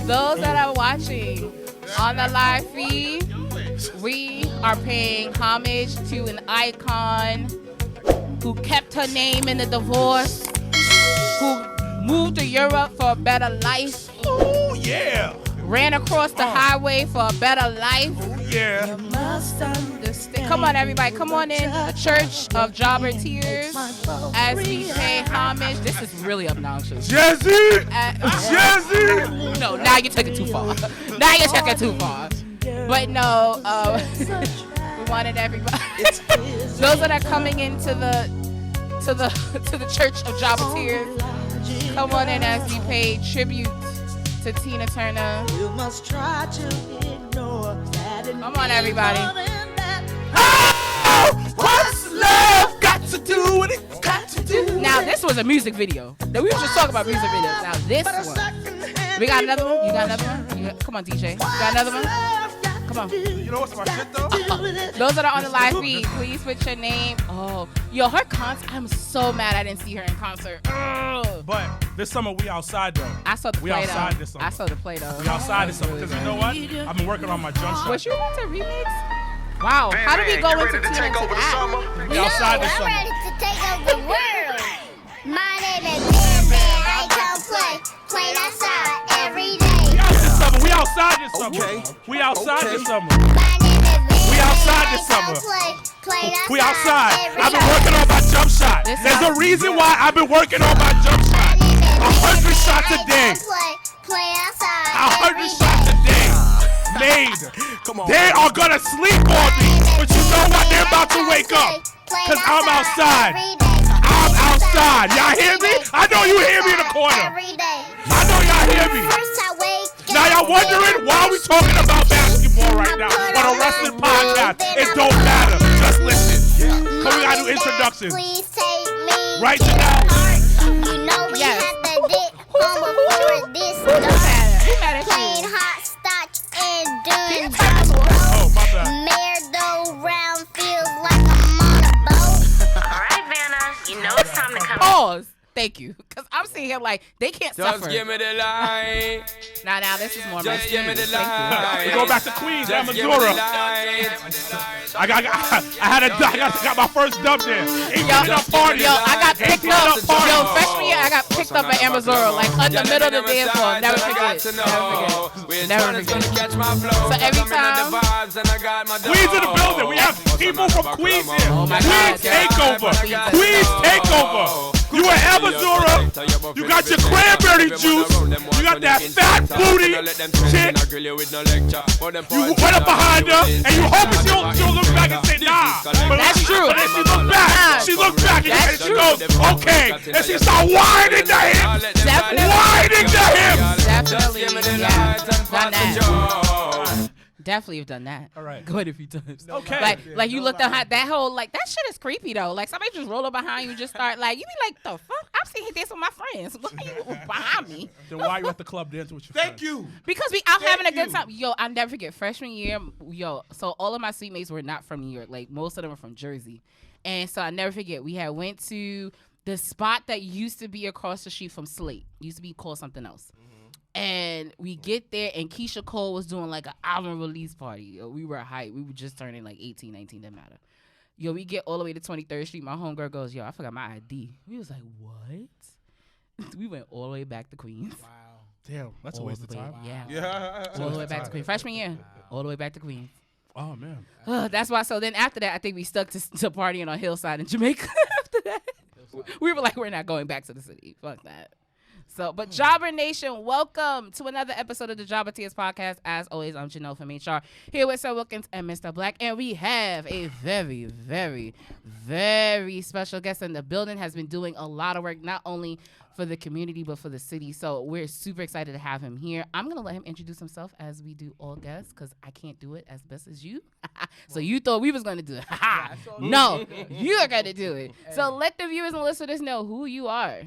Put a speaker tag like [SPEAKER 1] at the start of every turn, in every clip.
[SPEAKER 1] those that are watching on the live feed, we are paying homage to an icon who kept her name in the divorce, who moved to Europe for a better life.
[SPEAKER 2] Oh, yeah.
[SPEAKER 1] Ran across the highway for a better life.
[SPEAKER 2] Oh, yeah.
[SPEAKER 1] You must understand. Come on, everybody. Come on in. The Church of Jobbertears. As we pay homage. This is really obnoxious.
[SPEAKER 2] Jazzy! Jazzy!
[SPEAKER 1] No, now you took it too far. Now you took it too far. But no, we wanted everybody. Those that are coming into the Church of Jobbertears, come on in as we pay tribute to Tina Turner. You must try to ignore that. Come on, everybody.
[SPEAKER 2] Oh, what's love got to do with it? Got to do.
[SPEAKER 1] Now, this was a music video. Now, we were just talking about music videos. Now, this one. We got another one? You got another one? Come on, DJ. You got another one? Come on.
[SPEAKER 2] You know what's my shit, though?
[SPEAKER 1] Those that are on the live feed, please put your name. Oh, yo, her concert. I'm so mad I didn't see her in concert. Ugh.
[SPEAKER 2] But this summer, we outside, though.
[SPEAKER 1] I saw the play,
[SPEAKER 2] We outside
[SPEAKER 1] though.
[SPEAKER 2] this summer.
[SPEAKER 1] I saw the play, though.
[SPEAKER 2] We outside this summer. Because you know what? I've been working on my jump shot.
[SPEAKER 1] Was you about to remix? Wow. How did we go into Tina to that?
[SPEAKER 2] We outside this
[SPEAKER 3] I'm
[SPEAKER 2] summer.
[SPEAKER 3] ready to take over the world. My name is Man. I come play outside every day.
[SPEAKER 2] We outside this summer. We outside this summer.
[SPEAKER 3] My name is Man.
[SPEAKER 2] We outside this summer. We outside. I've been working on my jump shot. There's a reason why I've been working on my jump shot. 100 shots a day. 100 shots a day. Made. They are gonna sleep on me, but you know what? They're about to wake up. Cause I'm outside. I'm outside. Y'all hear me? I know you hear me in the corner. I know y'all hear me. Now y'all wondering why we talking about basketball right now on a wrestling podcast. It don't matter. Just listen. Cause we gotta do introductions. Right now.
[SPEAKER 3] Yes.
[SPEAKER 1] Who mad at
[SPEAKER 3] Plain
[SPEAKER 1] you?
[SPEAKER 3] hot starch and done.
[SPEAKER 2] Oh, my bad.
[SPEAKER 3] Merry-go-round feels like I'm on a boat.
[SPEAKER 4] All right, Vanna, you know it's time to come.
[SPEAKER 1] Pause. Thank you. Because I'm sitting here like, they can't
[SPEAKER 5] Just
[SPEAKER 1] suffer.
[SPEAKER 5] give me the line.
[SPEAKER 1] Now, this is more
[SPEAKER 5] Just give me the
[SPEAKER 1] Thank
[SPEAKER 5] line.
[SPEAKER 2] We go back to Queens,
[SPEAKER 5] Just give me the
[SPEAKER 2] Missouri.
[SPEAKER 5] line.
[SPEAKER 2] I got my first dub there.
[SPEAKER 1] you. Yo, I got picked up. Yo, freshman year, I got picked up at Amazura, like on the middle of the dance floor. Never forget. Never forget. So every time.
[SPEAKER 2] Queens in the building. We have people from Queens here.
[SPEAKER 1] Oh my God.
[SPEAKER 2] Queens takeover. Queens takeover. You in Amazura. You got your cranberry juice. You got that fat booty chick. You went up behind her, and you hoping she'll look back and say, nah. But
[SPEAKER 1] That's true.
[SPEAKER 2] But then she looked back. She looked back, and she goes, okay. And she started whining to him.
[SPEAKER 1] Definitely.
[SPEAKER 2] Whining to him.
[SPEAKER 1] Definitely. Yeah. Done that. Definitely have done that.
[SPEAKER 2] All right.
[SPEAKER 1] Quite a few times.
[SPEAKER 2] Okay.
[SPEAKER 1] Like you looked at that whole, like, that shit is creepy, though. Like, somebody just roll up behind you, just start, like, you be like, the fuck? I'm sitting here dancing with my friends. Why are you behind me?
[SPEAKER 2] Then why are you at the club dancing with your friends?
[SPEAKER 6] Thank you.
[SPEAKER 1] Because we out having a good time. Yo, I'll never forget freshman year. Yo, so all of my suite mates were not from New York. Like, most of them were from Jersey. And so I never forget, we had went to the spot that used to be across the street from Slate. Used to be called something else. And we get there, and Keisha Cole was doing like an album release party. Yo, we were hyped. We were just turning like 18, 19, didn't matter. Yo, we get all the way to 23rd Street. My homegirl goes, yo, I forgot my ID. We was like, what? We went all the way back to Queens.
[SPEAKER 6] Wow.
[SPEAKER 2] Damn, that's a waste of time.
[SPEAKER 1] Yeah. All the way back to Queens. Freshman year, all the way back to Queens.
[SPEAKER 2] Oh, man.
[SPEAKER 1] That's why. So then after that, I think we stuck to partying on Hillside in Jamaica after that. We were like, we're not going back to the city. Fuck that. So, but Jobber Nation, welcome to another episode of the Jobbertears podcast. As always, I'm Janelle from HR, here with Sir Wilkins and Mrblacc, and we have a very, very, very special guest in the building. Has been doing a lot of work, not only for the community, but for the city. So we're super excited to have him here. I'm going to let him introduce himself as we do all guests, because I can't do it as best as you. So you thought we was going to do it. No, you are going to do it. So let the viewers and listeners know who you are.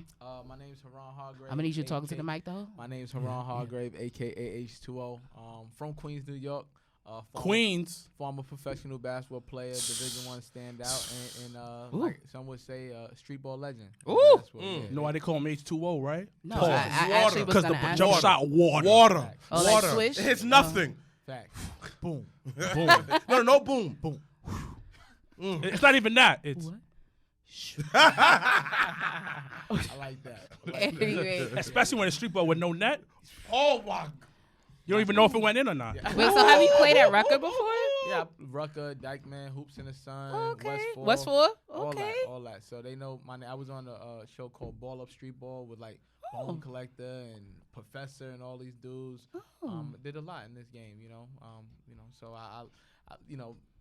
[SPEAKER 6] My name's Haran Hargrave.
[SPEAKER 1] I'm going to need you talking to the mic, though.
[SPEAKER 6] My name's Haran Hargrave, a.k.a. H2O. From Queens, New York.
[SPEAKER 2] Queens.
[SPEAKER 6] Former professional basketball player, Division I standout, and like some would say, street ball legend.
[SPEAKER 1] Ooh.
[SPEAKER 6] Yeah.
[SPEAKER 2] You know why they call him H2O, right?
[SPEAKER 1] No,
[SPEAKER 2] Pause.
[SPEAKER 1] I actually was
[SPEAKER 2] Because
[SPEAKER 1] gonna
[SPEAKER 2] the
[SPEAKER 1] ask
[SPEAKER 2] jump
[SPEAKER 1] you.
[SPEAKER 2] shot water.
[SPEAKER 5] Water.
[SPEAKER 1] Oh, like
[SPEAKER 5] Water.
[SPEAKER 1] swish?
[SPEAKER 5] It's nothing.
[SPEAKER 6] Fact.
[SPEAKER 5] Boom. Boom. No, boom. Boom.
[SPEAKER 2] It's not even that. It's
[SPEAKER 1] What?
[SPEAKER 6] I like that.
[SPEAKER 1] Anyway.
[SPEAKER 2] especially when it's street ball with no net.
[SPEAKER 5] Oh my.
[SPEAKER 2] You don't even know if it went in or not.
[SPEAKER 1] Wait, so have you played at Rucker before?
[SPEAKER 6] Yeah, Rucker, Dykeman, Hoops in the Sun,
[SPEAKER 1] Okay.
[SPEAKER 6] West 4.
[SPEAKER 1] Okay.
[SPEAKER 6] All that. So they know my name. I was on a show called Ball Up Street Ball with like Bone Collector and Professor and all these dudes. Did a lot in this game, you know. So I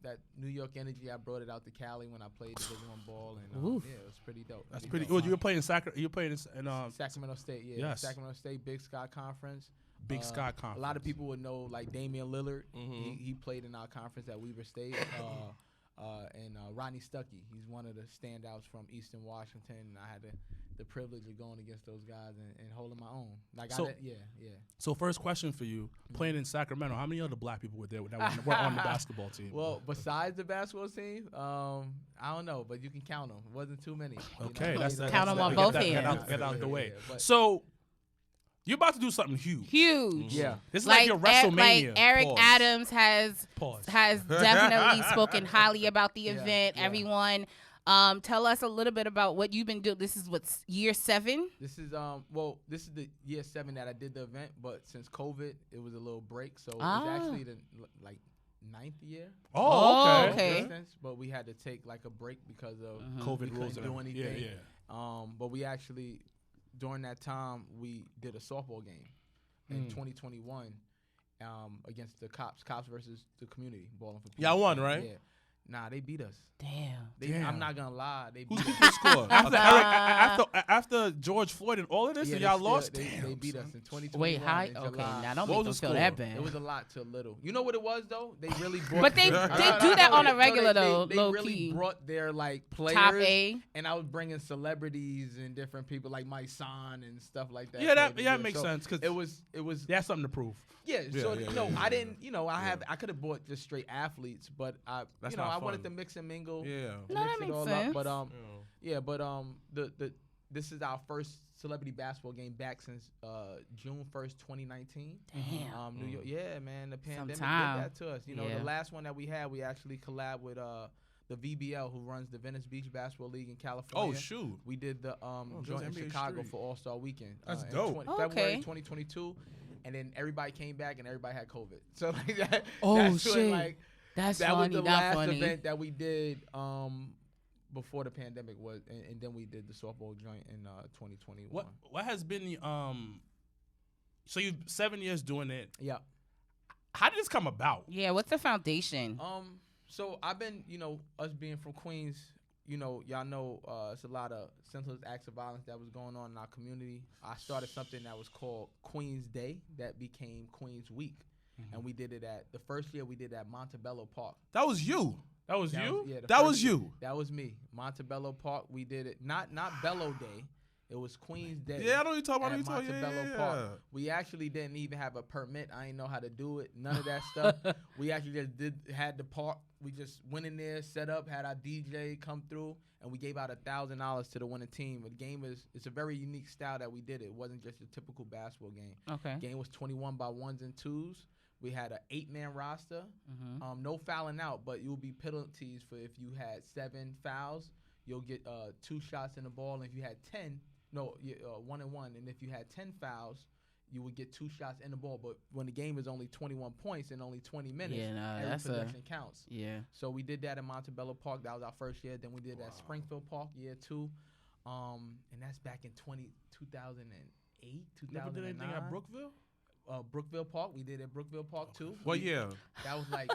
[SPEAKER 6] that New York energy, I brought it out to Cali when I played Division I ball, and yeah, it was pretty dope.
[SPEAKER 2] That's pretty good. You were playing You were playing in
[SPEAKER 6] Sacramento State, yeah.
[SPEAKER 2] Yes.
[SPEAKER 6] Sacramento State Big Sky Conference.
[SPEAKER 2] Big Sky Conference.
[SPEAKER 6] A lot of people would know like Damian Lillard. He played in our conference at Weaver State. And Rodney Stuckey. He's one of the standouts from Eastern Washington, and I had the privilege of going against those guys and holding my own. Like, yeah.
[SPEAKER 2] So first question for you, playing in Sacramento, how many other black people were there that were on the basketball team?
[SPEAKER 6] Well, besides the basketball team, I don't know, but you can count them. It wasn't too many.
[SPEAKER 2] Okay,
[SPEAKER 1] Count them on both hands.
[SPEAKER 2] Get out the way.
[SPEAKER 6] Yeah, but
[SPEAKER 2] so you're about to do something huge.
[SPEAKER 1] Huge.
[SPEAKER 6] Yeah.
[SPEAKER 2] This is like your WrestleMania.
[SPEAKER 1] Like Eric
[SPEAKER 5] Pause.
[SPEAKER 1] Adams has definitely spoken highly about the event.
[SPEAKER 6] yeah.
[SPEAKER 1] Everyone, tell us a little bit about what you've been doing. This is what's year 7.
[SPEAKER 6] This is this is the year 7 that I did the event, but since COVID, it was a little break, so it was actually the 9th year.
[SPEAKER 2] Oh, okay.
[SPEAKER 6] Distance, but we had to take like a break because of
[SPEAKER 2] COVID
[SPEAKER 6] we
[SPEAKER 2] rules.
[SPEAKER 6] couldn't do anything.
[SPEAKER 2] Yeah.
[SPEAKER 6] But we actually during that time we did a softball game in 2021 against the Cops versus the community, Ballin for Peace.
[SPEAKER 5] Y'all won, right?
[SPEAKER 6] Yeah. Nah, they beat us.
[SPEAKER 1] Damn.
[SPEAKER 6] I'm not gonna lie, they beat
[SPEAKER 5] Who's
[SPEAKER 6] us.
[SPEAKER 5] the score?
[SPEAKER 2] After George Floyd and all of this, and y'all lost.
[SPEAKER 6] They beat us in 2021.
[SPEAKER 1] Wait, how?
[SPEAKER 6] in
[SPEAKER 1] Okay,
[SPEAKER 6] July.
[SPEAKER 1] now don't
[SPEAKER 5] What
[SPEAKER 1] make them
[SPEAKER 5] was the
[SPEAKER 1] feel
[SPEAKER 5] score?
[SPEAKER 1] that bad.
[SPEAKER 6] It was a lot to little. You know what it was though? They really brought.
[SPEAKER 1] But they do that on a regular though,
[SPEAKER 6] They
[SPEAKER 1] low
[SPEAKER 6] really
[SPEAKER 1] key.
[SPEAKER 6] brought their like players.
[SPEAKER 1] Top A.
[SPEAKER 6] And I was bringing celebrities and different people like my son and stuff like that.
[SPEAKER 2] Yeah, that
[SPEAKER 6] played in there.
[SPEAKER 2] makes
[SPEAKER 6] So
[SPEAKER 2] sense because
[SPEAKER 6] it was
[SPEAKER 2] they had something to prove.
[SPEAKER 6] yeah. So
[SPEAKER 5] yeah,
[SPEAKER 6] I didn't. I could have bought just straight athletes, but I
[SPEAKER 5] That's
[SPEAKER 6] I
[SPEAKER 5] not
[SPEAKER 6] wanted
[SPEAKER 5] fun.
[SPEAKER 6] to mix and mingle.
[SPEAKER 5] Yeah.
[SPEAKER 1] No, that
[SPEAKER 6] mix it
[SPEAKER 1] makes
[SPEAKER 6] all
[SPEAKER 1] sense.
[SPEAKER 6] up. But this is our first celebrity basketball game back since June 1st, 2019.
[SPEAKER 1] Damn.
[SPEAKER 6] New York, yeah, man, the pandemic
[SPEAKER 1] Sometime.
[SPEAKER 6] did that to us.
[SPEAKER 1] Yeah.
[SPEAKER 6] The last one that we had, we actually collabed with the VBL, who runs the Venice Beach Basketball League in California.
[SPEAKER 5] Oh shoot.
[SPEAKER 6] We did the joint in
[SPEAKER 5] NBA
[SPEAKER 6] Chicago
[SPEAKER 5] Street.
[SPEAKER 6] for All-Star Weekend.
[SPEAKER 5] That's
[SPEAKER 6] in
[SPEAKER 5] dope.
[SPEAKER 6] February 2022, and then everybody came back and everybody had COVID. So like that.
[SPEAKER 1] Oh,
[SPEAKER 6] that's
[SPEAKER 1] shit.
[SPEAKER 6] when, like,
[SPEAKER 1] That's
[SPEAKER 6] that
[SPEAKER 1] funny.
[SPEAKER 6] was the
[SPEAKER 1] Not
[SPEAKER 6] last
[SPEAKER 1] funny.
[SPEAKER 6] event that we did before the pandemic was, and then we did the softball joint in 2021.
[SPEAKER 2] What has been the So you've 7 years doing it.
[SPEAKER 6] Yeah.
[SPEAKER 2] How did this come about?
[SPEAKER 1] Yeah, what's the foundation?
[SPEAKER 6] So I've been, us being from Queens, y'all know it's a lot of senseless acts of violence that was going on in our community. I started something that was called Queens Day that became Queens Week. And we did it the first year we did at Montebello Park.
[SPEAKER 5] That was you.
[SPEAKER 2] That was you?
[SPEAKER 6] Yeah, the
[SPEAKER 5] That
[SPEAKER 6] first
[SPEAKER 5] was
[SPEAKER 6] year.
[SPEAKER 5] you.
[SPEAKER 6] That was me. Montebello Park, we did it. Not Bello Day. It was Queens Day.
[SPEAKER 5] Yeah, I know what you're talking about.
[SPEAKER 6] At
[SPEAKER 5] You talking
[SPEAKER 6] Montebello
[SPEAKER 5] yeah.
[SPEAKER 6] Park. We actually didn't even have a permit. I didn't know how to do it. None of that stuff. We actually just had the park. We just went in there, set up, had our DJ come through, and we gave out $1,000 to the winning team. The game it's a very unique style that we did it. It wasn't just a typical basketball game.
[SPEAKER 1] Okay.
[SPEAKER 6] Game was 21 by 1s and 2s. We had an 8-man roster. No fouling out, but you'll be penalties for if you had 7 fouls. You'll get 2 shots in the ball. And if you had 1 and 1. And if you had 10 fouls, you would get 2 shots in the ball. But when the game is only 21 points and only 20 minutes, every possession counts.
[SPEAKER 1] Yeah.
[SPEAKER 6] So we did that in Montebello Park. That was our first year. Then we did that at Springfield Park year 2. And that's back in 2008, 2009.
[SPEAKER 2] Never did anything at Brookville?
[SPEAKER 6] Brookville Park. We did at Brookville Park too.
[SPEAKER 5] What year?
[SPEAKER 6] That was like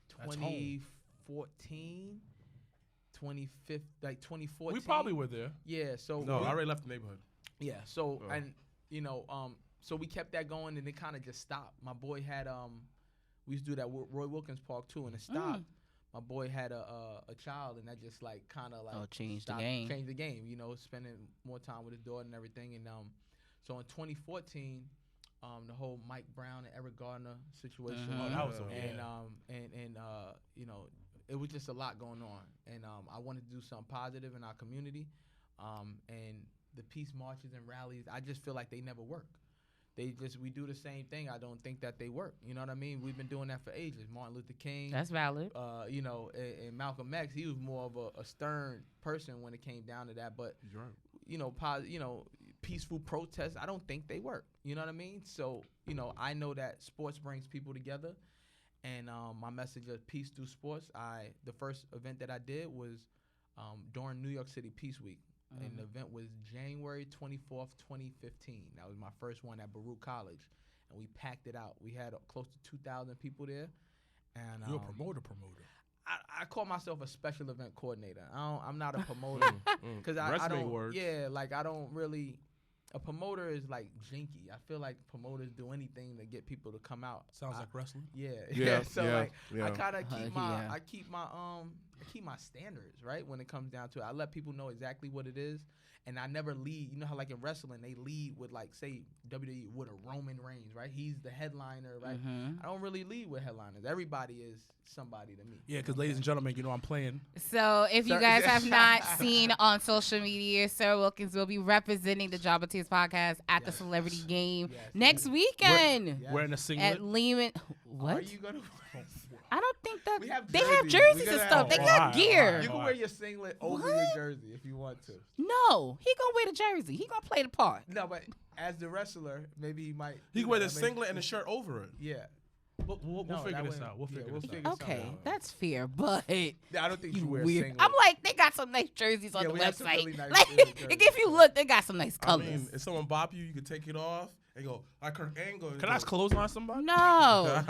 [SPEAKER 6] 2014, 2014.
[SPEAKER 2] We probably were there.
[SPEAKER 6] Yeah. So
[SPEAKER 5] No, I already left the neighborhood.
[SPEAKER 6] yeah. So
[SPEAKER 5] Oh.
[SPEAKER 6] and so we kept that going and it kind of just stopped. My boy had we used to do that with Roy Wilkins Park too, and it stopped. My boy had a child, and that just like kind of like
[SPEAKER 1] changed the
[SPEAKER 6] stopped-
[SPEAKER 1] game.
[SPEAKER 6] Changed the game. Spending more time with his daughter and everything. And so in 2014. the whole Mike Brown and Eric Gardner situation.
[SPEAKER 1] Mhm.
[SPEAKER 5] Oh, that was
[SPEAKER 6] and you know, it was just a lot going on, and I wanted to do something positive in our community, and the peace marches and rallies. I just feel like they never work. We do the same thing. I don't think that they work. You know what I mean? We've been doing that for ages. Martin Luther King.
[SPEAKER 1] That's valid.
[SPEAKER 6] You know, and Malcolm X, he was more of a stern person when it came down to that. But
[SPEAKER 5] You're right.
[SPEAKER 6] you know, peaceful protests, I don't think they work. You know what I mean? So, you know, I know that sports brings people together, and my message of peace through sports. The first event that I did was during New York City Peace Week. And the event was January 24th, 2015. That was my first one at Baruch College. And we packed it out. We had close to 2,000 people there. And
[SPEAKER 5] You're a promoter.
[SPEAKER 6] I call myself a special event coordinator. I'm not a promoter. Because I
[SPEAKER 5] Wrestling
[SPEAKER 6] don't,
[SPEAKER 5] words.
[SPEAKER 6] yeah, like I don't really, a promoter is like jinky. I feel like promoters do anything to get people to come out.
[SPEAKER 5] Sounds like wrestling.
[SPEAKER 6] Yeah. So
[SPEAKER 5] yeah,
[SPEAKER 6] like
[SPEAKER 5] yeah.
[SPEAKER 6] I kind of keep
[SPEAKER 1] yeah.
[SPEAKER 6] I keep my standards, right? When it comes down to it, I let people know exactly what it is, and I never lead. You know how like in wrestling they lead with like say WWE with a Roman Reigns, right? He's the headliner, right? I don't really lead with headliners. Everybody is somebody to me.
[SPEAKER 5] Yeah, because ladies and gentlemen, you know I'm playing.
[SPEAKER 1] So if you
[SPEAKER 6] Sir-
[SPEAKER 1] guys have not seen on social media, Sarah Wilkins will be representing the Jobbertears podcast at the
[SPEAKER 6] Yes.
[SPEAKER 1] Celebrity Game
[SPEAKER 6] Yes.
[SPEAKER 1] next weekend
[SPEAKER 6] Yes.
[SPEAKER 5] Wearing a singlet.
[SPEAKER 1] at Lehman.
[SPEAKER 6] Are
[SPEAKER 1] What?
[SPEAKER 6] you gonna?
[SPEAKER 1] I don't think that
[SPEAKER 6] We have
[SPEAKER 1] they have
[SPEAKER 6] jerseys.
[SPEAKER 1] jerseys
[SPEAKER 6] We
[SPEAKER 1] and
[SPEAKER 6] gotta
[SPEAKER 1] stuff.
[SPEAKER 6] have-
[SPEAKER 1] They
[SPEAKER 5] Oh,
[SPEAKER 1] got
[SPEAKER 5] alright,
[SPEAKER 1] gear.
[SPEAKER 5] alright.
[SPEAKER 6] You can wear your singlet over your jersey if you want to.
[SPEAKER 1] No, he gonna wear the jersey. He gonna play the part.
[SPEAKER 6] No, but as the wrestler, maybe he might.
[SPEAKER 5] He
[SPEAKER 6] do
[SPEAKER 5] can wear the
[SPEAKER 6] that. I mean,
[SPEAKER 5] singlet and the shirt over it.
[SPEAKER 6] Yeah.
[SPEAKER 5] We'll
[SPEAKER 6] No,
[SPEAKER 5] figure
[SPEAKER 6] that
[SPEAKER 5] this
[SPEAKER 6] wouldn't-
[SPEAKER 5] out. We'll
[SPEAKER 6] yeah,
[SPEAKER 5] figure
[SPEAKER 6] we'll
[SPEAKER 5] this
[SPEAKER 6] figure
[SPEAKER 5] out.
[SPEAKER 6] something
[SPEAKER 1] Okay,
[SPEAKER 6] out.
[SPEAKER 1] that's fair, but
[SPEAKER 6] I don't think you
[SPEAKER 1] you
[SPEAKER 6] wear a
[SPEAKER 1] weird.
[SPEAKER 6] singlet.
[SPEAKER 1] I'm like, they got some nice jerseys on
[SPEAKER 6] Yeah,
[SPEAKER 1] the
[SPEAKER 6] we have some
[SPEAKER 1] website.
[SPEAKER 6] really nice
[SPEAKER 1] Like,
[SPEAKER 6] jerseys.
[SPEAKER 1] if you look, they got some nice
[SPEAKER 5] I
[SPEAKER 1] colors.
[SPEAKER 5] mean, if someone bop you, you can take it off and go like Kirk Angle.
[SPEAKER 2] Can I clothesline somebody?
[SPEAKER 1] No.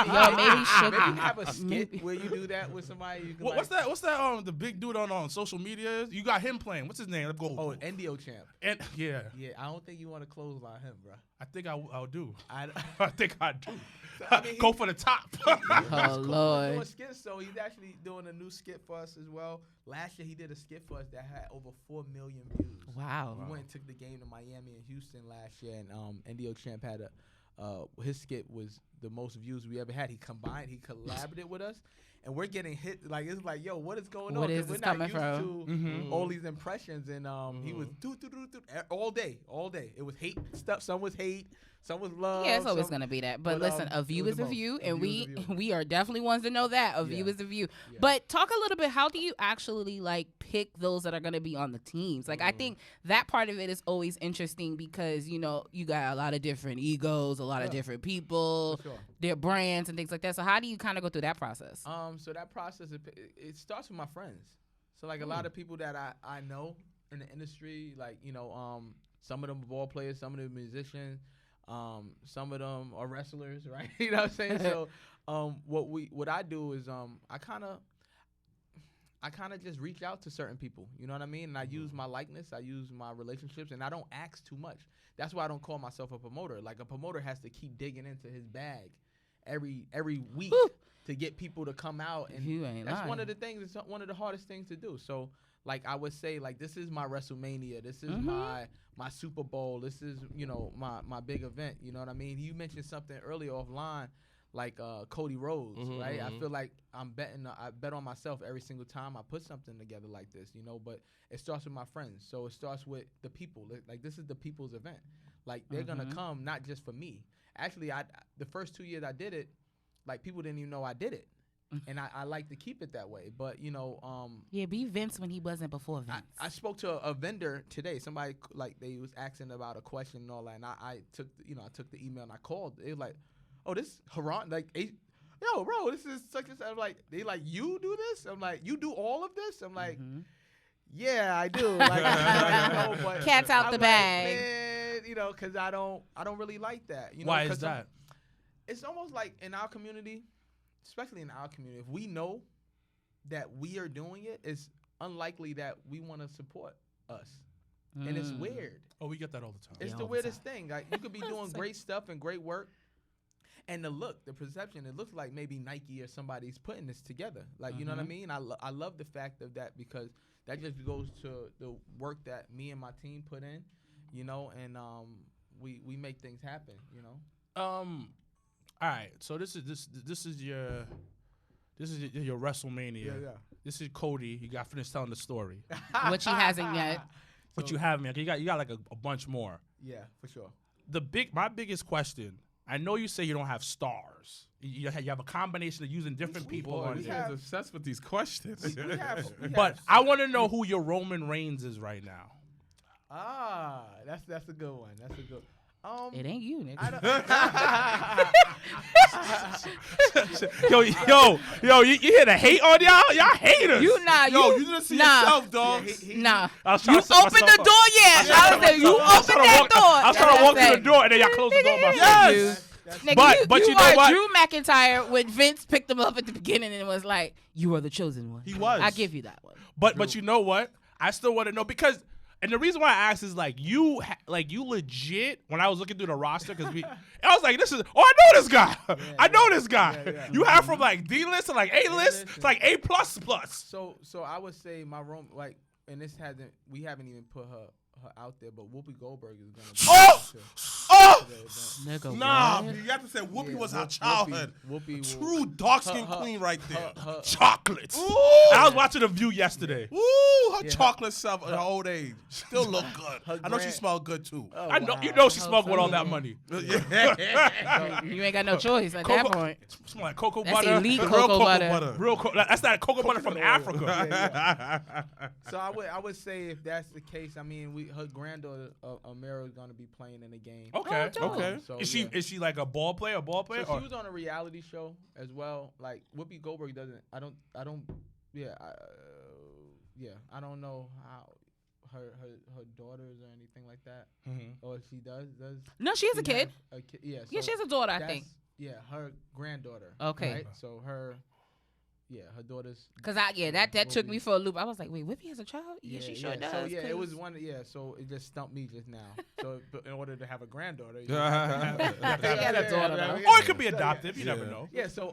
[SPEAKER 1] Yo, maybe should
[SPEAKER 6] Maybe you have a skit
[SPEAKER 1] Maybe.
[SPEAKER 6] where you do that with somebody. You can
[SPEAKER 5] What's that? What's that? The big dude on social media. You got him playing. What's his name? Let's go.
[SPEAKER 6] Oh, Indio champ.
[SPEAKER 5] and yeah.
[SPEAKER 6] Yeah, I don't think you want to clothesline him, bro.
[SPEAKER 5] I think I'll do.
[SPEAKER 6] I
[SPEAKER 5] think I do.
[SPEAKER 6] I mean,
[SPEAKER 5] Go for the top.
[SPEAKER 1] Oh, Lord.
[SPEAKER 6] doing skits, so he's actually doing a new skit for us as well. Last year he did a skit for us that had over 4 million views.
[SPEAKER 1] Wow.
[SPEAKER 6] We went and took the game to Miami and Houston last year, and Indio Champ had his skit was the most views we ever had. He collaborated with us, and we're getting hit. Like it's like, yo, what is going on?
[SPEAKER 1] What
[SPEAKER 6] 'Cause
[SPEAKER 1] is
[SPEAKER 6] we're
[SPEAKER 1] this
[SPEAKER 6] not
[SPEAKER 1] coming
[SPEAKER 6] used
[SPEAKER 1] from?
[SPEAKER 6] to all these impressions, and he was all day. It was hate stuff. Some was hate. Some was love.
[SPEAKER 1] Yeah, it's always
[SPEAKER 6] some-
[SPEAKER 1] gonna be that. But
[SPEAKER 6] but,
[SPEAKER 1] listen, a
[SPEAKER 6] it
[SPEAKER 1] view
[SPEAKER 6] was
[SPEAKER 1] is
[SPEAKER 6] the
[SPEAKER 1] a
[SPEAKER 6] most.
[SPEAKER 1] view,
[SPEAKER 6] A
[SPEAKER 1] and
[SPEAKER 6] view is a view.
[SPEAKER 1] we are definitely ones to know that a view
[SPEAKER 6] Yeah.
[SPEAKER 1] is a view.
[SPEAKER 6] Yeah.
[SPEAKER 1] But talk a little bit. How do you actually like pick those that are gonna be on the teams? Like I think that part of it is always interesting because you know you got a lot of different egos, a lot of
[SPEAKER 6] Yeah.
[SPEAKER 1] different people,
[SPEAKER 6] For sure.
[SPEAKER 1] their brands and things like that. So how do you kind of go through that process?
[SPEAKER 6] So that process, it starts with my friends. So like a lot of people that I know in the industry, like you know, some of them are ball players, some of them musicians, some of them are wrestlers, right? You know what I'm saying? So, what I do is I kind of just reach out to certain people. You know what I mean? And I use my likeness, I use my relationships, and I don't ask too much. That's why I don't call myself a promoter. Like a promoter has to keep digging into his bag every week
[SPEAKER 1] Whew.
[SPEAKER 6] to get people to come out, and
[SPEAKER 1] You ain't
[SPEAKER 6] that's
[SPEAKER 1] lying.
[SPEAKER 6] one of the things. It's one of the hardest things to do. So, like I would say, like this is my WrestleMania. This is my Super Bowl. This is my big event. You know what I mean? You mentioned something earlier offline, like Cody Rhodes, right? I feel like I bet on myself every single time I put something together like this. You know, but it starts with my friends. So it starts with the people. Like this is the people's event. Like they're gonna come not just for me. Actually, the first 2 years I did it, like people didn't even know I did it. And I like to keep it that way. But, you know,
[SPEAKER 1] Yeah, be Vince when he wasn't before Vince.
[SPEAKER 6] I spoke to a vendor today. Somebody, like, they was asking about a question and all that. And I took the email and I called. They was like, oh, this Haran, like, yo, bro, this is such and such. I'm like, they like, you do this? I'm like, you do all of this? I'm like, yeah, I do. Like, but
[SPEAKER 1] Cat's out
[SPEAKER 6] I'm
[SPEAKER 1] the
[SPEAKER 6] like,
[SPEAKER 1] bag.
[SPEAKER 6] man, you know, because I don't really like that. You know,
[SPEAKER 5] Why is
[SPEAKER 6] 'cause
[SPEAKER 5] that?
[SPEAKER 6] it's almost like in our community, especially in our community, if we know that we are doing it, it's unlikely that we want to support us. And it's weird.
[SPEAKER 5] Oh, we get that all the time.
[SPEAKER 6] It's
[SPEAKER 1] Yeah,
[SPEAKER 6] the
[SPEAKER 1] all the
[SPEAKER 6] weirdest thing. Like you could be doing great stuff and great work, and the perception, it looks like maybe Nike or somebody's putting this together. Like you know what I mean? I love the fact of that because that just goes to the work that me and my team put in, you know. And we make things happen. You know.
[SPEAKER 2] All right. So this is your WrestleMania.
[SPEAKER 6] Yeah.
[SPEAKER 2] This is Cody. You got finished telling the story.
[SPEAKER 1] Which he hasn't yet.
[SPEAKER 2] But you have, man. You got like a bunch more.
[SPEAKER 6] Yeah, for sure.
[SPEAKER 2] My biggest question. I know you say you don't have stars. You have a combination of using different people on
[SPEAKER 5] This
[SPEAKER 2] there.
[SPEAKER 5] guy's obsessed with these questions.
[SPEAKER 2] But I want to know who your Roman Reigns is right now.
[SPEAKER 6] That's a good one. That's a good.
[SPEAKER 1] It ain't you, nigga.
[SPEAKER 2] Yo, you hear the hate on y'all? Y'all haters.
[SPEAKER 1] You
[SPEAKER 5] didn't see yourself, dog.
[SPEAKER 1] Nah.
[SPEAKER 2] I was trying
[SPEAKER 1] You
[SPEAKER 2] to set
[SPEAKER 1] opened
[SPEAKER 2] myself
[SPEAKER 1] the
[SPEAKER 2] up.
[SPEAKER 1] door, yeah. I was saying, you opened that door.
[SPEAKER 2] I was trying to walk through the door, and then y'all closed the door.
[SPEAKER 5] Yes.
[SPEAKER 1] Nigga,
[SPEAKER 2] But
[SPEAKER 1] you
[SPEAKER 2] you know
[SPEAKER 1] are
[SPEAKER 2] what?
[SPEAKER 1] Drew McIntyre when Vince picked him up at the beginning and was like, you are the chosen one.
[SPEAKER 5] He was.
[SPEAKER 1] I give you that one.
[SPEAKER 2] But you know what? I still want to know because, and the reason why I asked is like you legit. When I was looking through the roster, because I was like, I know this guy. I know this guy.
[SPEAKER 6] Yeah.
[SPEAKER 2] You have from like D list to like A list to like A plus.
[SPEAKER 6] So I would say my room and we haven't even put her out there, but Whoopi Goldberg is gonna.
[SPEAKER 2] Oh!
[SPEAKER 1] Nigga,
[SPEAKER 5] Nah,
[SPEAKER 1] what?
[SPEAKER 5] you have to say Whoopi was our
[SPEAKER 6] Whoopi-
[SPEAKER 5] childhood.
[SPEAKER 6] Whoopi
[SPEAKER 5] True dark-skinned queen right there.
[SPEAKER 2] Chocolates.
[SPEAKER 5] Ooh.
[SPEAKER 2] I was watching The View yesterday.
[SPEAKER 5] Ooh, her
[SPEAKER 6] Yeah,
[SPEAKER 5] chocolate self in her old age still look good.
[SPEAKER 6] her
[SPEAKER 5] I know she
[SPEAKER 6] grand-
[SPEAKER 5] smelled good too.
[SPEAKER 6] Oh,
[SPEAKER 2] I know
[SPEAKER 6] wow.
[SPEAKER 2] you know she smoked with all that money.
[SPEAKER 1] You ain't got no choice at that point.
[SPEAKER 2] Smell like cocoa
[SPEAKER 1] That's
[SPEAKER 2] butter.
[SPEAKER 1] elite
[SPEAKER 5] Real
[SPEAKER 1] cocoa butter.
[SPEAKER 2] Real that's not cocoa butter from
[SPEAKER 6] Coconut oil.
[SPEAKER 2] Africa.
[SPEAKER 6] So I would say if that's the case, I mean, her granddaughter Amira is gonna be playing in the game.
[SPEAKER 2] Okay.
[SPEAKER 1] Oh, dope.
[SPEAKER 2] Okay.
[SPEAKER 6] So,
[SPEAKER 2] Is she like a ball player?
[SPEAKER 6] So
[SPEAKER 2] Or?
[SPEAKER 6] she was on a reality show as well. Like Whoopi Goldberg doesn't. I don't. Yeah. I don't know how her daughters or anything like that. Or she does.
[SPEAKER 1] No, she has a kid.
[SPEAKER 6] Yeah.
[SPEAKER 1] Yeah,
[SPEAKER 6] so
[SPEAKER 1] she has a daughter, I
[SPEAKER 6] that's-
[SPEAKER 1] think.
[SPEAKER 6] Yeah, her granddaughter.
[SPEAKER 1] Okay.
[SPEAKER 6] Right? So her daughter's.
[SPEAKER 1] Cause that took me for a loop. I was like, wait, Whippy has a child? Yeah, she sure does.
[SPEAKER 6] So yeah, it was
[SPEAKER 1] 'cause-
[SPEAKER 6] one. Yeah, so it just stumped me just now. So in order to have a granddaughter,
[SPEAKER 1] She had a daughter, though.
[SPEAKER 2] Or it could be adoptive. You never know.
[SPEAKER 6] Yeah, so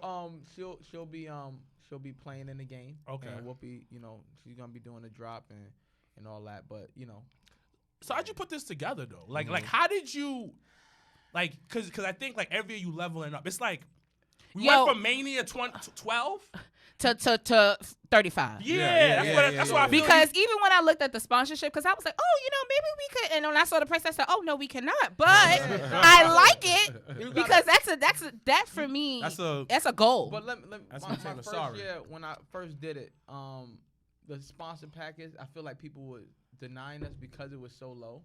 [SPEAKER 6] she'll be playing in the game.
[SPEAKER 2] Okay.
[SPEAKER 6] And Whoopi, she's gonna be doing a drop and all that. But
[SPEAKER 2] So how'd you put this together though? Like how did you cause I think like every year you leveling up. It's like we went from Mania 12
[SPEAKER 1] to 35.
[SPEAKER 2] That's what I feel.
[SPEAKER 1] Because even when I looked at the sponsorship, because I was like, oh, maybe we could. And when I saw the price, I said, oh no, we cannot. But I like it because that for me. That's a goal.
[SPEAKER 6] But
[SPEAKER 5] That's
[SPEAKER 6] my
[SPEAKER 5] Taylor,
[SPEAKER 6] first
[SPEAKER 5] sorry.
[SPEAKER 6] year when I first did it, the sponsor package, I feel like people were denying us because it was so low.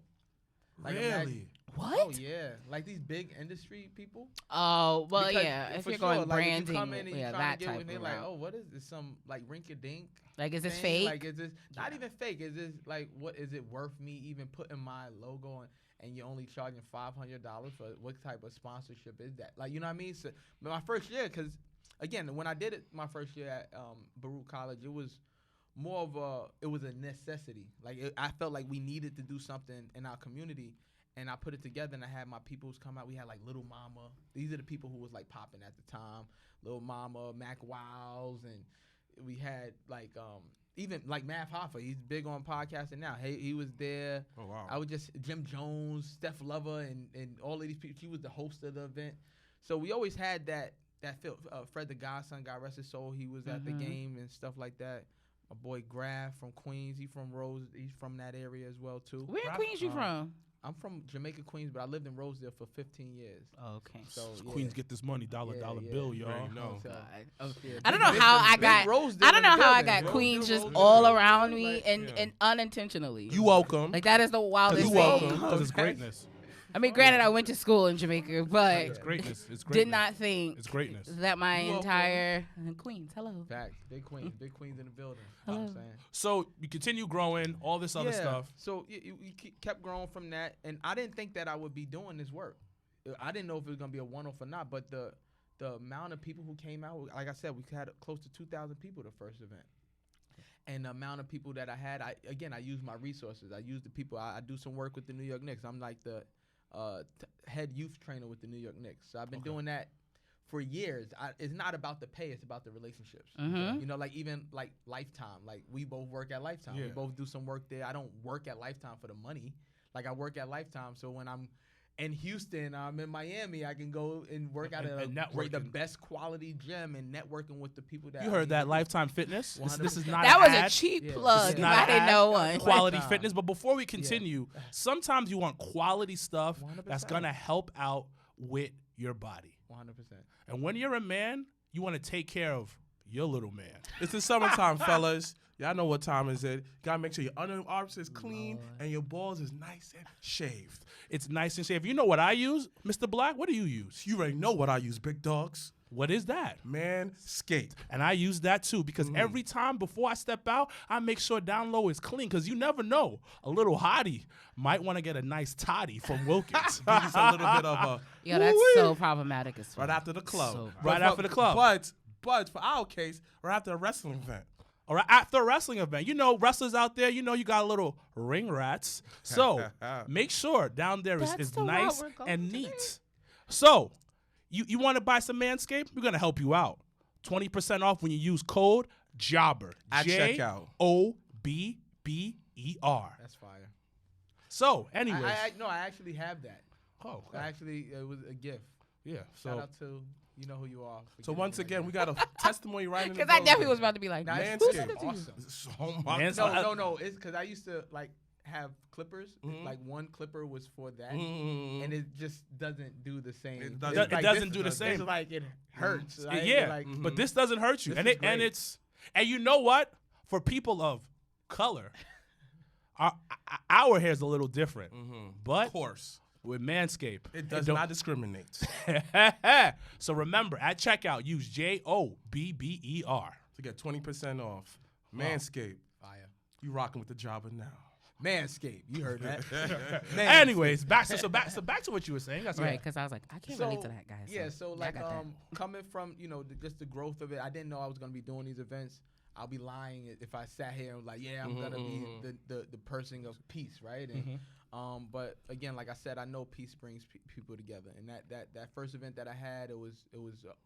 [SPEAKER 6] Like,
[SPEAKER 5] Really?
[SPEAKER 1] What?
[SPEAKER 6] Oh yeah, like these big industry people.
[SPEAKER 1] Oh well,
[SPEAKER 6] Because
[SPEAKER 1] yeah. If
[SPEAKER 6] for
[SPEAKER 1] you're
[SPEAKER 6] sure,
[SPEAKER 1] going
[SPEAKER 6] like, if you
[SPEAKER 1] branding,
[SPEAKER 6] come in and you
[SPEAKER 1] yeah,
[SPEAKER 6] tryna
[SPEAKER 1] that
[SPEAKER 6] get
[SPEAKER 1] type
[SPEAKER 6] with-
[SPEAKER 1] of
[SPEAKER 6] they're like,
[SPEAKER 1] route.
[SPEAKER 6] oh, what is this? Some like rink-a-dink.
[SPEAKER 1] Like, is this
[SPEAKER 6] thing?
[SPEAKER 1] fake?
[SPEAKER 6] Like, is this not even fake? Is this like what is it worth me even putting my logo on? And you're only charging $500 for what type of sponsorship is that? Like, you know what I mean? So, but my first year, because again, when I did it my first year at Baruch College, it was more of a necessity. Like I felt like we needed to do something in our community, and I put it together. And I had my peoples come out. We had like Little Mama. These are the people who was like popping at the time. Little Mama, Mac Wiles, and we had like even like Math Hoffa. He's big on podcasting now. He was there.
[SPEAKER 5] Oh wow.
[SPEAKER 6] I was just Jim Jones, Steph Lover, and all of these people. She was the host of the event. So we always had that feel. Fred the Godson, God rest his soul, he was at the game and stuff like that. My boy Graf from Queens, he's from that area as well too.
[SPEAKER 1] Where in Queens you from?
[SPEAKER 6] I'm from Jamaica, Queens, but I lived in Rosedale for 15 years.
[SPEAKER 1] Oh, okay.
[SPEAKER 6] So
[SPEAKER 2] Queens get this money, dollar
[SPEAKER 6] Yeah.
[SPEAKER 2] bill, y'all.
[SPEAKER 5] Right, no.
[SPEAKER 6] So,
[SPEAKER 1] I don't know how I got. I don't know how I got
[SPEAKER 6] Rosedale,
[SPEAKER 1] Queens just
[SPEAKER 6] Rosedale.
[SPEAKER 1] all around me
[SPEAKER 6] Like,
[SPEAKER 1] and unintentionally.
[SPEAKER 5] You welcome.
[SPEAKER 1] Like that is the wildest
[SPEAKER 5] You
[SPEAKER 1] thing.
[SPEAKER 5] welcome.
[SPEAKER 2] Because it's greatness.
[SPEAKER 1] I mean, granted, I went to school in Jamaica, but
[SPEAKER 2] It's greatness. It's greatness.
[SPEAKER 1] did not think
[SPEAKER 2] It's greatness.
[SPEAKER 1] that my
[SPEAKER 6] You welcome.
[SPEAKER 1] entire Queens. Hello.
[SPEAKER 6] Facts. Big Queens in the building. You know what I'm saying?
[SPEAKER 2] So you continue growing, all this other stuff.
[SPEAKER 6] So you kept growing from that, and I didn't think that I would be doing this work. I didn't know if it was gonna be a one-off or not, but the amount of people who came out, like I said, we had close to 2,000 people the first event. And the amount of people that I had, I used my resources. I used the people. I do some work with the New York Knicks. I'm like the head youth trainer with the New York Knicks. So I've been doing that for years. It's not about the pay; it's about the relationships.
[SPEAKER 1] Mhm.
[SPEAKER 6] You know, like even like Lifetime. Like we both work at Lifetime. We
[SPEAKER 5] Yeah.
[SPEAKER 6] both do some work there. I don't work at Lifetime for the money. Like I work at Lifetime, so when I'm in Houston, I'm in Miami, I can go and work out at the best quality gym and networking with the people that
[SPEAKER 2] You heard that, Lifetime Fitness. This is not
[SPEAKER 1] that
[SPEAKER 2] an
[SPEAKER 1] was
[SPEAKER 2] ad.
[SPEAKER 1] a cheap
[SPEAKER 6] Yeah.
[SPEAKER 1] plug.
[SPEAKER 2] This is not
[SPEAKER 1] I
[SPEAKER 2] an
[SPEAKER 1] didn't
[SPEAKER 2] ad.
[SPEAKER 1] know one.
[SPEAKER 2] Quality
[SPEAKER 6] Lifetime.
[SPEAKER 2] Fitness. But before we continue, sometimes you want quality stuff
[SPEAKER 6] 100%.
[SPEAKER 2] that's going to help out with your body.
[SPEAKER 6] 100%.
[SPEAKER 2] And when you're a man, you want to take care of your little man.
[SPEAKER 7] It's the summertime, fellas. Y'all know what time is it. Gotta make sure your underarms is clean and your balls is nice and shaved.
[SPEAKER 2] It's nice and safe. You know what I use, Mr. Black? What do you use?
[SPEAKER 7] You already know what I use, big dogs.
[SPEAKER 2] What is that?
[SPEAKER 7] Manscaped.
[SPEAKER 2] And I use that too because every time before I step out, I make sure down low is clean because you never know. A little hottie might want to get a nice toddy from Wilkins.
[SPEAKER 7] Use a little bit of a
[SPEAKER 1] Yo, that's so problematic as fuck.
[SPEAKER 7] right after the club.
[SPEAKER 1] So
[SPEAKER 2] Right after the club.
[SPEAKER 7] But for our case, right after a wrestling event.
[SPEAKER 2] Or after a wrestling event. You know, wrestlers out there, you know you got little ring rats. So make sure down there is
[SPEAKER 1] That's the route
[SPEAKER 2] nice
[SPEAKER 1] we're going
[SPEAKER 2] and
[SPEAKER 1] today.
[SPEAKER 2] neat. So you want to buy some Manscaped? We're going to help you out. 20% off when you use code JOBBER.
[SPEAKER 7] At checkout.
[SPEAKER 2] JOBBER.
[SPEAKER 6] That's fire.
[SPEAKER 2] So, anyways.
[SPEAKER 6] I actually have that.
[SPEAKER 2] Oh,
[SPEAKER 6] It was a gift.
[SPEAKER 2] yeah.
[SPEAKER 6] Shout
[SPEAKER 2] So
[SPEAKER 6] out to you know who you are.
[SPEAKER 7] So once again, we got a testimony right in the
[SPEAKER 1] Because I definitely was about to be like,
[SPEAKER 6] Nah,
[SPEAKER 1] who
[SPEAKER 7] Manscaped.
[SPEAKER 1] sent it to you?
[SPEAKER 6] awesome.
[SPEAKER 7] Oh my
[SPEAKER 2] Manscaped.
[SPEAKER 6] No. It's because I used to like have clippers. Like one clipper was for that, and it just doesn't do the same.
[SPEAKER 7] It
[SPEAKER 6] It's
[SPEAKER 7] doesn't-
[SPEAKER 6] like
[SPEAKER 2] it doesn't
[SPEAKER 6] this-
[SPEAKER 2] do the same.
[SPEAKER 6] It's like it hurts. Like,
[SPEAKER 2] Yeah,
[SPEAKER 6] like,
[SPEAKER 2] but this doesn't hurt you.
[SPEAKER 6] This
[SPEAKER 2] And
[SPEAKER 6] is
[SPEAKER 2] and
[SPEAKER 6] great.
[SPEAKER 2] it's you know what? For people of color, our hair's a little different. But
[SPEAKER 7] Of course.
[SPEAKER 2] with Manscaped,
[SPEAKER 7] It does
[SPEAKER 2] don't-
[SPEAKER 7] not discriminate.
[SPEAKER 2] So remember, at checkout, use JOBBER.
[SPEAKER 7] To get 20% off. Manscaped.
[SPEAKER 6] fire.
[SPEAKER 7] You rocking with the jobber now.
[SPEAKER 6] Manscaped. You heard that.
[SPEAKER 2] Anyways, back to what you were saying. That's
[SPEAKER 1] Right, because I was like, I can't relate to that guy.
[SPEAKER 6] Yeah, so
[SPEAKER 1] I
[SPEAKER 6] like
[SPEAKER 1] got that.
[SPEAKER 6] coming from just the growth of it, I didn't know I was gonna be doing these events. I'll be lying if I sat here and was like, yeah, I'm gonna be the person of peace, right? And but again, like I said, I know peace brings people together, and that first event that I had, it was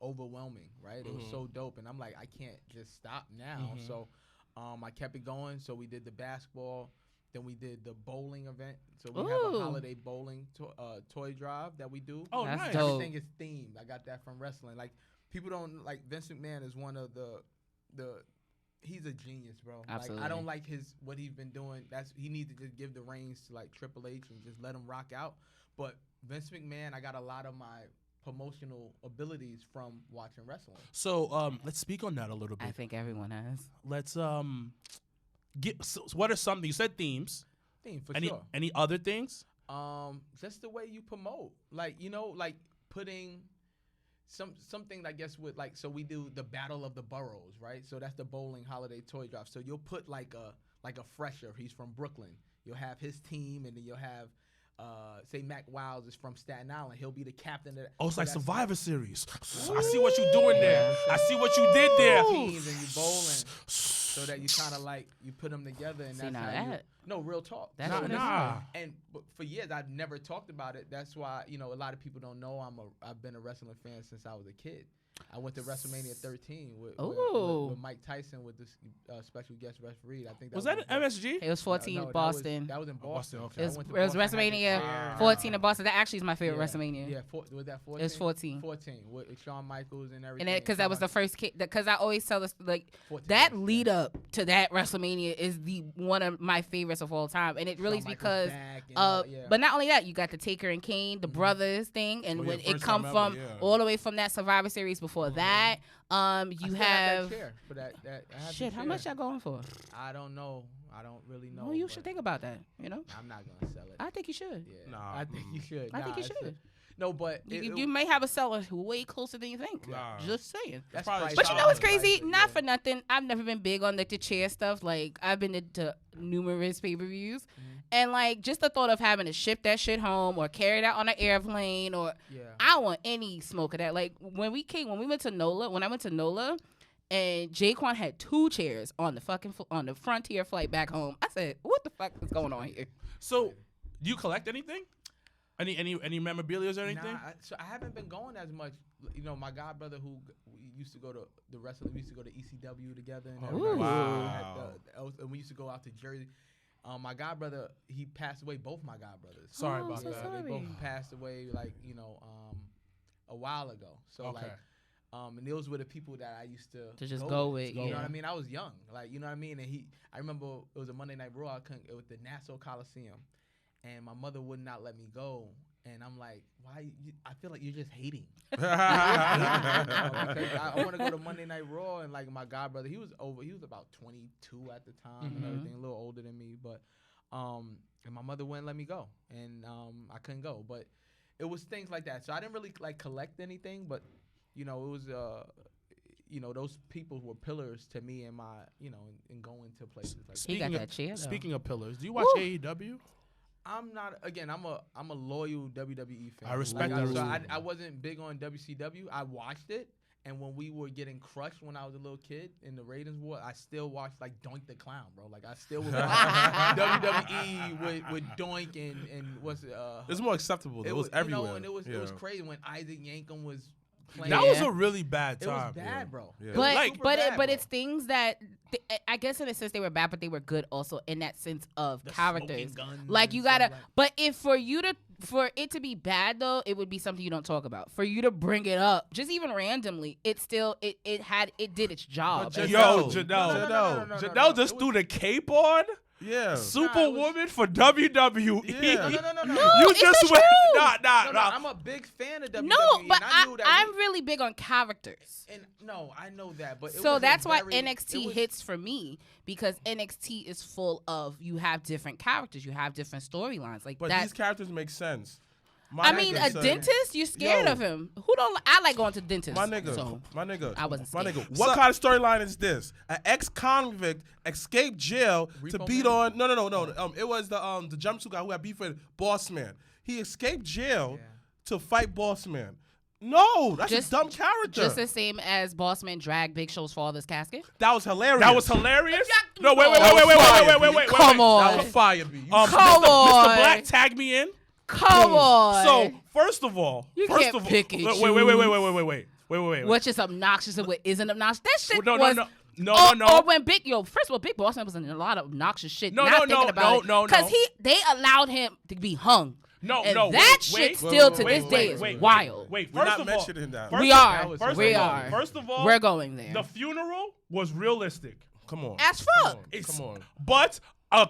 [SPEAKER 6] overwhelming, right? It was so dope, and I'm like, I can't just stop now. So I kept it going. So we did the basketball. Then we did the bowling event. So we have a holiday bowling toy drive that we do.
[SPEAKER 2] Oh,
[SPEAKER 1] That's
[SPEAKER 2] nice.
[SPEAKER 1] dope.
[SPEAKER 6] Everything is themed. I got that from wrestling. Like people don't like Vince McMahon is one of the he's a genius, bro.
[SPEAKER 1] Absolutely.
[SPEAKER 6] Like I don't like what he's been doing. He needs to just give the reins to like Triple H and just let him rock out. But Vince McMahon, I got a lot of my promotional abilities from watching wrestling.
[SPEAKER 2] So let's speak on that a little bit.
[SPEAKER 1] I think everyone has.
[SPEAKER 2] Let's so what are some? You said themes.
[SPEAKER 6] Thing for
[SPEAKER 2] Any
[SPEAKER 6] sure.
[SPEAKER 2] any other things?
[SPEAKER 6] Just the way you promote, like like putting something I guess with like so we do the Battle of the Boroughs, right? So that's the bowling holiday toy drive. So you'll put like a fresher. He's from Brooklyn. You'll have his team, and then you'll have say Mac Wiles is from Staten Island. He'll be the captain of
[SPEAKER 2] Oh, it's
[SPEAKER 6] so
[SPEAKER 2] like
[SPEAKER 6] that's
[SPEAKER 2] Survivor Series. I see what you're doing there. I see what you did there.
[SPEAKER 6] teams and you bowling. So that you kind of like you put them together, and
[SPEAKER 1] See,
[SPEAKER 6] that's
[SPEAKER 1] now
[SPEAKER 6] how
[SPEAKER 1] that-
[SPEAKER 6] no real talk.
[SPEAKER 1] That's
[SPEAKER 6] So
[SPEAKER 1] what
[SPEAKER 6] that's-
[SPEAKER 2] nah.
[SPEAKER 6] And but for years I've never talked about it. That's why a lot of people don't know I've been a wrestling fan since I was a kid. I went to WrestleMania 13 with Mike Tyson with this special guest referee. I think that
[SPEAKER 2] Was that an MSG?
[SPEAKER 1] It was 14
[SPEAKER 6] No,
[SPEAKER 1] Boston.
[SPEAKER 6] That was in Boston.
[SPEAKER 2] okay.
[SPEAKER 1] It was,
[SPEAKER 6] I went to
[SPEAKER 1] it was
[SPEAKER 6] Boston, I had the
[SPEAKER 1] WrestleMania
[SPEAKER 6] chair.
[SPEAKER 1] 14 in Boston. That actually is my favorite
[SPEAKER 6] Yeah.
[SPEAKER 1] WrestleMania.
[SPEAKER 6] Yeah, was that 14?
[SPEAKER 1] It was 14.
[SPEAKER 6] 14 with Shawn Michaels and everything.
[SPEAKER 1] And because that was the first kid, because I always tell this, like,
[SPEAKER 6] 14
[SPEAKER 1] that
[SPEAKER 6] was,
[SPEAKER 1] lead
[SPEAKER 6] yeah.
[SPEAKER 1] up to that WrestleMania is one of my favorites of all time. And it really is
[SPEAKER 6] Shawn Michaels
[SPEAKER 1] because,
[SPEAKER 6] back and all- yeah.
[SPEAKER 1] but not only that, you got the Taker and Kane, the brothers thing, and
[SPEAKER 7] Oh, yeah,
[SPEAKER 1] when it
[SPEAKER 7] first
[SPEAKER 1] come
[SPEAKER 7] time
[SPEAKER 1] from
[SPEAKER 7] ever, yeah.
[SPEAKER 1] all the way from that Survivor Series before that, you
[SPEAKER 6] I still
[SPEAKER 1] have,
[SPEAKER 6] that chair for that. I have the
[SPEAKER 1] shit, how
[SPEAKER 6] chair.
[SPEAKER 1] much y'all going for?
[SPEAKER 6] I don't know. I don't really know.
[SPEAKER 1] Well, you
[SPEAKER 6] but
[SPEAKER 1] should think about that, you know?
[SPEAKER 6] I'm not gonna sell it.
[SPEAKER 1] I think you should.
[SPEAKER 6] Yeah,
[SPEAKER 7] Nah,
[SPEAKER 6] I think you should.
[SPEAKER 1] I think you
[SPEAKER 6] it's a-
[SPEAKER 1] should.
[SPEAKER 6] No, but
[SPEAKER 1] You may have a seller way closer than you think.
[SPEAKER 7] Nah.
[SPEAKER 1] Just saying.
[SPEAKER 6] That's
[SPEAKER 7] probably
[SPEAKER 6] pricey.
[SPEAKER 1] But you know what's
[SPEAKER 6] That's
[SPEAKER 1] crazy?
[SPEAKER 6] pricey,
[SPEAKER 1] Not
[SPEAKER 6] yeah.
[SPEAKER 1] for nothing. I've never been big on like the chair stuff. Like I've been into numerous pay-per-views, and like just the thought of having to ship that shit home or carry it out on an airplane or
[SPEAKER 6] Yeah.
[SPEAKER 1] I don't want any smoke of that. Like when I went to NOLA, and Jaquan had 2 chairs on the on the Frontier flight back home. I said, "What the fuck is going on here?"
[SPEAKER 2] So, do you collect anything? Any memorabilia or anything?
[SPEAKER 6] Nah, so I haven't been going as much. My god brother who we used to go to the wrestling. We used to go to ECW together. And
[SPEAKER 7] Oh,
[SPEAKER 6] everything.
[SPEAKER 2] wow.
[SPEAKER 6] And we used to go out to Jersey. My godbrother, he passed away. Both my godbrothers.
[SPEAKER 5] Sorry
[SPEAKER 1] Oh,
[SPEAKER 5] about
[SPEAKER 1] so
[SPEAKER 5] that.
[SPEAKER 1] sorry.
[SPEAKER 6] They both passed away, like, a while ago. So
[SPEAKER 5] Okay.
[SPEAKER 6] and those were the people that I used to
[SPEAKER 1] just go with,
[SPEAKER 6] You know
[SPEAKER 1] yeah.
[SPEAKER 6] what I mean? I was young, like, you know what I mean. And I remember it was a Monday Night Raw. It was the Nassau Coliseum, and my mother would not let me go. And I'm like, why? I feel like you're just hating. Because I want to go to Monday Night Raw, and like my godbrother, he was about 22 at the time and everything, a little older than me, but and my mother wouldn't let me go, and I couldn't go. But it was things like that. So I didn't really like collect anything, but it was those people were pillars to me in my in going to places like that.
[SPEAKER 1] He got that chair, though.
[SPEAKER 5] Speaking of pillars, do you watch AEW?
[SPEAKER 6] I'm not. Again, I'm a loyal WWE fan.
[SPEAKER 5] I respect
[SPEAKER 6] like,
[SPEAKER 5] that.
[SPEAKER 6] So I wasn't big on WCW. I watched it, and when we were getting crushed when I was a little kid in the ratings war, I still watched like Doink the Clown, bro. Like I still would watch WWE with Doink and what's it?
[SPEAKER 7] It's more acceptable. It was everywhere.
[SPEAKER 6] And it was crazy when Isaac Yankem was playing.
[SPEAKER 5] That was a really bad
[SPEAKER 6] It
[SPEAKER 5] time.
[SPEAKER 6] was bad, bro.
[SPEAKER 7] Yeah.
[SPEAKER 6] It was super bad, bro.
[SPEAKER 1] it's things that I guess in a sense they were bad, but they were good also in that sense of
[SPEAKER 6] The
[SPEAKER 1] characters.
[SPEAKER 6] smoking guns
[SPEAKER 1] Like
[SPEAKER 6] and
[SPEAKER 1] you
[SPEAKER 6] stuff
[SPEAKER 1] gotta,
[SPEAKER 6] like-
[SPEAKER 1] but if for it to be bad though, it would be something you don't talk about. For you to bring it up, just even randomly, it still it did its job.
[SPEAKER 7] But
[SPEAKER 5] Yo,
[SPEAKER 7] Janelle.
[SPEAKER 5] Janelle
[SPEAKER 6] No,
[SPEAKER 5] just
[SPEAKER 6] it
[SPEAKER 5] threw the cape on.
[SPEAKER 7] Yeah.
[SPEAKER 5] Superwoman for WWE.
[SPEAKER 7] Yeah.
[SPEAKER 6] No.
[SPEAKER 5] You
[SPEAKER 1] it's
[SPEAKER 5] just
[SPEAKER 1] the
[SPEAKER 5] went.
[SPEAKER 1] truth.
[SPEAKER 6] No, I'm a big fan of WWE.
[SPEAKER 1] No, but
[SPEAKER 6] and I knew that
[SPEAKER 1] I'm really big on characters.
[SPEAKER 6] And no, I know that, but it
[SPEAKER 1] So
[SPEAKER 6] was a
[SPEAKER 1] that's why
[SPEAKER 6] very-
[SPEAKER 1] NXT
[SPEAKER 6] it was-
[SPEAKER 1] hits for me, because NXT is full of, you have different characters, you have different storylines like
[SPEAKER 7] But
[SPEAKER 1] that.
[SPEAKER 7] these characters make sense.
[SPEAKER 1] I mean, a dentist, you scared
[SPEAKER 7] Yo.
[SPEAKER 1] of him. Who don't? I like going to dentists.
[SPEAKER 7] My nigga,
[SPEAKER 1] So
[SPEAKER 7] my nigga,
[SPEAKER 1] I wasn't
[SPEAKER 7] my
[SPEAKER 1] scared.
[SPEAKER 7] nigga. What kind of storyline is this? An ex-convict escaped jail to
[SPEAKER 6] Repo
[SPEAKER 7] beat
[SPEAKER 6] Man?
[SPEAKER 7] on. No. It was the jumpsuit guy who had beef with Boss Man. He escaped jail to fight Boss Man. No, that's
[SPEAKER 1] Just-
[SPEAKER 7] a dumb character.
[SPEAKER 1] just the same as Bossman dragged Big Show's father's casket.
[SPEAKER 7] that was hilarious.
[SPEAKER 5] That was hilarious. No, wait.
[SPEAKER 1] Come on.
[SPEAKER 7] That was fire, B.
[SPEAKER 1] Come
[SPEAKER 5] Mr.
[SPEAKER 1] on.
[SPEAKER 5] Black, tag me in.
[SPEAKER 1] Come on.
[SPEAKER 5] So first of all,
[SPEAKER 1] You
[SPEAKER 5] first
[SPEAKER 1] can't
[SPEAKER 5] of all,
[SPEAKER 1] pick and
[SPEAKER 5] wait.
[SPEAKER 1] what's just obnoxious and what isn't obnoxious? That shit
[SPEAKER 5] No.
[SPEAKER 1] was.
[SPEAKER 5] No.
[SPEAKER 1] Or when first of all, Big Bossman was in a lot of obnoxious shit.
[SPEAKER 5] No,
[SPEAKER 1] not
[SPEAKER 5] no,
[SPEAKER 1] thinking about
[SPEAKER 5] no.
[SPEAKER 1] Because they allowed him to be hung.
[SPEAKER 5] No,
[SPEAKER 1] And
[SPEAKER 5] no.
[SPEAKER 1] that
[SPEAKER 5] wait,
[SPEAKER 1] shit
[SPEAKER 5] wait,
[SPEAKER 1] still
[SPEAKER 7] wait,
[SPEAKER 1] to
[SPEAKER 7] wait,
[SPEAKER 1] this day is
[SPEAKER 5] wait.
[SPEAKER 1] wild.
[SPEAKER 5] Wait,
[SPEAKER 7] We're
[SPEAKER 5] first
[SPEAKER 7] not
[SPEAKER 5] of all,
[SPEAKER 7] mentioning that.
[SPEAKER 1] We are.
[SPEAKER 5] First
[SPEAKER 1] We
[SPEAKER 5] of all,
[SPEAKER 1] are.
[SPEAKER 5] First of all,
[SPEAKER 1] We're going there.
[SPEAKER 5] the funeral was realistic.
[SPEAKER 7] Come on.
[SPEAKER 1] As fuck.
[SPEAKER 5] It's-
[SPEAKER 7] Come on.
[SPEAKER 5] But a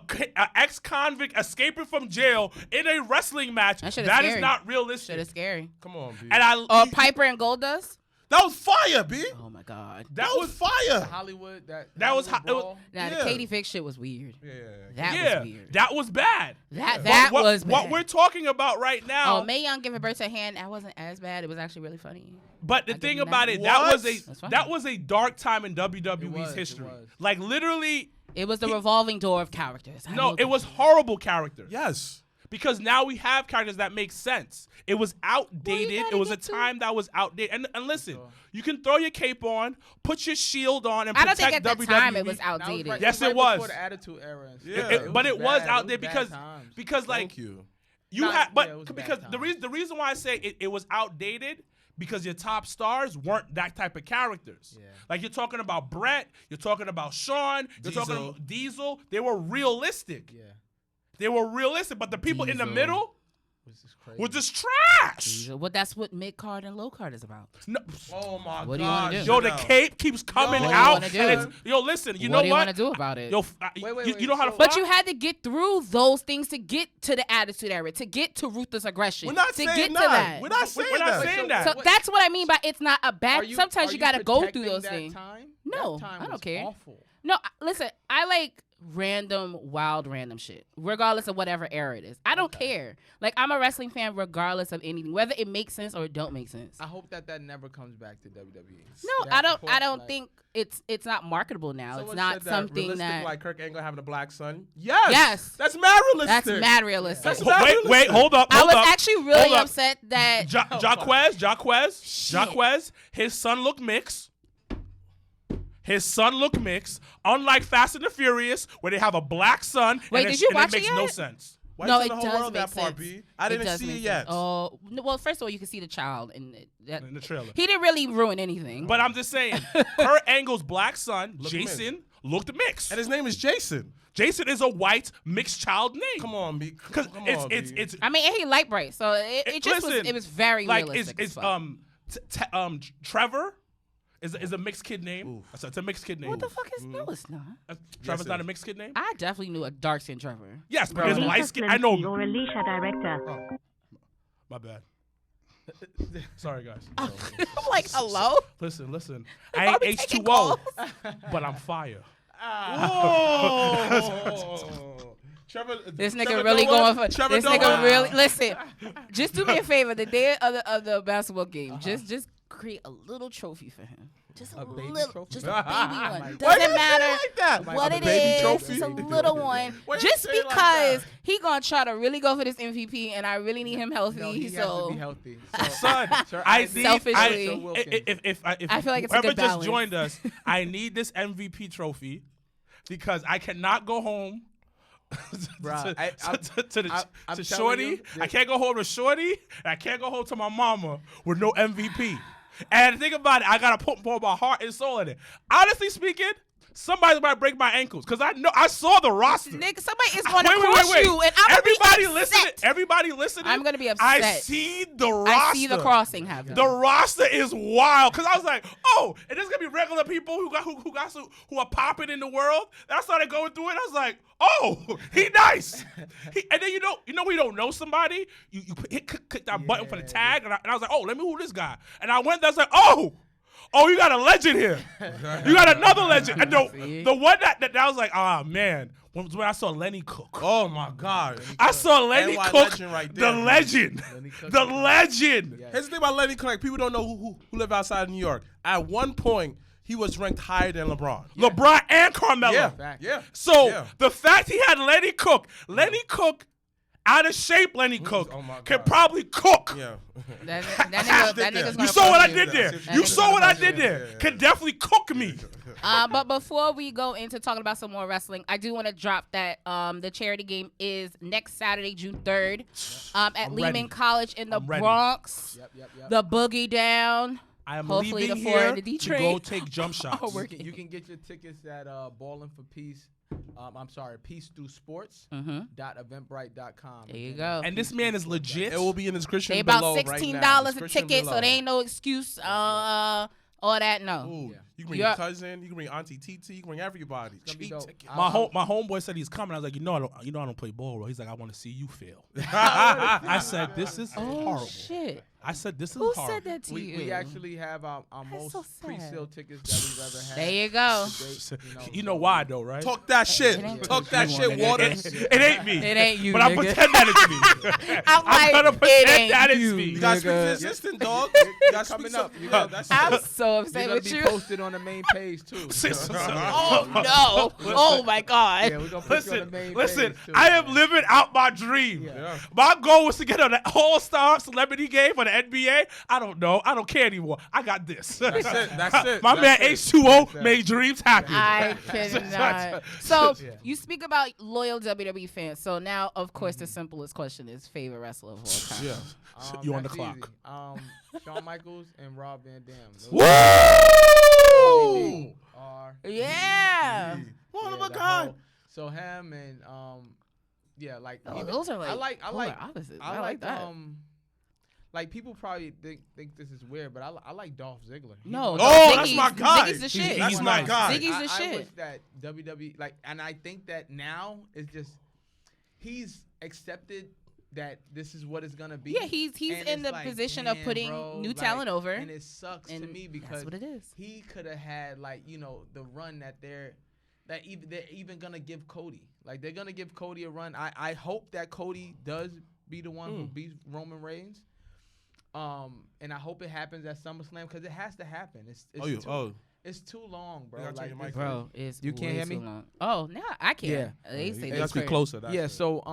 [SPEAKER 5] ex-convict escaping from jail in a wrestling match,
[SPEAKER 1] That shit is
[SPEAKER 5] that is
[SPEAKER 1] scary.
[SPEAKER 5] not realistic.
[SPEAKER 1] Shit is scary.
[SPEAKER 7] Come on, B.
[SPEAKER 5] And
[SPEAKER 1] Piper and Goldust.
[SPEAKER 7] that was fire, B.
[SPEAKER 1] Oh my god.
[SPEAKER 5] that
[SPEAKER 7] was fire.
[SPEAKER 6] Hollywood.
[SPEAKER 5] That
[SPEAKER 6] Hollywood
[SPEAKER 5] was it was-
[SPEAKER 6] brawl.
[SPEAKER 1] Now the
[SPEAKER 7] Yeah.
[SPEAKER 1] Katie Fix shit was weird.
[SPEAKER 7] Yeah.
[SPEAKER 1] That
[SPEAKER 5] yeah,
[SPEAKER 1] was weird.
[SPEAKER 5] that was bad.
[SPEAKER 1] That
[SPEAKER 5] But
[SPEAKER 1] was bad.
[SPEAKER 5] what we're talking about right now.
[SPEAKER 1] Oh, Mae Young giving birth to a hand. That wasn't as bad. It was actually really funny.
[SPEAKER 5] But the
[SPEAKER 1] I
[SPEAKER 5] thing
[SPEAKER 1] give him
[SPEAKER 5] about
[SPEAKER 1] that.
[SPEAKER 5] it, that
[SPEAKER 7] What?
[SPEAKER 5] was
[SPEAKER 1] That's fine.
[SPEAKER 5] that was a dark time in WWE's
[SPEAKER 6] It was,
[SPEAKER 5] history.
[SPEAKER 6] it was.
[SPEAKER 5] Like literally,
[SPEAKER 1] It was the revolving door of characters. I
[SPEAKER 5] no,
[SPEAKER 1] will
[SPEAKER 5] it was
[SPEAKER 1] agree.
[SPEAKER 5] horrible characters.
[SPEAKER 7] Yes.
[SPEAKER 5] Because now we have characters that make sense. It was outdated.
[SPEAKER 1] gotta
[SPEAKER 5] It was a
[SPEAKER 1] get to-
[SPEAKER 5] time that was outdated. And listen, you can throw your cape on, put your shield on, and
[SPEAKER 1] I don't
[SPEAKER 5] protect
[SPEAKER 1] think at the
[SPEAKER 5] WWE.
[SPEAKER 1] time it was
[SPEAKER 6] That was
[SPEAKER 1] outdated.
[SPEAKER 6] right-
[SPEAKER 5] Yes,
[SPEAKER 6] right
[SPEAKER 5] it was.
[SPEAKER 6] before the Attitude Era. And stuff.
[SPEAKER 7] Yeah.
[SPEAKER 5] But it was
[SPEAKER 6] bad.
[SPEAKER 5] out
[SPEAKER 6] It
[SPEAKER 5] there
[SPEAKER 6] bad
[SPEAKER 5] because
[SPEAKER 6] times.
[SPEAKER 5] like
[SPEAKER 7] Thank you.
[SPEAKER 5] you
[SPEAKER 6] Nah,
[SPEAKER 5] had,
[SPEAKER 6] yeah, it was
[SPEAKER 5] but
[SPEAKER 6] bad
[SPEAKER 5] because
[SPEAKER 6] times.
[SPEAKER 5] the reason why I say it was outdated because your top stars weren't that type of characters.
[SPEAKER 6] Yeah.
[SPEAKER 5] Like you're talking about Brett, you're talking about Sean, you're talking
[SPEAKER 7] Diesel.
[SPEAKER 5] about Diesel. They were realistic.
[SPEAKER 6] Yeah.
[SPEAKER 5] They were realistic, but the people in the
[SPEAKER 1] Diesel.
[SPEAKER 5] middle
[SPEAKER 6] Which is crazy.
[SPEAKER 5] were just trash.
[SPEAKER 1] Well, that's what mid card and low card is about.
[SPEAKER 5] No,
[SPEAKER 7] Oh my
[SPEAKER 1] What do you wanna
[SPEAKER 7] God.
[SPEAKER 1] do?
[SPEAKER 5] yo, the cape keeps coming
[SPEAKER 1] What do you
[SPEAKER 5] out.
[SPEAKER 1] wanna do?
[SPEAKER 5] And it's, yo, listen, you
[SPEAKER 1] what
[SPEAKER 5] know
[SPEAKER 1] do you
[SPEAKER 5] what?
[SPEAKER 1] want to do about it?
[SPEAKER 5] Yo,
[SPEAKER 6] Wait,
[SPEAKER 5] you know how to
[SPEAKER 6] so-
[SPEAKER 5] fly?
[SPEAKER 1] But you had to get through those things to get to the Attitude Era, to get to ruthless aggression,
[SPEAKER 7] We're not
[SPEAKER 1] to
[SPEAKER 7] saying
[SPEAKER 1] get to
[SPEAKER 7] that.
[SPEAKER 1] that.
[SPEAKER 7] We're not saying
[SPEAKER 5] We're not
[SPEAKER 7] that.
[SPEAKER 5] saying that.
[SPEAKER 1] So that's what I mean by it's not a bad.
[SPEAKER 6] Are
[SPEAKER 1] Sometimes you got to go through
[SPEAKER 6] protecting
[SPEAKER 1] those
[SPEAKER 6] that
[SPEAKER 1] things.
[SPEAKER 6] Time?
[SPEAKER 1] No,
[SPEAKER 6] That time
[SPEAKER 1] I don't
[SPEAKER 6] was
[SPEAKER 1] care.
[SPEAKER 6] Awful.
[SPEAKER 1] No, listen, I like random, wild, random shit, regardless of whatever era it is. I don't care. Like, I'm a wrestling fan regardless of anything, whether it makes sense or it don't make sense.
[SPEAKER 6] I hope that never comes back to WWE.
[SPEAKER 1] No,
[SPEAKER 6] That
[SPEAKER 1] I don't
[SPEAKER 6] like-
[SPEAKER 1] think it's not marketable now.
[SPEAKER 7] Someone
[SPEAKER 1] It's not
[SPEAKER 7] said that
[SPEAKER 1] something
[SPEAKER 7] realistic,
[SPEAKER 1] that.
[SPEAKER 7] like Kirk Angle having a black son. Yes.
[SPEAKER 1] Yes.
[SPEAKER 7] That's mad realistic.
[SPEAKER 1] That's mad realistic.
[SPEAKER 7] That's mad
[SPEAKER 5] Wait,
[SPEAKER 7] realistic.
[SPEAKER 5] hold up.
[SPEAKER 1] I was
[SPEAKER 5] up.
[SPEAKER 1] actually really
[SPEAKER 5] Hold up.
[SPEAKER 1] upset that.
[SPEAKER 5] Jaquez, his son looked mixed. His son looked mixed. Unlike Fast and the Furious, where they have a black son,
[SPEAKER 1] Wait, did you
[SPEAKER 5] and
[SPEAKER 1] watch
[SPEAKER 5] it
[SPEAKER 1] it
[SPEAKER 5] makes no
[SPEAKER 1] yet?
[SPEAKER 5] sense.
[SPEAKER 7] Why
[SPEAKER 1] No,
[SPEAKER 7] you
[SPEAKER 1] it
[SPEAKER 7] tell the whole
[SPEAKER 1] does
[SPEAKER 7] world
[SPEAKER 1] make
[SPEAKER 7] that part,
[SPEAKER 1] sense.
[SPEAKER 7] B? I didn't
[SPEAKER 1] does
[SPEAKER 7] see
[SPEAKER 1] make
[SPEAKER 7] it yet.
[SPEAKER 1] sense. Oh, no, well, first of all, you can see the child in
[SPEAKER 5] In the trailer.
[SPEAKER 1] He didn't really ruin anything.
[SPEAKER 5] But I'm just saying, Kurt Angle's black son,
[SPEAKER 7] Looked
[SPEAKER 5] Jason, looked mixed.
[SPEAKER 7] And his name is Jason.
[SPEAKER 5] Jason is a white mixed child name.
[SPEAKER 7] Come on, B.
[SPEAKER 5] Because it's.
[SPEAKER 1] I mean, and he light bright, so it just
[SPEAKER 5] listen,
[SPEAKER 1] was. It was very
[SPEAKER 5] like
[SPEAKER 1] realistic.
[SPEAKER 5] it's Trevor is a mixed kid name. So it's a mixed kid name.
[SPEAKER 1] What the fuck is? No, it's not.
[SPEAKER 5] Trevor's not a mixed kid name.
[SPEAKER 1] I definitely knew a dark skin Trevor.
[SPEAKER 5] Yes, but there's a light skin. I know.
[SPEAKER 8] Your Alicia director.
[SPEAKER 5] Oh, my bad. Sorry, guys.
[SPEAKER 1] I'm like, hello.
[SPEAKER 5] Listen. I ain't H2O, but I'm fire.
[SPEAKER 7] Trevor,
[SPEAKER 1] This nigga
[SPEAKER 7] Trevor
[SPEAKER 1] really
[SPEAKER 7] Noah?
[SPEAKER 1] going for
[SPEAKER 7] Trevor
[SPEAKER 1] this nigga
[SPEAKER 7] Noah?
[SPEAKER 1] really listen. Just do me a favor. The day of the basketball game, just create a little trophy for him. Just a
[SPEAKER 6] baby
[SPEAKER 1] little,
[SPEAKER 6] trophy?
[SPEAKER 1] just a baby one.
[SPEAKER 7] Why you
[SPEAKER 1] Doesn't
[SPEAKER 7] say
[SPEAKER 1] matter
[SPEAKER 7] it like that?
[SPEAKER 1] what
[SPEAKER 7] A
[SPEAKER 1] it
[SPEAKER 7] baby
[SPEAKER 1] is.
[SPEAKER 7] trophy?
[SPEAKER 1] Just a little one.
[SPEAKER 7] Why you
[SPEAKER 1] Just
[SPEAKER 7] say it like
[SPEAKER 1] because
[SPEAKER 7] that?
[SPEAKER 1] he gonna try to really go for this MVP, and I really need him healthy.
[SPEAKER 6] No, he has
[SPEAKER 1] so
[SPEAKER 6] to be healthy.
[SPEAKER 5] Son,
[SPEAKER 6] Sir,
[SPEAKER 5] I
[SPEAKER 6] need-
[SPEAKER 5] need.
[SPEAKER 1] Selfishly.
[SPEAKER 5] If
[SPEAKER 1] I feel like it's a
[SPEAKER 5] whoever
[SPEAKER 1] good
[SPEAKER 5] just
[SPEAKER 1] balance.
[SPEAKER 5] joined us, I need this MVP trophy because I cannot go home.
[SPEAKER 6] Bruh, I'm
[SPEAKER 5] to
[SPEAKER 6] telling
[SPEAKER 5] Shorty.
[SPEAKER 6] you,
[SPEAKER 5] I can't go home to Shorty. And I can't go home to my mama with no MVP. And think about it, I gotta put my heart and soul in it. Honestly speaking, somebody might break my ankles because I saw the roster.
[SPEAKER 1] Nigga, somebody is going to
[SPEAKER 5] Wait,
[SPEAKER 1] cross
[SPEAKER 5] wait.
[SPEAKER 1] you, and I'm
[SPEAKER 5] everybody
[SPEAKER 1] gonna be
[SPEAKER 5] listening.
[SPEAKER 1] upset.
[SPEAKER 5] Everybody listening.
[SPEAKER 1] I'm gonna be upset.
[SPEAKER 5] I see the roster.
[SPEAKER 1] I see the crossing happen.
[SPEAKER 5] The roster is wild because I was like, oh, and there's gonna be regular people who are popping in the world. And I started going through it. I was like, oh, he nice. And then you know we don't know somebody. You click that button for the tag, and I was like, oh, let me who this guy. And I went there. I was like, oh, you got a legend here. You got another legend. And the one that I was like, ah, man. When I saw Lenny Cook.
[SPEAKER 7] Oh my God!
[SPEAKER 5] I saw Lenny
[SPEAKER 7] NY
[SPEAKER 5] Cook,
[SPEAKER 7] legend right
[SPEAKER 5] the
[SPEAKER 7] there, man.
[SPEAKER 5] legend. The legend.
[SPEAKER 6] Yeah.
[SPEAKER 7] Here's the thing about Lenny Cook. Like, people don't know who live outside of New York. At one point, he was ranked higher than LeBron.
[SPEAKER 5] LeBron and Carmelo.
[SPEAKER 7] Yeah,
[SPEAKER 6] Fact.
[SPEAKER 7] yeah.
[SPEAKER 5] So the fact he had Lenny Cook out of shape Lenny Cook
[SPEAKER 7] Oh my
[SPEAKER 5] can
[SPEAKER 7] God.
[SPEAKER 5] probably cook.
[SPEAKER 7] Yeah.
[SPEAKER 1] That nigga's
[SPEAKER 5] You
[SPEAKER 1] gonna
[SPEAKER 5] saw what I
[SPEAKER 1] push
[SPEAKER 5] did there.
[SPEAKER 1] That
[SPEAKER 5] You
[SPEAKER 1] nigga's
[SPEAKER 5] saw
[SPEAKER 1] gonna
[SPEAKER 5] what I
[SPEAKER 1] push
[SPEAKER 5] did
[SPEAKER 1] you.
[SPEAKER 5] there. Can definitely cook me.
[SPEAKER 1] But before we go into talking about some more wrestling, I do want to drop that the charity game is next Saturday, June 3rd, at
[SPEAKER 5] I'm
[SPEAKER 1] Lehman
[SPEAKER 5] ready.
[SPEAKER 1] College in the
[SPEAKER 5] I'm ready.
[SPEAKER 1] Bronx.
[SPEAKER 6] Yep.
[SPEAKER 1] The Boogie Down.
[SPEAKER 5] I am
[SPEAKER 1] Hopefully
[SPEAKER 5] leaving
[SPEAKER 1] the four
[SPEAKER 5] here
[SPEAKER 1] in the D
[SPEAKER 5] to
[SPEAKER 1] train.
[SPEAKER 5] go take jump shots.
[SPEAKER 6] You can get your tickets at Ballin for Peace. Peace Through Sports. .eventbrite.com.
[SPEAKER 1] There you go.
[SPEAKER 5] And this man is legit.
[SPEAKER 7] It will be in the description
[SPEAKER 1] They
[SPEAKER 7] below
[SPEAKER 1] about
[SPEAKER 7] right
[SPEAKER 1] $16
[SPEAKER 7] now.
[SPEAKER 1] a
[SPEAKER 7] Description
[SPEAKER 1] ticket,
[SPEAKER 7] below.
[SPEAKER 1] so they ain't no excuse. All that, no.
[SPEAKER 7] Ooh,
[SPEAKER 6] Yeah.
[SPEAKER 7] you can bring
[SPEAKER 1] Yeah.
[SPEAKER 7] your cousin, you can bring Auntie TT, you can bring everybody.
[SPEAKER 6] gonna be
[SPEAKER 7] Cheap
[SPEAKER 6] dope.
[SPEAKER 7] ticket.
[SPEAKER 5] My homeboy said he's coming. I was like, I don't play ball, bro. He's like, I want to see you fail. I said, this is
[SPEAKER 1] Oh,
[SPEAKER 5] horrible.
[SPEAKER 1] shit.
[SPEAKER 5] I said, this is
[SPEAKER 1] Who
[SPEAKER 5] horrible.
[SPEAKER 1] said that to you?
[SPEAKER 6] We actually have our most
[SPEAKER 1] so sad.
[SPEAKER 6] pre-sale tickets that we've ever had.
[SPEAKER 1] There you go.
[SPEAKER 6] to date,
[SPEAKER 5] You know why though, right?
[SPEAKER 7] Talk that shit.
[SPEAKER 1] It ain't
[SPEAKER 7] Talk
[SPEAKER 1] you,
[SPEAKER 7] that shit,
[SPEAKER 1] nigga.
[SPEAKER 7] Waters.
[SPEAKER 5] It ain't me.
[SPEAKER 1] It ain't you,
[SPEAKER 5] But I'm
[SPEAKER 1] nigga.
[SPEAKER 5] pretending that it's me.
[SPEAKER 1] I'm
[SPEAKER 5] I'm gonna
[SPEAKER 1] like, it
[SPEAKER 5] pretend
[SPEAKER 1] ain't
[SPEAKER 5] that it's
[SPEAKER 1] you.
[SPEAKER 5] me.
[SPEAKER 7] You gotta speak to
[SPEAKER 1] Nigga.
[SPEAKER 7] the assistant, dog. You gotta speak
[SPEAKER 6] coming
[SPEAKER 7] to
[SPEAKER 6] up.
[SPEAKER 7] some-
[SPEAKER 6] You know,
[SPEAKER 7] that's
[SPEAKER 1] I'm
[SPEAKER 7] it.
[SPEAKER 1] so
[SPEAKER 6] You're
[SPEAKER 1] upset
[SPEAKER 6] gonna
[SPEAKER 1] with
[SPEAKER 6] be
[SPEAKER 1] you.
[SPEAKER 6] posted on the main page too.
[SPEAKER 1] Oh, no. Oh, my God.
[SPEAKER 6] Yeah, we're gonna put you on the main
[SPEAKER 5] Listen,
[SPEAKER 6] page too.
[SPEAKER 5] I am living out my dream.
[SPEAKER 7] Yeah.
[SPEAKER 5] My goal was to get on the All-Star Celebrity game for the NBA. I don't know. I don't care anymore. I got this.
[SPEAKER 7] That's it. That's it.
[SPEAKER 5] My man
[SPEAKER 7] That's it.
[SPEAKER 5] H2O made dreams happen.
[SPEAKER 1] I cannot. So
[SPEAKER 6] Yeah.
[SPEAKER 1] you speak about loyal WWE fans. So now, of course, the simplest question is favorite wrestler of all time.
[SPEAKER 7] Yeah.
[SPEAKER 5] You on the
[SPEAKER 6] That's
[SPEAKER 5] clock.
[SPEAKER 6] easy. Shawn Michaels and Rob Van Dam. Those
[SPEAKER 5] Woo!
[SPEAKER 6] are
[SPEAKER 1] Yeah.
[SPEAKER 7] One of
[SPEAKER 6] yeah,
[SPEAKER 7] a
[SPEAKER 6] the
[SPEAKER 7] kind.
[SPEAKER 6] whole- So him and yeah, like
[SPEAKER 1] Oh,
[SPEAKER 6] even-
[SPEAKER 1] those are like
[SPEAKER 6] I like
[SPEAKER 1] polar opposites. I like that.
[SPEAKER 6] Like people probably think this is weird, but I like Dolph Ziggler. He's
[SPEAKER 1] No,
[SPEAKER 6] one
[SPEAKER 1] no,
[SPEAKER 6] of
[SPEAKER 7] Oh,
[SPEAKER 6] the-
[SPEAKER 7] that's
[SPEAKER 1] Ziggy's-
[SPEAKER 7] my guy.
[SPEAKER 1] Ziggy's the
[SPEAKER 5] He's-
[SPEAKER 1] shit.
[SPEAKER 5] he's my
[SPEAKER 7] guy.
[SPEAKER 1] Ziggy's the
[SPEAKER 6] I
[SPEAKER 1] shit.
[SPEAKER 6] wish that WWE and I think that now is just he's accepted that this is what it's gonna be.
[SPEAKER 1] Yeah, he's
[SPEAKER 6] And
[SPEAKER 1] in
[SPEAKER 6] it's
[SPEAKER 1] the
[SPEAKER 6] like,
[SPEAKER 1] position of
[SPEAKER 6] damn,
[SPEAKER 1] putting
[SPEAKER 6] bro,
[SPEAKER 1] new
[SPEAKER 6] like,
[SPEAKER 1] talent over.
[SPEAKER 6] and it sucks to
[SPEAKER 1] And
[SPEAKER 6] me because
[SPEAKER 1] that's what it is.
[SPEAKER 6] he could have had the run that they're even gonna give Cody. Like they're gonna give Cody a run. I hope that Cody does be the one who beats Roman Reigns. And I hope it happens at SummerSlam because it has to happen. It's too long, bro.
[SPEAKER 7] You gotta turn your mic
[SPEAKER 1] Bro, it's
[SPEAKER 6] You can't
[SPEAKER 1] way
[SPEAKER 6] hear
[SPEAKER 1] too
[SPEAKER 6] me?
[SPEAKER 1] long. Oh, no, I can.
[SPEAKER 6] Yeah.
[SPEAKER 1] They say
[SPEAKER 7] You
[SPEAKER 1] that's
[SPEAKER 7] gotta be
[SPEAKER 1] crazy.
[SPEAKER 7] closer. That's
[SPEAKER 6] yeah.
[SPEAKER 7] it.
[SPEAKER 6] So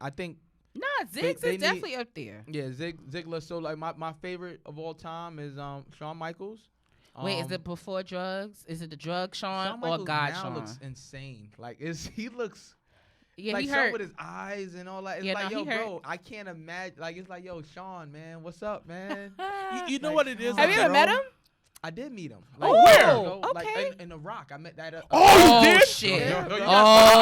[SPEAKER 6] I think
[SPEAKER 1] Nah,
[SPEAKER 6] They-
[SPEAKER 1] Ziggs
[SPEAKER 6] they
[SPEAKER 1] is definitely up there.
[SPEAKER 6] yeah Ziggler. So like my favorite of all time is Shawn Michaels.
[SPEAKER 1] Wait, is it before drugs? Is it the drug Sean
[SPEAKER 6] Shawn
[SPEAKER 1] or
[SPEAKER 6] Michaels
[SPEAKER 1] God
[SPEAKER 6] now
[SPEAKER 1] Sean?
[SPEAKER 6] looks insane. Like he looks.
[SPEAKER 1] Yeah,
[SPEAKER 6] like
[SPEAKER 1] he
[SPEAKER 6] Sean
[SPEAKER 1] hurt.
[SPEAKER 6] with his eyes and all that. It's
[SPEAKER 1] Yeah,
[SPEAKER 6] like,
[SPEAKER 1] no,
[SPEAKER 6] yo,
[SPEAKER 1] he hurt.
[SPEAKER 6] bro, I can't imagine. Like, it's like, yo, Sean, man, what's up, man?
[SPEAKER 5] You know
[SPEAKER 6] Like,
[SPEAKER 5] what it is?
[SPEAKER 1] Have you ever met him?
[SPEAKER 6] I did meet him.
[SPEAKER 1] Oh,
[SPEAKER 5] where?
[SPEAKER 6] Like
[SPEAKER 1] okay.
[SPEAKER 6] in The Rock. I met that.
[SPEAKER 5] Oh, you did?
[SPEAKER 1] Shit.
[SPEAKER 6] Yeah.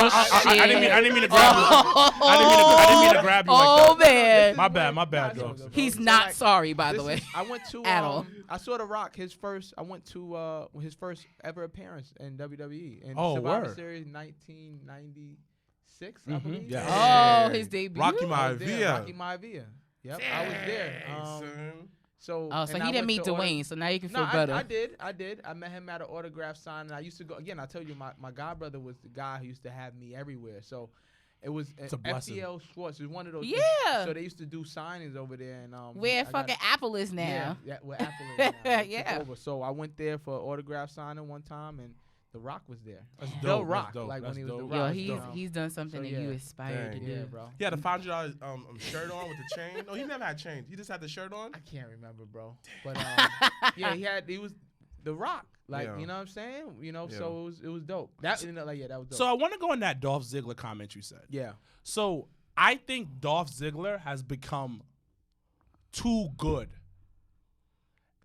[SPEAKER 5] I didn't mean to grab you. I didn't mean to grab you like
[SPEAKER 1] Oh, man.
[SPEAKER 5] My bad, Joe.
[SPEAKER 1] He's
[SPEAKER 6] So,
[SPEAKER 1] not
[SPEAKER 6] like,
[SPEAKER 1] sorry, by the
[SPEAKER 6] this
[SPEAKER 1] way.
[SPEAKER 6] is- I went to
[SPEAKER 1] At all.
[SPEAKER 6] I saw The Rock. I went to his first ever appearance in WWE in
[SPEAKER 5] Oh,
[SPEAKER 6] Survivor
[SPEAKER 5] word.
[SPEAKER 6] Series 1996, I believe.
[SPEAKER 5] Yeah.
[SPEAKER 1] Oh, his debut.
[SPEAKER 7] Rocky
[SPEAKER 6] I was there,
[SPEAKER 7] Maivia.
[SPEAKER 6] Rocky Maivia. Yep, I was there. So
[SPEAKER 1] Oh, so
[SPEAKER 6] and
[SPEAKER 1] he
[SPEAKER 6] I
[SPEAKER 1] didn't
[SPEAKER 6] went
[SPEAKER 1] meet
[SPEAKER 6] to
[SPEAKER 1] Dwayne, so now you can feel
[SPEAKER 6] No,
[SPEAKER 1] better.
[SPEAKER 6] I did. I met him at an autograph sign, and I used to go again. I told you my godbrother was the guy who used to have me everywhere. So it was
[SPEAKER 5] a blessing.
[SPEAKER 6] FDL Schwartz. It was one of those.
[SPEAKER 1] Yeah.
[SPEAKER 6] So they used to do signings over there, and
[SPEAKER 1] Where
[SPEAKER 6] I got-
[SPEAKER 1] fucking Apple is now.
[SPEAKER 6] Yeah, where Apple is now. They took
[SPEAKER 1] Yeah.
[SPEAKER 6] over. So I went there for autograph signing one time, and The Rock was there.
[SPEAKER 5] That's
[SPEAKER 6] The
[SPEAKER 5] dope, that's
[SPEAKER 6] Rock,
[SPEAKER 5] dope,
[SPEAKER 6] like
[SPEAKER 5] that's
[SPEAKER 6] when he was
[SPEAKER 5] dope.
[SPEAKER 6] The
[SPEAKER 1] Yo,
[SPEAKER 6] Rock.
[SPEAKER 1] he's done something
[SPEAKER 6] So,
[SPEAKER 1] that you
[SPEAKER 6] yeah.
[SPEAKER 1] aspired to
[SPEAKER 7] Dang.
[SPEAKER 1] do.
[SPEAKER 6] Yeah, bro.
[SPEAKER 7] He had a $500 shirt on with the chain. No, he never had chains. He just had the shirt on.
[SPEAKER 6] I can't remember, bro. But yeah, he was The Rock. Like,
[SPEAKER 7] Yeah.
[SPEAKER 6] you know what I'm saying? You know,
[SPEAKER 7] Yeah.
[SPEAKER 6] so it was dope. That that was dope.
[SPEAKER 5] So I want to go on that Dolph Ziggler comment you said.
[SPEAKER 6] yeah.
[SPEAKER 5] So I think Dolph Ziggler has become too good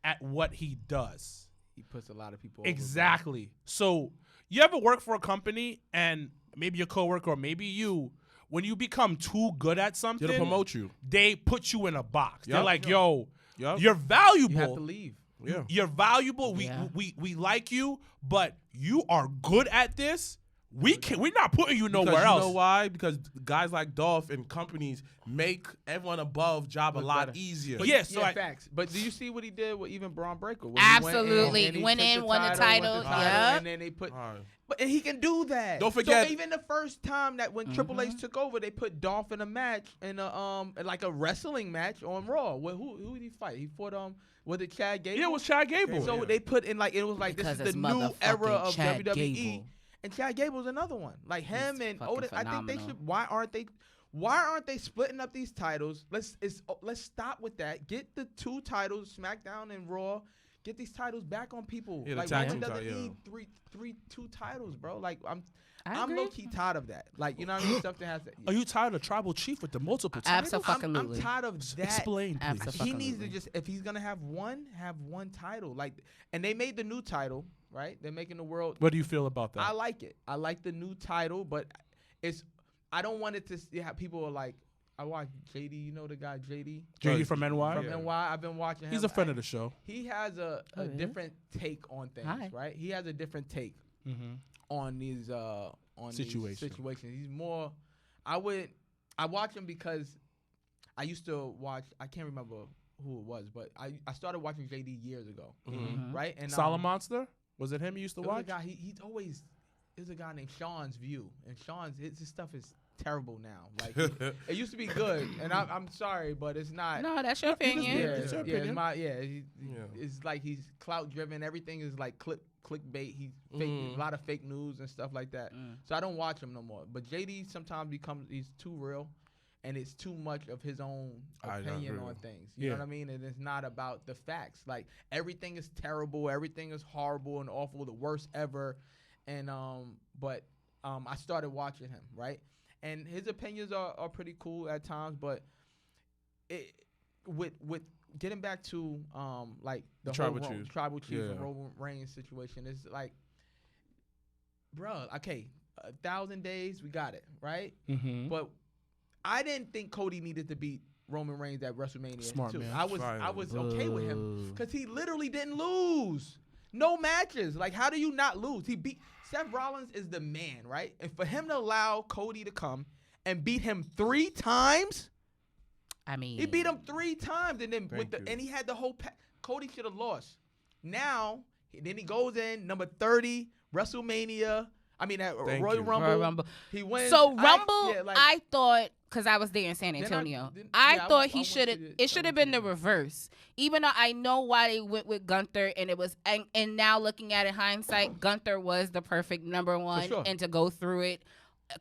[SPEAKER 5] at what he does.
[SPEAKER 6] He puts a lot of people over, bro.
[SPEAKER 5] Exactly. So you ever work for a company and maybe your coworker or maybe you, when you become too good at something,
[SPEAKER 7] They'll promote you.
[SPEAKER 5] they put you in a box. They're
[SPEAKER 7] Yup.
[SPEAKER 5] like, yo,
[SPEAKER 7] Yup.
[SPEAKER 5] you're valuable.
[SPEAKER 6] You have to leave.
[SPEAKER 7] Yeah.
[SPEAKER 5] You're valuable.
[SPEAKER 1] Yeah.
[SPEAKER 5] We like you, but you are good at this. We're not putting you nowhere
[SPEAKER 7] Because
[SPEAKER 5] else.
[SPEAKER 7] You know why? Because guys like Dolph and companies make everyone above job a
[SPEAKER 6] Look
[SPEAKER 7] lot
[SPEAKER 6] better.
[SPEAKER 7] easier.
[SPEAKER 5] But yeah, so I,
[SPEAKER 6] facts. But do you see what he did with even Braun Breaker? When
[SPEAKER 1] Absolutely.
[SPEAKER 6] he
[SPEAKER 1] Went
[SPEAKER 6] took
[SPEAKER 1] in, won the title, yeah.
[SPEAKER 6] and then they put.
[SPEAKER 7] All right.
[SPEAKER 6] But and he can do that.
[SPEAKER 7] Don't forget-
[SPEAKER 6] So even the first time that when Triple H took over, they put Dolph in a match in a like a wrestling match on Raw. Who did he fight? He fought was it Chad Gable?
[SPEAKER 5] yeah, it was Chad Gable.
[SPEAKER 6] So they put in like it was like
[SPEAKER 1] Because
[SPEAKER 6] this is
[SPEAKER 1] it's
[SPEAKER 6] the new era
[SPEAKER 1] motherfucking
[SPEAKER 6] of
[SPEAKER 1] Chad
[SPEAKER 6] WWE.
[SPEAKER 1] Gable.
[SPEAKER 6] And Chad Gable's another one. Like him
[SPEAKER 1] He's
[SPEAKER 6] and
[SPEAKER 1] fucking
[SPEAKER 6] Otis. I think they
[SPEAKER 1] phenomenal.
[SPEAKER 6] should. Why aren't they splitting up these titles? Let's stop with that. Get the two titles, SmackDown and Raw. Get these titles back on people.
[SPEAKER 7] Yeah, the
[SPEAKER 6] like
[SPEAKER 7] tag
[SPEAKER 6] Roman
[SPEAKER 7] team
[SPEAKER 6] doesn't
[SPEAKER 7] title,
[SPEAKER 6] need two titles, bro. Like
[SPEAKER 1] I
[SPEAKER 6] I'm
[SPEAKER 1] agree.
[SPEAKER 6] low key tired of that. Like you know what I mean? Something has to.
[SPEAKER 5] Are you tired of tribal chief with the multiple titles?
[SPEAKER 1] Abso-fucking-lutely.
[SPEAKER 6] I'm tired of that.
[SPEAKER 5] Explain, please.
[SPEAKER 1] Absolutely.
[SPEAKER 6] He needs to just if he's gonna have one title. Like, and they made the new title, right? They're making the world.
[SPEAKER 5] What do you feel about that?
[SPEAKER 6] I like it. I like the new title, but I don't want it to have people are like. I watch JD. You know the guy JD
[SPEAKER 5] JD from NY?
[SPEAKER 6] from NY. I've been watching him.
[SPEAKER 5] He's a friend of the show.
[SPEAKER 6] He has a
[SPEAKER 1] Oh, yeah?
[SPEAKER 6] different take on things,
[SPEAKER 1] Hi.
[SPEAKER 6] right? He has a different take
[SPEAKER 5] Mm-hmm.
[SPEAKER 6] on these
[SPEAKER 5] Situation.
[SPEAKER 6] these situations. He's more. I watch him because I used to watch. I can't remember who it was, but I started watching JD years ago,
[SPEAKER 1] Mhm.
[SPEAKER 6] right? And
[SPEAKER 5] Solid Monster? Was it him you used to
[SPEAKER 6] there was
[SPEAKER 5] watch?
[SPEAKER 6] a guy. He's always. There's a guy named Sean's View, and his stuff is terrible now. Like it used to be good, and I'm sorry, but it's not.
[SPEAKER 1] No, that's your opinion.
[SPEAKER 6] Yeah,
[SPEAKER 5] It's your
[SPEAKER 6] yeah,
[SPEAKER 5] opinion.
[SPEAKER 6] it's like he's clout driven. Everything is like clickbait. He's fake, a lot of fake news and stuff like that. So I don't watch him no more. But JD sometimes he's too real, and it's too much of his own
[SPEAKER 7] I
[SPEAKER 6] opinion
[SPEAKER 7] agree.
[SPEAKER 6] on things. You know what I mean? And it's not about the facts. Like everything is terrible. Everything is horrible and awful. The worst ever. And but I started watching him, right? And his opinions are pretty cool at times, but with getting back to like the
[SPEAKER 7] Tribal
[SPEAKER 6] whole
[SPEAKER 7] Chief.
[SPEAKER 6] Tribal Chief and
[SPEAKER 7] Yeah.
[SPEAKER 6] Roman Reigns situation is like, bruh, okay, 1,000 days, we got it, right?
[SPEAKER 5] Mm-hmm.
[SPEAKER 6] But I didn't think Cody needed to beat Roman Reigns at WrestleMania.
[SPEAKER 5] Smart man.
[SPEAKER 6] I was okay with him because he literally didn't lose. No matches. Like, how do you not lose? He beat Seth Rollins is the man, right? And for him to allow Cody to come and beat him 3 times,
[SPEAKER 1] I mean,
[SPEAKER 6] he beat him 3 times, and then
[SPEAKER 7] Thank you.
[SPEAKER 6] and he had the whole. Cody should have lost. Now, then he goes in number 30 WrestleMania. I mean, at
[SPEAKER 7] Thank
[SPEAKER 6] Royal
[SPEAKER 7] you.
[SPEAKER 6] Rumble.
[SPEAKER 1] Royal Rumble.
[SPEAKER 6] He wins.
[SPEAKER 1] So Rumble,
[SPEAKER 6] yeah, like,
[SPEAKER 1] I thought, because I was there in San
[SPEAKER 6] Then I-
[SPEAKER 1] Antonio,
[SPEAKER 6] then-
[SPEAKER 1] I
[SPEAKER 6] yeah, I
[SPEAKER 1] thought
[SPEAKER 6] went
[SPEAKER 1] he should have.
[SPEAKER 6] to the-
[SPEAKER 1] It should have been the reverse. Even though I know why they went with Gunther, and it was, and now looking at it hindsight, Gunther was the perfect number one,
[SPEAKER 6] sure.
[SPEAKER 1] and to go through it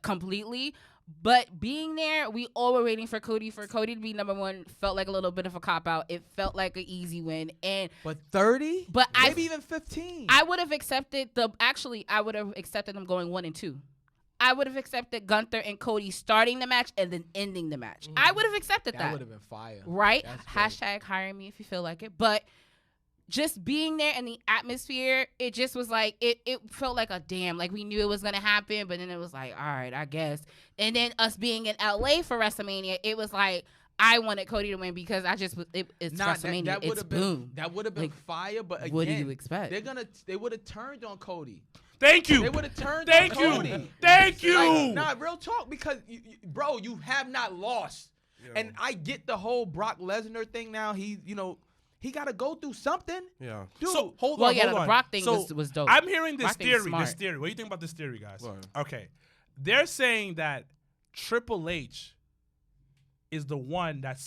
[SPEAKER 1] completely. But being there, we all were waiting for Cody. For Cody to be number one felt like a little bit of a cop out. It felt like an easy win, and
[SPEAKER 6] But 30?
[SPEAKER 1] But
[SPEAKER 6] maybe even 15.
[SPEAKER 1] I would have accepted I would have accepted them going 1 and 2. I would have accepted Gunther and Cody starting the match and then ending the match. I would have accepted
[SPEAKER 6] that
[SPEAKER 1] that.
[SPEAKER 6] would have been fire.
[SPEAKER 1] Right?
[SPEAKER 6] That's great.
[SPEAKER 1] Hashtag hire me if you feel like it. But just being there in the atmosphere, it just was like, it felt like a damn, like we knew it was going to happen, but then it was like, all right, I guess. And then us being in LA for WrestleMania, it was like, I wanted Cody to win because it's WrestleMania. It's boom.
[SPEAKER 6] That would have been fire, but again,
[SPEAKER 1] what do you expect?
[SPEAKER 6] They would have turned on Cody.
[SPEAKER 5] Thank you.
[SPEAKER 6] They would have turned
[SPEAKER 5] Thank
[SPEAKER 6] on
[SPEAKER 5] you.
[SPEAKER 6] Cody.
[SPEAKER 5] Thank you.
[SPEAKER 6] Like, nah, real talk, because, bro, you have not lost.
[SPEAKER 7] Yeah.
[SPEAKER 6] And I get the whole Brock Lesnar thing now. He got to go through something.
[SPEAKER 7] Yeah.
[SPEAKER 6] Dude,
[SPEAKER 5] So hold
[SPEAKER 1] Well,
[SPEAKER 5] on.
[SPEAKER 1] yeah,
[SPEAKER 5] hold
[SPEAKER 1] the
[SPEAKER 5] on.
[SPEAKER 1] Brock thing
[SPEAKER 5] So,
[SPEAKER 1] was dope.
[SPEAKER 5] I'm hearing this
[SPEAKER 1] Brock thing's
[SPEAKER 5] theory.
[SPEAKER 1] smart.
[SPEAKER 5] This theory. What do you think about this theory, guys?
[SPEAKER 7] What?
[SPEAKER 5] Okay, they're saying that Triple H is the one that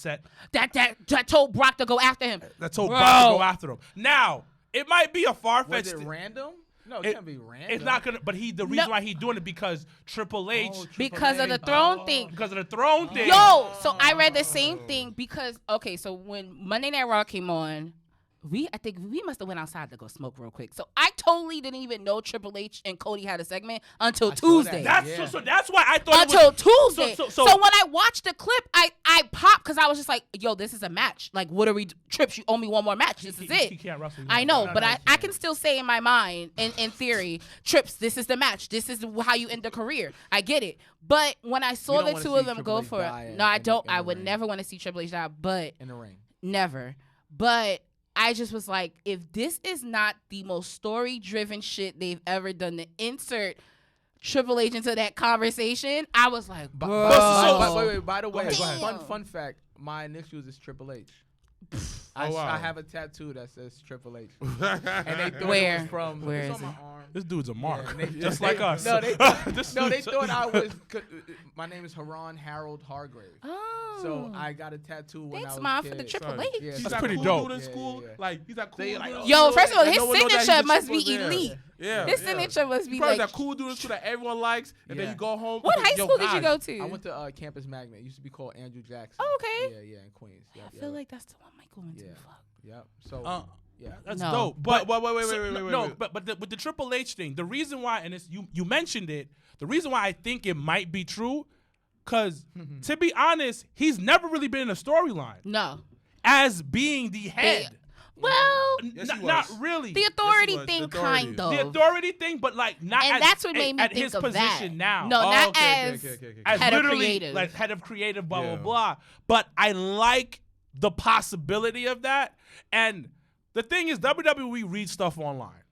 [SPEAKER 1] that told Brock to go after him.
[SPEAKER 5] that told
[SPEAKER 1] Bro.
[SPEAKER 5] Brock to go after him. Now it might be a far
[SPEAKER 6] Was
[SPEAKER 5] fetched.
[SPEAKER 6] it random? No, it
[SPEAKER 5] It-
[SPEAKER 6] can't be random.
[SPEAKER 5] It's not gonna. But the reason why he's doing it because Triple H
[SPEAKER 1] Because of the throne thing.
[SPEAKER 5] because of the throne thing.
[SPEAKER 1] Yo, so I read the same thing because, okay, so when Monday Night Raw came on, I think we must have went outside to go smoke real quick. So I totally didn't even know Triple H and Cody had a segment until
[SPEAKER 6] I saw
[SPEAKER 1] Tuesday.
[SPEAKER 6] that.
[SPEAKER 5] That's
[SPEAKER 6] Yeah.
[SPEAKER 5] so that's why I thought
[SPEAKER 1] Until
[SPEAKER 5] it was,
[SPEAKER 1] Tuesday.
[SPEAKER 5] So
[SPEAKER 1] So when I watched the clip, I popped because I was just like, yo, this is a match. Like, what are we, Trips, you owe me one more match. This is
[SPEAKER 5] he
[SPEAKER 1] it.
[SPEAKER 5] can't wrestle.
[SPEAKER 1] I know, but I can still say in my mind, in theory, Trips, this is the match. This is how you end the career. I get it. But when I saw
[SPEAKER 6] don't
[SPEAKER 1] the
[SPEAKER 6] wanna
[SPEAKER 1] two of
[SPEAKER 6] see
[SPEAKER 1] them
[SPEAKER 6] Triple
[SPEAKER 1] go
[SPEAKER 6] H
[SPEAKER 1] for
[SPEAKER 6] die
[SPEAKER 1] it, no, I don't.
[SPEAKER 6] in
[SPEAKER 1] I
[SPEAKER 6] the
[SPEAKER 1] would
[SPEAKER 6] ring.
[SPEAKER 1] never want to see Triple H die, but
[SPEAKER 6] in the ring.
[SPEAKER 1] never. But I just was like, if this is not the most story-driven shit they've ever done to insert Triple H into that conversation, I was like, bro.
[SPEAKER 6] Wait. By the way,
[SPEAKER 5] Go ahead.
[SPEAKER 6] fun fact. My initials is Triple H.
[SPEAKER 7] wow.
[SPEAKER 6] I have a tattoo that says Triple H. And they thought
[SPEAKER 1] Where?
[SPEAKER 6] it was from.
[SPEAKER 1] Where
[SPEAKER 6] it's
[SPEAKER 1] is
[SPEAKER 6] on
[SPEAKER 1] it?
[SPEAKER 6] my arm.
[SPEAKER 5] This dude's a mark,
[SPEAKER 6] Yeah, and they-
[SPEAKER 5] just like us.
[SPEAKER 6] No, they
[SPEAKER 5] This
[SPEAKER 6] no, they
[SPEAKER 5] dude's-
[SPEAKER 6] thought I was. My name is Haran Harold Hargrave.
[SPEAKER 1] Oh.
[SPEAKER 6] So I got a tattoo when
[SPEAKER 1] Thanks,
[SPEAKER 6] I was
[SPEAKER 1] Mom,
[SPEAKER 6] a
[SPEAKER 1] for the
[SPEAKER 6] kid.
[SPEAKER 1] Triple
[SPEAKER 7] Sorry.
[SPEAKER 1] H.
[SPEAKER 6] Yeah,
[SPEAKER 7] He's
[SPEAKER 5] That's
[SPEAKER 7] that
[SPEAKER 5] pretty
[SPEAKER 7] cool
[SPEAKER 5] dope.
[SPEAKER 7] dude in school.
[SPEAKER 6] Yeah, yeah.
[SPEAKER 7] Like he's that cool
[SPEAKER 6] They
[SPEAKER 7] dude.
[SPEAKER 6] like,
[SPEAKER 7] in
[SPEAKER 6] oh,
[SPEAKER 1] Yo,
[SPEAKER 7] school
[SPEAKER 1] first of all,
[SPEAKER 7] that
[SPEAKER 1] his
[SPEAKER 7] no one know that he's
[SPEAKER 1] signature
[SPEAKER 7] a
[SPEAKER 1] must
[SPEAKER 7] triple-
[SPEAKER 1] be
[SPEAKER 7] yeah.
[SPEAKER 1] elite.
[SPEAKER 7] Yeah.
[SPEAKER 1] His
[SPEAKER 7] yeah.
[SPEAKER 1] signature must be
[SPEAKER 7] He probably
[SPEAKER 1] like.
[SPEAKER 7] that cool dude in school that everyone likes, and then
[SPEAKER 6] Yeah.
[SPEAKER 7] you go home.
[SPEAKER 1] What
[SPEAKER 7] you think,
[SPEAKER 1] high
[SPEAKER 7] yo,
[SPEAKER 1] school did you
[SPEAKER 7] guys,
[SPEAKER 1] go to?
[SPEAKER 6] I went to Campus Magnet. It used to be called Andrew Jackson.
[SPEAKER 1] Oh, okay.
[SPEAKER 6] Yeah, in Queens. Yep,
[SPEAKER 1] I feel like that's the one Michael went to.
[SPEAKER 6] Yeah.
[SPEAKER 1] Fuck.
[SPEAKER 6] Yep. So yeah.
[SPEAKER 5] That's
[SPEAKER 1] No.
[SPEAKER 5] dope.
[SPEAKER 7] But wait,
[SPEAKER 5] No, but with the Triple H thing, the reason why, and it's you mentioned it, the reason why I think it might be true, because to be honest, he's never really been in a storyline
[SPEAKER 1] No.
[SPEAKER 5] as being the head.
[SPEAKER 1] Well,
[SPEAKER 7] Yes, he
[SPEAKER 5] Not
[SPEAKER 7] was.
[SPEAKER 5] really.
[SPEAKER 1] the authority
[SPEAKER 7] was.
[SPEAKER 1] thing,
[SPEAKER 7] The authority.
[SPEAKER 1] kind of.
[SPEAKER 5] The authority thing, but like not
[SPEAKER 1] And
[SPEAKER 5] at,
[SPEAKER 1] that's what made me
[SPEAKER 5] at
[SPEAKER 1] think
[SPEAKER 5] his
[SPEAKER 1] of
[SPEAKER 5] position
[SPEAKER 1] that.
[SPEAKER 5] now.
[SPEAKER 1] No,
[SPEAKER 7] Oh,
[SPEAKER 1] not
[SPEAKER 7] okay,
[SPEAKER 1] as
[SPEAKER 5] As
[SPEAKER 1] head of
[SPEAKER 5] literally
[SPEAKER 1] creative.
[SPEAKER 5] like head of creative, blah
[SPEAKER 7] Yeah.
[SPEAKER 5] blah blah. But I like the possibility of that. And the thing is, WWE reads stuff online.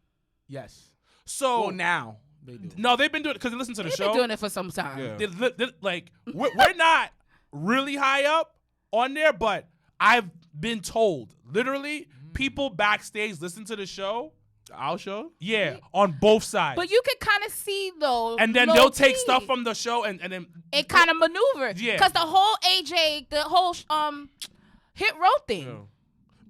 [SPEAKER 6] Yes.
[SPEAKER 5] So
[SPEAKER 6] Well, now they do.
[SPEAKER 5] no, they've been doing it because they listen to the
[SPEAKER 1] They've
[SPEAKER 5] show.
[SPEAKER 1] been doing it for some time.
[SPEAKER 7] Yeah.
[SPEAKER 5] Like we're not really high up on there, but I've been told literally people backstage listen to the show.
[SPEAKER 7] Our show.
[SPEAKER 5] Yeah, on both sides.
[SPEAKER 1] But you could kind of see though,
[SPEAKER 5] and then they'll take
[SPEAKER 1] low-key,
[SPEAKER 5] stuff from the show and then
[SPEAKER 1] and kind of maneuver.
[SPEAKER 5] Yeah.
[SPEAKER 1] Because the whole AJ, the whole hit row thing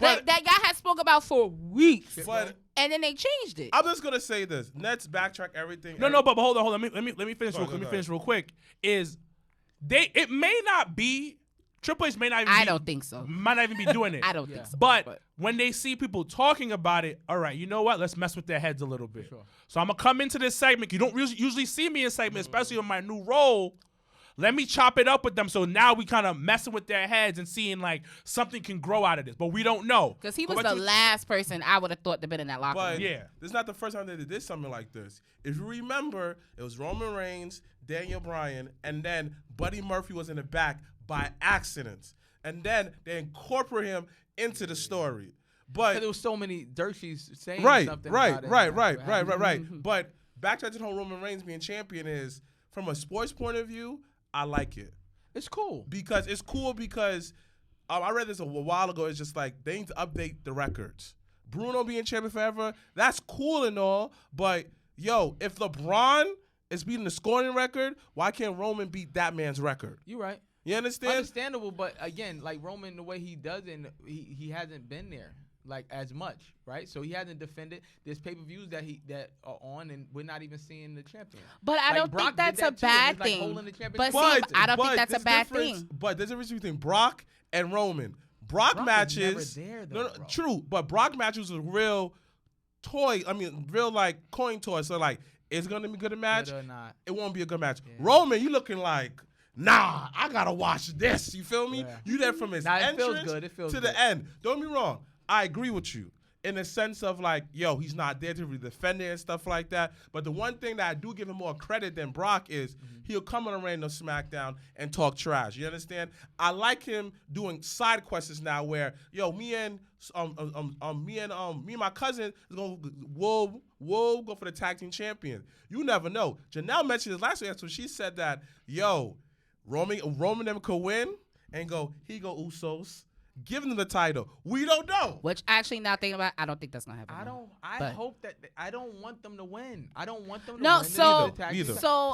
[SPEAKER 7] Yeah.
[SPEAKER 1] that guy had spoke about for weeks,
[SPEAKER 7] But
[SPEAKER 1] and then they changed it.
[SPEAKER 7] I'm just gonna say this. Let's backtrack everything.
[SPEAKER 5] No, but hold on. Let me finish.
[SPEAKER 7] Go ahead,
[SPEAKER 5] Let me
[SPEAKER 7] go
[SPEAKER 5] finish real quick. It may not be Triple H may not even
[SPEAKER 1] I
[SPEAKER 5] be,
[SPEAKER 1] don't think so.
[SPEAKER 5] might not even be doing it.
[SPEAKER 1] I don't think so.
[SPEAKER 5] But when they see people talking about it, all right, you know what? Let's mess with their heads a little bit.
[SPEAKER 6] Sure.
[SPEAKER 5] So I'm gonna come into this segment. You don't usually see me in segments, especially in my new role. Let me chop it up with them. So now we kind of messing with their heads and seeing like something can grow out of this, but we don't know.
[SPEAKER 1] Because he
[SPEAKER 7] But
[SPEAKER 1] was
[SPEAKER 7] what
[SPEAKER 1] the
[SPEAKER 7] you-
[SPEAKER 1] last person I would have thought to been in that locker
[SPEAKER 7] But
[SPEAKER 1] room.
[SPEAKER 5] Yeah.
[SPEAKER 7] this is not the first time they did something like this. If you remember, it was Roman Reigns, Daniel Bryan, and then Buddy Murphy was in the back by accident. And then they incorporate him into the story.
[SPEAKER 6] Because
[SPEAKER 7] But
[SPEAKER 6] there was so many dirt sheets saying
[SPEAKER 7] right.
[SPEAKER 6] something about it.
[SPEAKER 7] But backtrack to the whole Roman Reigns being champion is, from a sports point of view, I like it.
[SPEAKER 6] It's cool.
[SPEAKER 7] Because it's cool because I read this a while ago. It's just like they need to update the records. Bruno being champion forever, that's cool and all. But yo, if LeBron is beating the scoring record, why can't Roman beat that man's record?
[SPEAKER 6] You're right.
[SPEAKER 7] You understand?
[SPEAKER 6] Understandable, but again, like Roman, the way he does it, he hasn't been there like as much, right? So he hasn't defended. There's pay-per-views that are on, and we're not even seeing the champion.
[SPEAKER 1] But I
[SPEAKER 6] Like,
[SPEAKER 1] don't
[SPEAKER 6] Brock
[SPEAKER 1] think that's
[SPEAKER 6] did
[SPEAKER 1] a
[SPEAKER 6] that too, and
[SPEAKER 1] bad
[SPEAKER 6] it's like
[SPEAKER 1] thing.
[SPEAKER 6] holding the championship.
[SPEAKER 1] But see, I don't think that's a
[SPEAKER 7] there's
[SPEAKER 1] bad
[SPEAKER 7] difference-
[SPEAKER 1] thing.
[SPEAKER 7] But there's a difference between Brock and Roman. Brock
[SPEAKER 6] Brock was
[SPEAKER 7] matches,
[SPEAKER 6] never there, though, bro.
[SPEAKER 7] true, but Brock matches was real toy. I mean, real like coin toy. So like, it's gonna be a good match.
[SPEAKER 6] Whether or not.
[SPEAKER 7] It won't be a good match.
[SPEAKER 6] Yeah.
[SPEAKER 7] Roman, you looking like, nah, I gotta watch this. You feel me?
[SPEAKER 6] Yeah.
[SPEAKER 7] You there from his
[SPEAKER 6] Nah, it
[SPEAKER 7] entrance
[SPEAKER 6] feels good. It feels
[SPEAKER 7] to
[SPEAKER 6] good.
[SPEAKER 7] the end. Don't be wrong. I agree with you. in the sense of like, yo, he's not there to really defend it and stuff like that. But the one thing that I do give him more credit than Brock is he'll come on a random SmackDown and talk trash. You understand? I like him doing side quests now where, yo, me and my cousin is gonna we'll go for the tag team champion. You never know. Janelle mentioned this last week, so she said that, yo, Roman them could win and go, he go Usos. Give them the title. We don't know.
[SPEAKER 1] Which actually, now thinking about it, I don't think that's gonna happen.
[SPEAKER 6] I hope that I don't want them to win. I don't want them to
[SPEAKER 1] No,
[SPEAKER 6] win.
[SPEAKER 1] so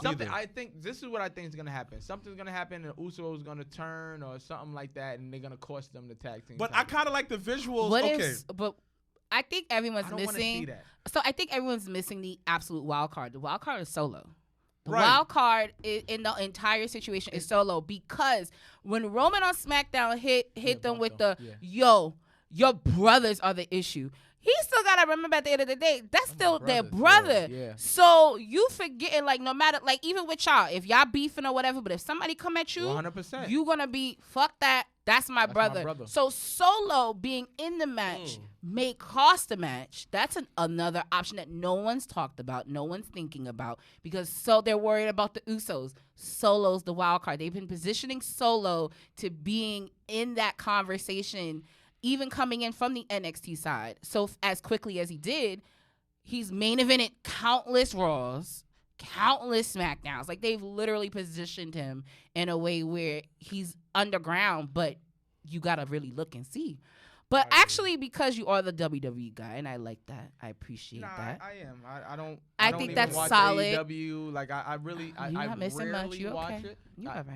[SPEAKER 6] Something I think this is what I think is gonna happen. Something's gonna happen, and Usos gonna turn or something like that, and they're gonna cost them the tag team.
[SPEAKER 7] But
[SPEAKER 6] title.
[SPEAKER 7] I kind of like the visuals.
[SPEAKER 1] But I think everyone's
[SPEAKER 6] I don't wanna see
[SPEAKER 1] missing.
[SPEAKER 6] that.
[SPEAKER 1] So I think everyone's missing the absolute wild card. The wild card is Solo. The
[SPEAKER 7] Right.
[SPEAKER 1] wild card in the entire situation is Solo, because when Roman on SmackDown hit them with the yo, your brothers are the issue. He still gotta remember at the end of the day, that's still their brother.
[SPEAKER 6] Yeah.
[SPEAKER 1] So you forgetting, like, no matter, like, even with y'all, if y'all beefing or whatever, but if somebody come at you,
[SPEAKER 6] 100%.
[SPEAKER 1] you gonna be fuck that. That's my brother. So Solo being in the match may cost the match. That's another option that no one's talked about, no one's thinking about, because they're worried about the Usos. Solo's the wild card. They've been positioning Solo to being in that conversation, even coming in from the NXT side. So as quickly as he did, he's main evented countless Raws, countless SmackDowns. Like, they've literally positioned him in a way where he's underground, but you gotta really look and see. But actually, because you are the WWE guy, and I like that, I appreciate that.
[SPEAKER 6] I am. I don't.
[SPEAKER 1] I
[SPEAKER 6] don't
[SPEAKER 1] think
[SPEAKER 6] even
[SPEAKER 1] that's
[SPEAKER 6] watch
[SPEAKER 1] solid.
[SPEAKER 6] AEW. Like I really.
[SPEAKER 1] You're not missing much.
[SPEAKER 6] rarely
[SPEAKER 1] You
[SPEAKER 6] watch
[SPEAKER 1] okay?
[SPEAKER 6] it.
[SPEAKER 1] You all right?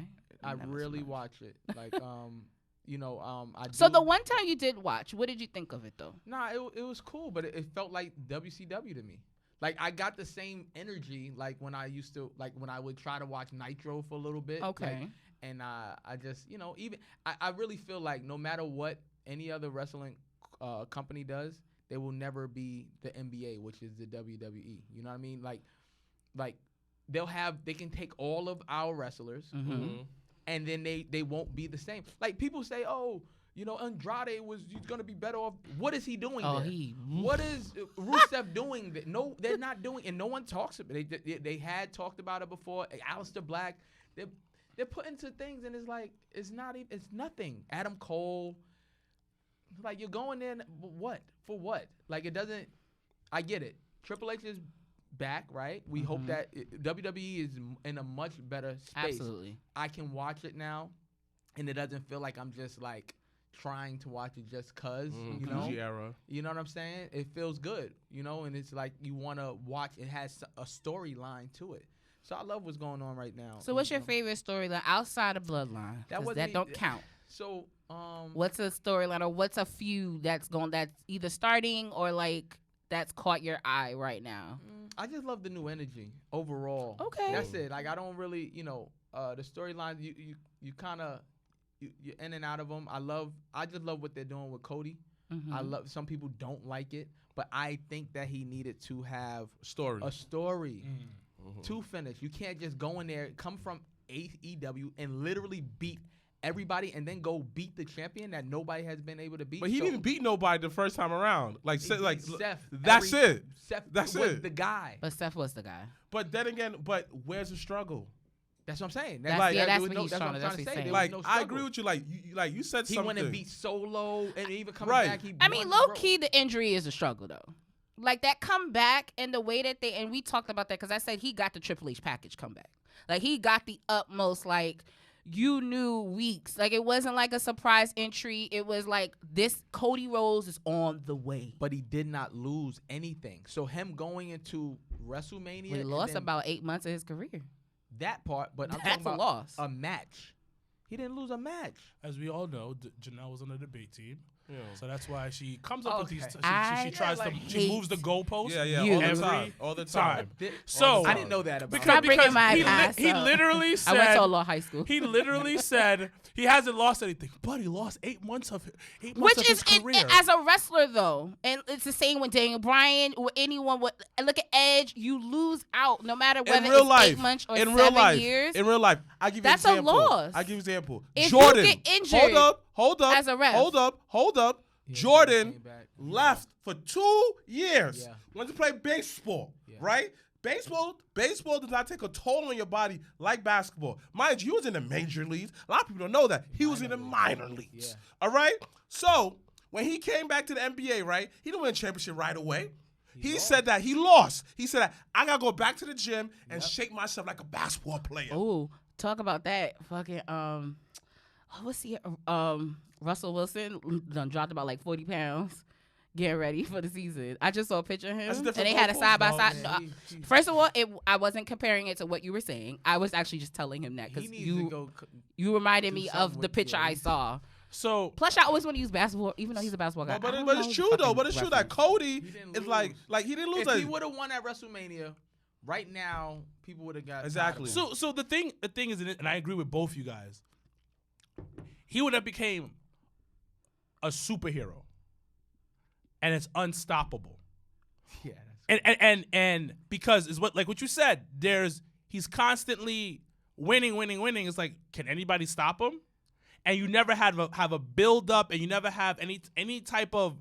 [SPEAKER 6] I
[SPEAKER 1] You're not missing
[SPEAKER 6] really
[SPEAKER 1] much.
[SPEAKER 6] watch it. Like I.
[SPEAKER 1] So
[SPEAKER 6] do-
[SPEAKER 1] the one time you did watch, what did you think of it though?
[SPEAKER 6] Nah, it was cool, but it felt like WCW to me. Like, I got the same energy like when I used to, like when I would try to watch Nitro for a little bit.
[SPEAKER 1] Okay.
[SPEAKER 6] Like, and I just, even I really feel like no matter what any other wrestling company does, they will never be the NBA, which is the WWE. You know what I mean? Like they can take all of our wrestlers, and then they won't be the same. Like, people say, oh, Andrade he's gonna be better off. What is he doing there? What is Rusev doing? No, they're not doing, and no one talks about it. They had talked about it before. Aleister Black, they're putting to things, and it's like it's nothing. Adam Cole, like, you're going in, for what? Like, it doesn't. I get it. Triple H is back, right? We hope that WWE is in a much better space.
[SPEAKER 1] Absolutely.
[SPEAKER 6] I can watch it now, and it doesn't feel like I'm just like trying to watch it just cause,
[SPEAKER 7] PG era.
[SPEAKER 6] You know what I'm saying? It feels good, and it's like you want to watch. It has a storyline to it. So I love what's going on right now.
[SPEAKER 1] So what's your favorite storyline outside of Bloodline? That don't count.
[SPEAKER 6] So
[SPEAKER 1] what's a storyline, or what's a feud that's either starting or like that's caught your eye right now?
[SPEAKER 6] I just love the new energy overall.
[SPEAKER 1] Okay.
[SPEAKER 6] That's it. Like, I don't really, the storylines, you kind of, you're in and out of them. I just love what they're doing with Cody. I love, some people don't like it, but I think that he needed to have a story to finish. You can't just go in there, come from AEW and literally beat everybody and then go beat the champion that nobody has been able to beat.
[SPEAKER 7] But he didn't beat nobody the first time around. Like,
[SPEAKER 6] Seth.
[SPEAKER 7] that's it.
[SPEAKER 6] Seth
[SPEAKER 7] That's
[SPEAKER 6] was
[SPEAKER 7] it.
[SPEAKER 6] the guy.
[SPEAKER 1] But Seth was the guy.
[SPEAKER 7] But then again, where's the struggle?
[SPEAKER 6] That's what I'm saying.
[SPEAKER 1] That's what he's trying to say.
[SPEAKER 6] There was
[SPEAKER 7] Like,
[SPEAKER 6] no
[SPEAKER 7] I
[SPEAKER 6] struggle.
[SPEAKER 7] agree with you. Like you said
[SPEAKER 6] He
[SPEAKER 7] something.
[SPEAKER 6] went and beat Solo, and even coming
[SPEAKER 7] Right.
[SPEAKER 6] back,
[SPEAKER 1] I mean, low key, the injury is a struggle though. Like, that comeback and the way that and we talked about that because I said he got the Triple H package comeback. Like, he got the utmost, like, you knew weeks. Like, it wasn't like a surprise entry. It was like, this Cody Rhodes is on the way.
[SPEAKER 6] But he did not lose anything. So him going into WrestleMania,
[SPEAKER 1] He lost about 8 months of his career.
[SPEAKER 6] that part. But I'm
[SPEAKER 1] That's
[SPEAKER 6] talking
[SPEAKER 1] a
[SPEAKER 6] about
[SPEAKER 1] loss.
[SPEAKER 6] a match. He didn't lose a match.
[SPEAKER 2] As we all know, Janelle was on the debate team.
[SPEAKER 7] Yeah.
[SPEAKER 2] So that's why she comes up with these.
[SPEAKER 1] I
[SPEAKER 2] She tries to. She
[SPEAKER 1] hate
[SPEAKER 2] moves the goalpost.
[SPEAKER 7] Yeah,
[SPEAKER 1] You.
[SPEAKER 7] all the
[SPEAKER 2] Every
[SPEAKER 7] time. All the time.
[SPEAKER 2] So
[SPEAKER 6] I didn't know that about
[SPEAKER 1] Stop bringing my
[SPEAKER 2] he,
[SPEAKER 1] past
[SPEAKER 2] he
[SPEAKER 1] up.
[SPEAKER 2] literally
[SPEAKER 1] I
[SPEAKER 2] said.
[SPEAKER 1] went to a law high school.
[SPEAKER 2] He literally said he hasn't lost anything, but he lost 8 months of his
[SPEAKER 1] Which is
[SPEAKER 2] career.
[SPEAKER 1] as a wrestler though, and it's the same with Daniel Bryan or anyone. Look at Edge, you lose out no matter whether
[SPEAKER 7] in real
[SPEAKER 1] it's
[SPEAKER 7] life,
[SPEAKER 1] 8 months or
[SPEAKER 7] in
[SPEAKER 1] 7
[SPEAKER 7] real life,
[SPEAKER 1] years.
[SPEAKER 7] in real life, I give you
[SPEAKER 1] That's
[SPEAKER 7] an
[SPEAKER 1] a
[SPEAKER 7] example.
[SPEAKER 1] loss.
[SPEAKER 7] I give you an example.
[SPEAKER 1] If
[SPEAKER 7] Jordan,
[SPEAKER 1] you get injured
[SPEAKER 7] hold up,
[SPEAKER 1] as a ref.
[SPEAKER 7] hold up. Jordan
[SPEAKER 6] came back.
[SPEAKER 7] left for 2 years.
[SPEAKER 6] Yeah.
[SPEAKER 7] Went to play baseball, right? Baseball does not take a toll on your body like basketball. Mind you, he was in the major leagues. A lot of people don't know that. He was in the minor leagues.
[SPEAKER 6] Yeah.
[SPEAKER 7] All right? So, when he came back to the NBA, right, he didn't win a championship right away. He said that he lost. He said that I got to go back to the gym and shake myself like a basketball player.
[SPEAKER 1] Ooh, talk about that. Fucking, what's he, Russell Wilson done dropped about like 40 pounds. Getting ready for the season. I just saw a picture of him, and they had a side by side. First of all, I wasn't comparing it to what you were saying. I was actually just telling him that because you reminded me of the picture I saw.
[SPEAKER 5] So
[SPEAKER 1] plus, I always want to use basketball, even though he's a basketball guy.
[SPEAKER 7] But it's true though. But it's true that Cody is like he didn't lose.
[SPEAKER 6] If he would have won at WrestleMania, right now people would have got
[SPEAKER 7] exactly.
[SPEAKER 5] So the thing is, and I agree with both you guys. He would have became a superhero. And it's unstoppable.
[SPEAKER 6] Yeah.
[SPEAKER 5] And because is what you said, he's constantly winning. It's like, can anybody stop him? And you never have a build up, and you never have any type of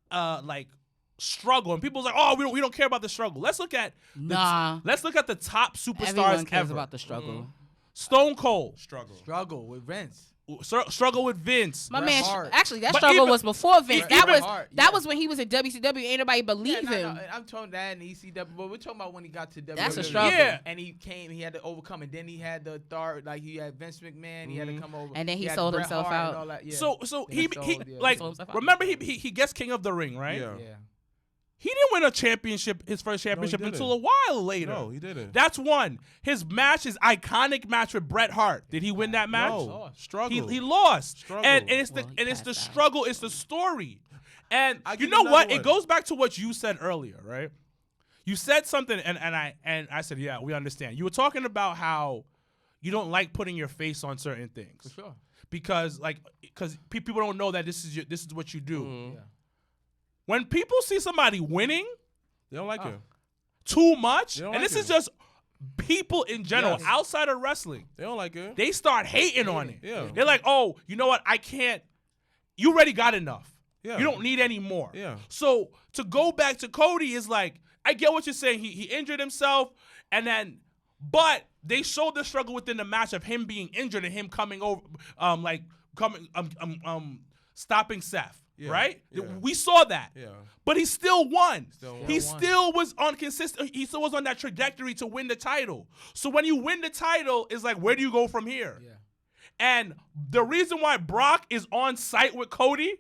[SPEAKER 5] like struggle. And people's like, oh, we don't care about the struggle. Let's look at the top superstars
[SPEAKER 1] Everyone cares
[SPEAKER 5] ever.
[SPEAKER 1] about the struggle.
[SPEAKER 7] Mm-hmm.
[SPEAKER 5] Stone Cold
[SPEAKER 6] Struggle with Vince.
[SPEAKER 5] Struggle with Vince.
[SPEAKER 1] My man,
[SPEAKER 6] Hart.
[SPEAKER 1] actually, that
[SPEAKER 5] But
[SPEAKER 1] struggle
[SPEAKER 5] even-
[SPEAKER 1] was before Vince. That was when he was in WCW. Ain't nobody believe him.
[SPEAKER 6] No, I'm talking that in ECW, but we're talking about when he got to WWE.
[SPEAKER 1] That's a struggle.
[SPEAKER 5] Yeah.
[SPEAKER 6] And he had to overcome it. Then he had the authority, like he had Vince McMahon. He had to come over.
[SPEAKER 1] And then he
[SPEAKER 6] had
[SPEAKER 1] sold
[SPEAKER 6] Bret
[SPEAKER 1] himself
[SPEAKER 6] Hart
[SPEAKER 1] out.
[SPEAKER 6] and all that, yeah.
[SPEAKER 5] So
[SPEAKER 6] Then
[SPEAKER 5] he
[SPEAKER 6] sold, yeah.
[SPEAKER 5] like
[SPEAKER 1] sold himself out.
[SPEAKER 5] remember he gets King of the Ring, right?
[SPEAKER 7] Yeah.
[SPEAKER 6] Yeah.
[SPEAKER 5] He didn't win a championship, his first championship,
[SPEAKER 7] didn't.
[SPEAKER 5] until a while later.
[SPEAKER 7] No, he didn't.
[SPEAKER 5] That's one. His iconic match with Bret Hart. Did he win that match?
[SPEAKER 7] No, struggle.
[SPEAKER 5] He lost.
[SPEAKER 7] Struggle.
[SPEAKER 5] And it's
[SPEAKER 1] Well, he
[SPEAKER 5] it's the
[SPEAKER 1] passed out.
[SPEAKER 5] struggle, it's the story. And
[SPEAKER 7] I'll
[SPEAKER 5] you
[SPEAKER 7] give
[SPEAKER 5] know
[SPEAKER 7] you
[SPEAKER 5] what?
[SPEAKER 7] another
[SPEAKER 5] It
[SPEAKER 7] one.
[SPEAKER 5] goes back to what you said earlier, right? You said something and I said, yeah, we understand. You were talking about how you don't like putting your face on certain things.
[SPEAKER 6] For sure.
[SPEAKER 5] Because people don't know that this is what you do.
[SPEAKER 7] Mhm.
[SPEAKER 6] Yeah.
[SPEAKER 5] When people see somebody winning
[SPEAKER 7] They don't like him.
[SPEAKER 5] too much,
[SPEAKER 7] They don't
[SPEAKER 5] and
[SPEAKER 7] like
[SPEAKER 5] this is
[SPEAKER 7] him.
[SPEAKER 5] just people in general,
[SPEAKER 7] Yes.
[SPEAKER 5] outside of wrestling,
[SPEAKER 7] They don't like him.
[SPEAKER 5] they start hating on it.
[SPEAKER 7] Yeah.
[SPEAKER 5] They're like, oh, you know what? I can't. You already got enough.
[SPEAKER 7] Yeah.
[SPEAKER 5] You don't need any more.
[SPEAKER 7] Yeah.
[SPEAKER 5] So to go back to Cody is like, I get what you're saying. He injured himself, but they showed the struggle within the match of him being injured and him coming over, stopping Seth.
[SPEAKER 7] Yeah.
[SPEAKER 5] Right?
[SPEAKER 7] Yeah.
[SPEAKER 5] We saw that.
[SPEAKER 7] Yeah.
[SPEAKER 5] But he still won. He
[SPEAKER 6] won.
[SPEAKER 5] still was on consistent. He still was on that trajectory to win the title. So when you win the title, it's like, where do you go from here?
[SPEAKER 6] Yeah.
[SPEAKER 5] And the reason why Brock is on site with Cody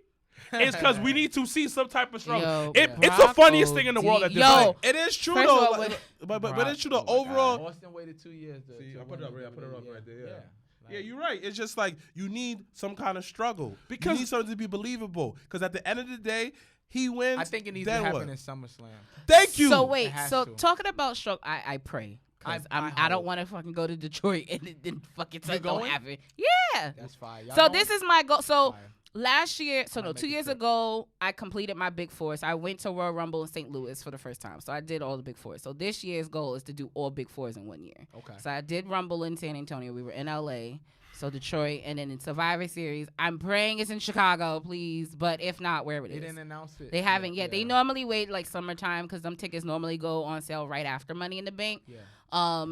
[SPEAKER 5] is because we need to see some type of struggle.
[SPEAKER 1] Yo,
[SPEAKER 5] It's the
[SPEAKER 1] Brock
[SPEAKER 5] funniest thing in the world at this
[SPEAKER 1] Yo.
[SPEAKER 5] time.
[SPEAKER 7] It is true
[SPEAKER 1] First of
[SPEAKER 7] though,
[SPEAKER 1] all,
[SPEAKER 7] like, but
[SPEAKER 6] Brock,
[SPEAKER 7] it's true though.
[SPEAKER 6] oh my God.
[SPEAKER 7] Overall,
[SPEAKER 6] Austin waited 2 years.
[SPEAKER 7] See,
[SPEAKER 6] to
[SPEAKER 7] I put it up
[SPEAKER 6] win
[SPEAKER 7] right- I put it up
[SPEAKER 6] WWE.
[SPEAKER 7] right there, yeah.
[SPEAKER 6] Like,
[SPEAKER 7] yeah, you're right. It's just like you need some kind of struggle
[SPEAKER 5] Because-
[SPEAKER 7] you need something to be believable. Because at the end of the day, he wins.
[SPEAKER 6] I think it needs to
[SPEAKER 7] then
[SPEAKER 6] happen
[SPEAKER 7] what?
[SPEAKER 6] in SummerSlam.
[SPEAKER 7] Thank you.
[SPEAKER 1] So wait,
[SPEAKER 6] It has
[SPEAKER 1] so
[SPEAKER 6] to.
[SPEAKER 1] talking about struggle, I pray. Cause
[SPEAKER 6] I
[SPEAKER 1] I don't
[SPEAKER 6] hope.
[SPEAKER 1] want to fucking go to Detroit and then fucking
[SPEAKER 6] You
[SPEAKER 1] don't
[SPEAKER 6] going?
[SPEAKER 1] have it. Yeah.
[SPEAKER 6] That's fire. Y'all
[SPEAKER 1] So
[SPEAKER 6] going?
[SPEAKER 1] this is my goal. So
[SPEAKER 6] Fire.
[SPEAKER 1] last year,
[SPEAKER 6] I'll make
[SPEAKER 1] 2
[SPEAKER 6] a
[SPEAKER 1] years
[SPEAKER 6] trip.
[SPEAKER 1] ago, I completed my Big Fours. I went to Royal Rumble in St. Louis for the first time. So I did all the Big Fours. So this year's goal is to do all Big Fours in 1 year.
[SPEAKER 6] Okay.
[SPEAKER 1] So I did Rumble in San Antonio. We were in LA. So Detroit, and then in Survivor Series, I'm praying it's in Chicago, please. But if not, wherever it
[SPEAKER 6] They
[SPEAKER 1] is.
[SPEAKER 6] didn't announce it.
[SPEAKER 1] They haven't yet. They
[SPEAKER 6] Yeah.
[SPEAKER 1] normally wait like summertime because them tickets normally go on sale right after Money in the Bank.
[SPEAKER 6] Yeah.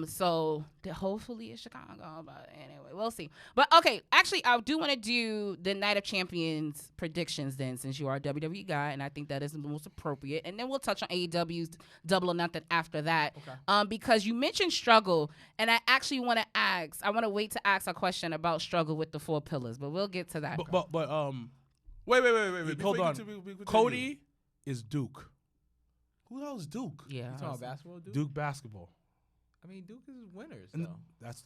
[SPEAKER 1] So hopefully it's Chicago, but anyway, we'll see. But okay, actually, I do want to do the Night of Champions predictions then, since you are a WWE guy, and I think that is the most appropriate. And then we'll touch on AEW's Double or Nothing after that.
[SPEAKER 6] Okay.
[SPEAKER 1] Because you mentioned struggle, and I actually want to ask. I want to wait to ask a question about struggle with the 4 pillars, but we'll get to that.
[SPEAKER 5] But
[SPEAKER 7] Wait.
[SPEAKER 5] hold
[SPEAKER 7] Before you
[SPEAKER 5] on.
[SPEAKER 7] continue-
[SPEAKER 5] Cody is Duke.
[SPEAKER 7] Who the hell is Duke?
[SPEAKER 1] yeah,
[SPEAKER 6] You talking about basketball, dude?
[SPEAKER 5] Duke basketball.
[SPEAKER 6] I mean, Duke is winners,
[SPEAKER 5] And
[SPEAKER 6] though.
[SPEAKER 5] that's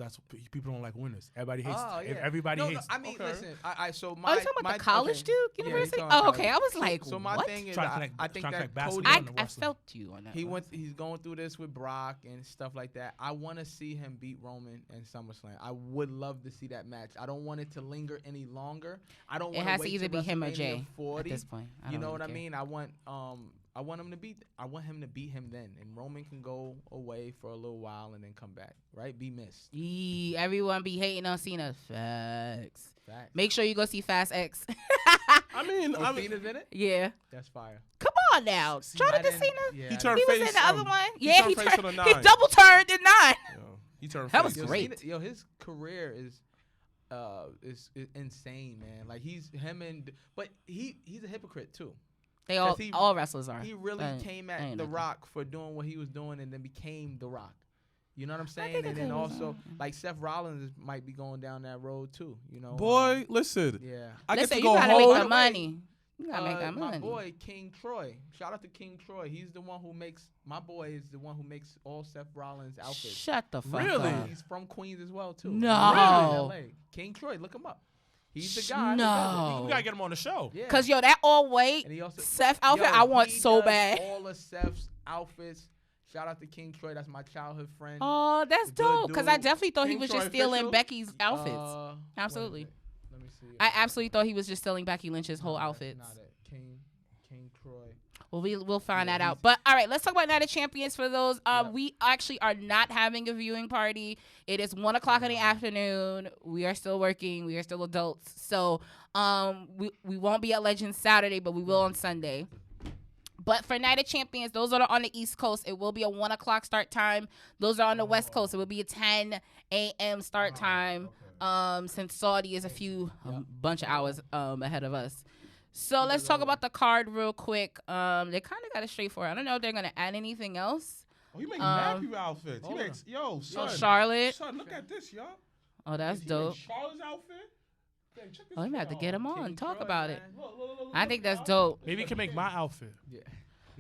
[SPEAKER 5] people don't like winners. Everybody hates.
[SPEAKER 6] Oh, yeah.
[SPEAKER 5] Everybody
[SPEAKER 6] No,
[SPEAKER 5] hates.
[SPEAKER 6] I mean,
[SPEAKER 7] Okay.
[SPEAKER 6] listen. So
[SPEAKER 1] Oh,
[SPEAKER 6] my.
[SPEAKER 1] you talking about
[SPEAKER 6] my,
[SPEAKER 1] the college
[SPEAKER 6] okay.
[SPEAKER 1] Duke
[SPEAKER 6] Yeah,
[SPEAKER 1] University?
[SPEAKER 6] he's talking
[SPEAKER 1] Oh, okay. I
[SPEAKER 6] about-
[SPEAKER 1] was like,
[SPEAKER 6] so my
[SPEAKER 1] what?
[SPEAKER 6] thing is,
[SPEAKER 5] Trying to connect-
[SPEAKER 6] I think
[SPEAKER 5] trying to
[SPEAKER 6] that
[SPEAKER 5] connect
[SPEAKER 6] Cody.
[SPEAKER 5] basketball.
[SPEAKER 1] I
[SPEAKER 5] wrestling.
[SPEAKER 1] felt you on that.
[SPEAKER 6] He
[SPEAKER 1] one.
[SPEAKER 6] he's going through this with Brock and stuff like that. I want to see him beat Roman in SummerSlam. I would love to see that match. I don't want it to linger any longer. I don't
[SPEAKER 1] It
[SPEAKER 6] want
[SPEAKER 1] has to
[SPEAKER 6] wait
[SPEAKER 1] either
[SPEAKER 6] till
[SPEAKER 1] be him or
[SPEAKER 6] WrestleMania
[SPEAKER 1] Jay
[SPEAKER 6] 40.
[SPEAKER 1] at this point. I
[SPEAKER 6] You
[SPEAKER 1] don't
[SPEAKER 6] know
[SPEAKER 1] really
[SPEAKER 6] what I
[SPEAKER 1] care.
[SPEAKER 6] mean? I I want him to beat him then, and Roman can go away for a little while and then come back. Right? Be missed.
[SPEAKER 1] Everyone be hating on Cena. Facts.
[SPEAKER 6] Make
[SPEAKER 1] sure you go see Fast X.
[SPEAKER 7] I mean,
[SPEAKER 6] Cena's in it.
[SPEAKER 1] Yeah.
[SPEAKER 6] That's fire.
[SPEAKER 1] Come on now. Jonathan Cena.
[SPEAKER 6] Yeah,
[SPEAKER 7] he turned
[SPEAKER 1] He was
[SPEAKER 7] face.
[SPEAKER 1] in the other one.
[SPEAKER 7] He
[SPEAKER 1] Yeah,
[SPEAKER 7] turned face on the
[SPEAKER 1] he
[SPEAKER 7] 9.
[SPEAKER 1] double turned in 9.
[SPEAKER 7] He turned
[SPEAKER 1] That
[SPEAKER 7] face.
[SPEAKER 1] was great.
[SPEAKER 6] Cena, his career is insane, man. Like he's a hypocrite too.
[SPEAKER 1] They
[SPEAKER 6] He-
[SPEAKER 1] all wrestlers are.
[SPEAKER 6] He really came at
[SPEAKER 1] ain't
[SPEAKER 6] The
[SPEAKER 1] nothing.
[SPEAKER 6] Rock for doing what he was doing and then became The Rock. You know what I'm saying?
[SPEAKER 1] think
[SPEAKER 6] And
[SPEAKER 1] I
[SPEAKER 6] then
[SPEAKER 1] could-
[SPEAKER 6] also, like Seth Rollins might be going down that road too. You know,
[SPEAKER 7] Boy, listen.
[SPEAKER 6] yeah.
[SPEAKER 7] I get
[SPEAKER 1] Listen,
[SPEAKER 7] to
[SPEAKER 1] you
[SPEAKER 7] go
[SPEAKER 1] gotta make
[SPEAKER 7] home.
[SPEAKER 1] the money. You gotta make that money.
[SPEAKER 6] My boy King Troy. Shout out to King Troy. He's the one who makes. My boy is the one who makes all Seth Rollins outfits.
[SPEAKER 1] Shut the fuck
[SPEAKER 7] Really?
[SPEAKER 1] up.
[SPEAKER 6] He's from Queens as well too.
[SPEAKER 1] No.
[SPEAKER 6] LA. King Troy, look him up. He's the guy. who does
[SPEAKER 1] No.
[SPEAKER 5] We gotta get him on the show.
[SPEAKER 6] it. Yeah.
[SPEAKER 1] Cause yo, that all white
[SPEAKER 6] And he also-
[SPEAKER 1] Seth outfit,
[SPEAKER 6] Yo,
[SPEAKER 1] I want
[SPEAKER 6] he
[SPEAKER 1] so
[SPEAKER 6] does
[SPEAKER 1] bad.
[SPEAKER 6] All of Seth's outfits. Shout out to King Troy. That's my childhood friend.
[SPEAKER 1] Oh, that's
[SPEAKER 6] Good
[SPEAKER 1] dope. Cause I
[SPEAKER 6] dude.
[SPEAKER 1] definitely thought he
[SPEAKER 7] King
[SPEAKER 1] was
[SPEAKER 7] Troy
[SPEAKER 1] just stealing
[SPEAKER 7] official?
[SPEAKER 1] Becky's outfits.
[SPEAKER 6] What
[SPEAKER 1] Absolutely.
[SPEAKER 6] is it? Let me see.
[SPEAKER 1] I absolutely thought he was just stealing Becky Lynch's whole
[SPEAKER 6] No, that's
[SPEAKER 1] outfits.
[SPEAKER 6] not it. King Troy.
[SPEAKER 1] Well, we'll find
[SPEAKER 6] Yeah,
[SPEAKER 1] that out.
[SPEAKER 6] he's-
[SPEAKER 1] But all right, let's talk about Night of Champions for those.
[SPEAKER 6] Yep.
[SPEAKER 1] We actually are not having a viewing party. It is 1:00 in the afternoon. We are still working. We are still adults. So we won't be at Legends Saturday, but we will on Sunday. But for Night of Champions, those are on the East Coast. It will be a 1:00 start time. Those are on the West Coast. It will be a 10 a.m. start time. Since Saudi is bunch of hours ahead of us. So let's talk about the card real quick. They kind of got it straightforward. I don't know if they're gonna add anything else.
[SPEAKER 7] Oh, he makes mad people outfits. He
[SPEAKER 6] hold
[SPEAKER 7] makes son.
[SPEAKER 1] Charlotte.
[SPEAKER 7] Son, look at this, y'all.
[SPEAKER 1] Oh, that's
[SPEAKER 7] He
[SPEAKER 1] dope.
[SPEAKER 7] makes Charlotte's outfit. Dang, check this
[SPEAKER 1] Oh, you might have to
[SPEAKER 7] out.
[SPEAKER 1] get him on.
[SPEAKER 6] King
[SPEAKER 1] Talk
[SPEAKER 6] Troy,
[SPEAKER 1] about it.
[SPEAKER 6] man.
[SPEAKER 7] Look,
[SPEAKER 1] I think that's
[SPEAKER 7] y'all.
[SPEAKER 1] dope.
[SPEAKER 5] Maybe he can make my outfit
[SPEAKER 6] Yeah.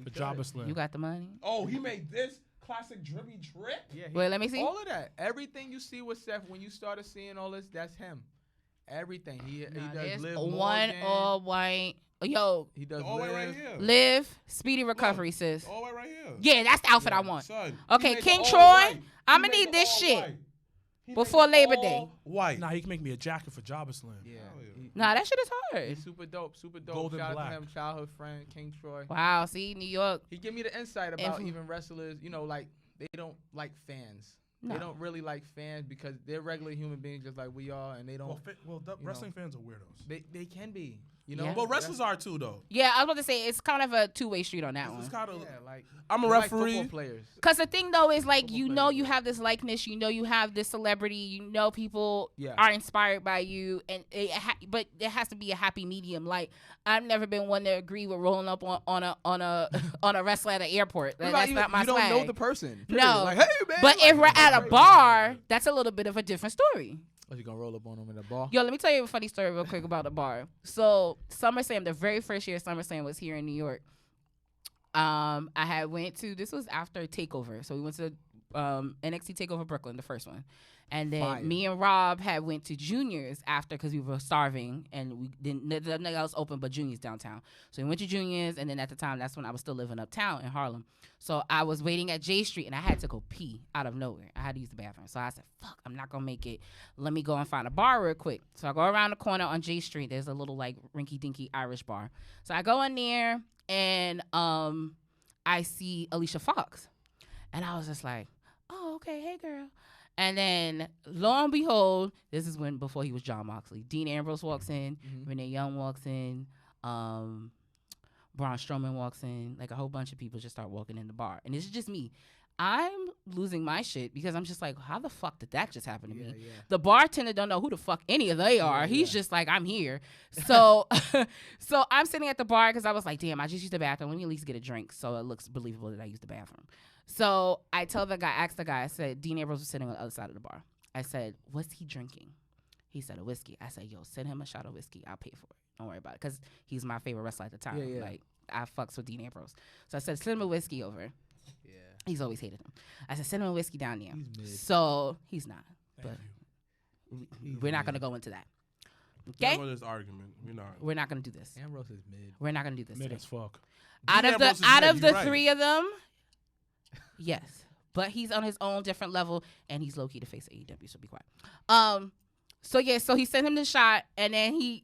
[SPEAKER 5] for Jobber Slim.
[SPEAKER 1] You got the money?
[SPEAKER 7] Oh, he made this classic drippy drip.
[SPEAKER 6] Yeah.
[SPEAKER 1] Wait, let me see.
[SPEAKER 6] All of that. Everything you see with Seth, when you started seeing all this, that's him. Everything. He does
[SPEAKER 1] There's
[SPEAKER 6] Liv
[SPEAKER 1] one
[SPEAKER 6] Morgan.
[SPEAKER 1] all white. Yo,
[SPEAKER 6] He does
[SPEAKER 7] All the way
[SPEAKER 6] Liv.
[SPEAKER 7] right here.
[SPEAKER 1] live, speedy recovery, sis.
[SPEAKER 7] All the way right here.
[SPEAKER 1] Yeah, that's the outfit I want.
[SPEAKER 7] Son,
[SPEAKER 1] Okay,
[SPEAKER 7] he make
[SPEAKER 1] King
[SPEAKER 7] it all
[SPEAKER 1] Troy,
[SPEAKER 7] white.
[SPEAKER 1] I'ma
[SPEAKER 7] He make
[SPEAKER 1] need
[SPEAKER 7] it
[SPEAKER 1] this
[SPEAKER 7] all
[SPEAKER 1] shit
[SPEAKER 7] white. He
[SPEAKER 1] before
[SPEAKER 7] make it
[SPEAKER 1] Labor Day.
[SPEAKER 7] all White.
[SPEAKER 5] Nah, he can make me a jacket for Jobber Slim.
[SPEAKER 6] Yeah.
[SPEAKER 7] Hell yeah.
[SPEAKER 1] Nah, that shit is hard.
[SPEAKER 6] He's super dope. Super dope.
[SPEAKER 5] Golden
[SPEAKER 6] Shout out
[SPEAKER 5] black.
[SPEAKER 6] to him, childhood friend, King Troy.
[SPEAKER 1] Wow, see, New York.
[SPEAKER 6] He give me the insight about
[SPEAKER 1] Influ-
[SPEAKER 6] even wrestlers, like they don't like fans.
[SPEAKER 1] No.
[SPEAKER 6] They don't really like fans because they're regular human beings just like we are, and they don't.
[SPEAKER 5] Wrestling fans are weirdos.
[SPEAKER 6] They can be,
[SPEAKER 1] Yeah.
[SPEAKER 7] But wrestlers are too, though.
[SPEAKER 1] Yeah, I was about to say it's kind of a two-way street on that one.
[SPEAKER 7] It's kind of.
[SPEAKER 6] Yeah, like
[SPEAKER 7] I'm a
[SPEAKER 6] they're
[SPEAKER 7] referee.
[SPEAKER 6] Like football players.
[SPEAKER 1] Because the thing, though, is like,
[SPEAKER 6] Football
[SPEAKER 1] you
[SPEAKER 6] players.
[SPEAKER 1] know you have this likeness, you know you have this celebrity, you know people
[SPEAKER 6] Yeah.
[SPEAKER 1] are inspired by you, and but there has to be a happy medium. Like, I've never been one to agree with rolling up on a wrestler at an airport. That's not my
[SPEAKER 6] You
[SPEAKER 1] swag.
[SPEAKER 6] don't know the person. period.
[SPEAKER 1] No.
[SPEAKER 6] Like, hey man.
[SPEAKER 1] But
[SPEAKER 6] like,
[SPEAKER 1] if we're at a
[SPEAKER 6] crazy.
[SPEAKER 1] bar, that's a little bit of a different story.
[SPEAKER 6] What, you gonna roll up on them in the bar?
[SPEAKER 1] Yo, let me tell you a funny story real quick about the bar. So SummerSlam, the very first year SummerSlam was here in New York. I had went to, this was after TakeOver. So we went to NXT TakeOver Brooklyn, the first one. And then
[SPEAKER 6] Fire.
[SPEAKER 1] me and Rob had went to Junior's after because we were starving and we didn't, nothing else open but Junior's downtown. So we went to Junior's, and then at the time, that's when I was still living uptown in Harlem. So I was waiting at J Street and I had to go pee out of nowhere. I had to use the bathroom. So I said, fuck, I'm not going to make it. Let me go and find a bar real quick. So I go around the corner on J Street. There's a little like rinky dinky Irish bar. So I go in there and I see Alicia Fox. And I was just like, oh, okay, hey girl. And then, lo and behold, this is before he was John Moxley. Dean Ambrose walks in, Renee Young walks in, Braun Strowman walks in. Like, a whole bunch of people just start walking in the bar. And it's just me. I'm losing my shit because I'm just like, how the fuck did that just happen to me?
[SPEAKER 6] Yeah.
[SPEAKER 1] The bartender don't know who the fuck any of they are. He's just like, I'm here. So so I'm sitting at the bar because I was like, damn, I just used the bathroom. Let me at least get a drink so it looks believable that I used the bathroom. So I asked the guy, I said, Dean Ambrose was sitting on the other side of the bar. I said, what's he drinking? He said, a whiskey. I said, yo, send him a shot of whiskey. I'll pay for it. Don't worry about it. Because he's my favorite wrestler at the time.
[SPEAKER 6] Yeah.
[SPEAKER 1] Like, I fucks with Dean Ambrose. So I said, send him a whiskey over.
[SPEAKER 6] Yeah.
[SPEAKER 1] He's always hated him. I said, send him a whiskey down there.
[SPEAKER 6] He's mid.
[SPEAKER 1] So he's not.
[SPEAKER 5] Thank
[SPEAKER 1] But
[SPEAKER 5] you.
[SPEAKER 1] we're not going to go into that.
[SPEAKER 7] Okay.
[SPEAKER 1] Okay?
[SPEAKER 7] This argument. We're not.
[SPEAKER 1] We're not going to do this.
[SPEAKER 6] Ambrose is mid.
[SPEAKER 1] We're not going to do this
[SPEAKER 5] Mid
[SPEAKER 1] today.
[SPEAKER 5] as fuck.
[SPEAKER 1] Out
[SPEAKER 7] Dean
[SPEAKER 1] of
[SPEAKER 7] Ambrose is
[SPEAKER 1] the
[SPEAKER 7] mid, you right.
[SPEAKER 1] three of them, yes. But he's on his own different level, and he's low-key to face AEW, so be quiet. So he sent him the shot, and then he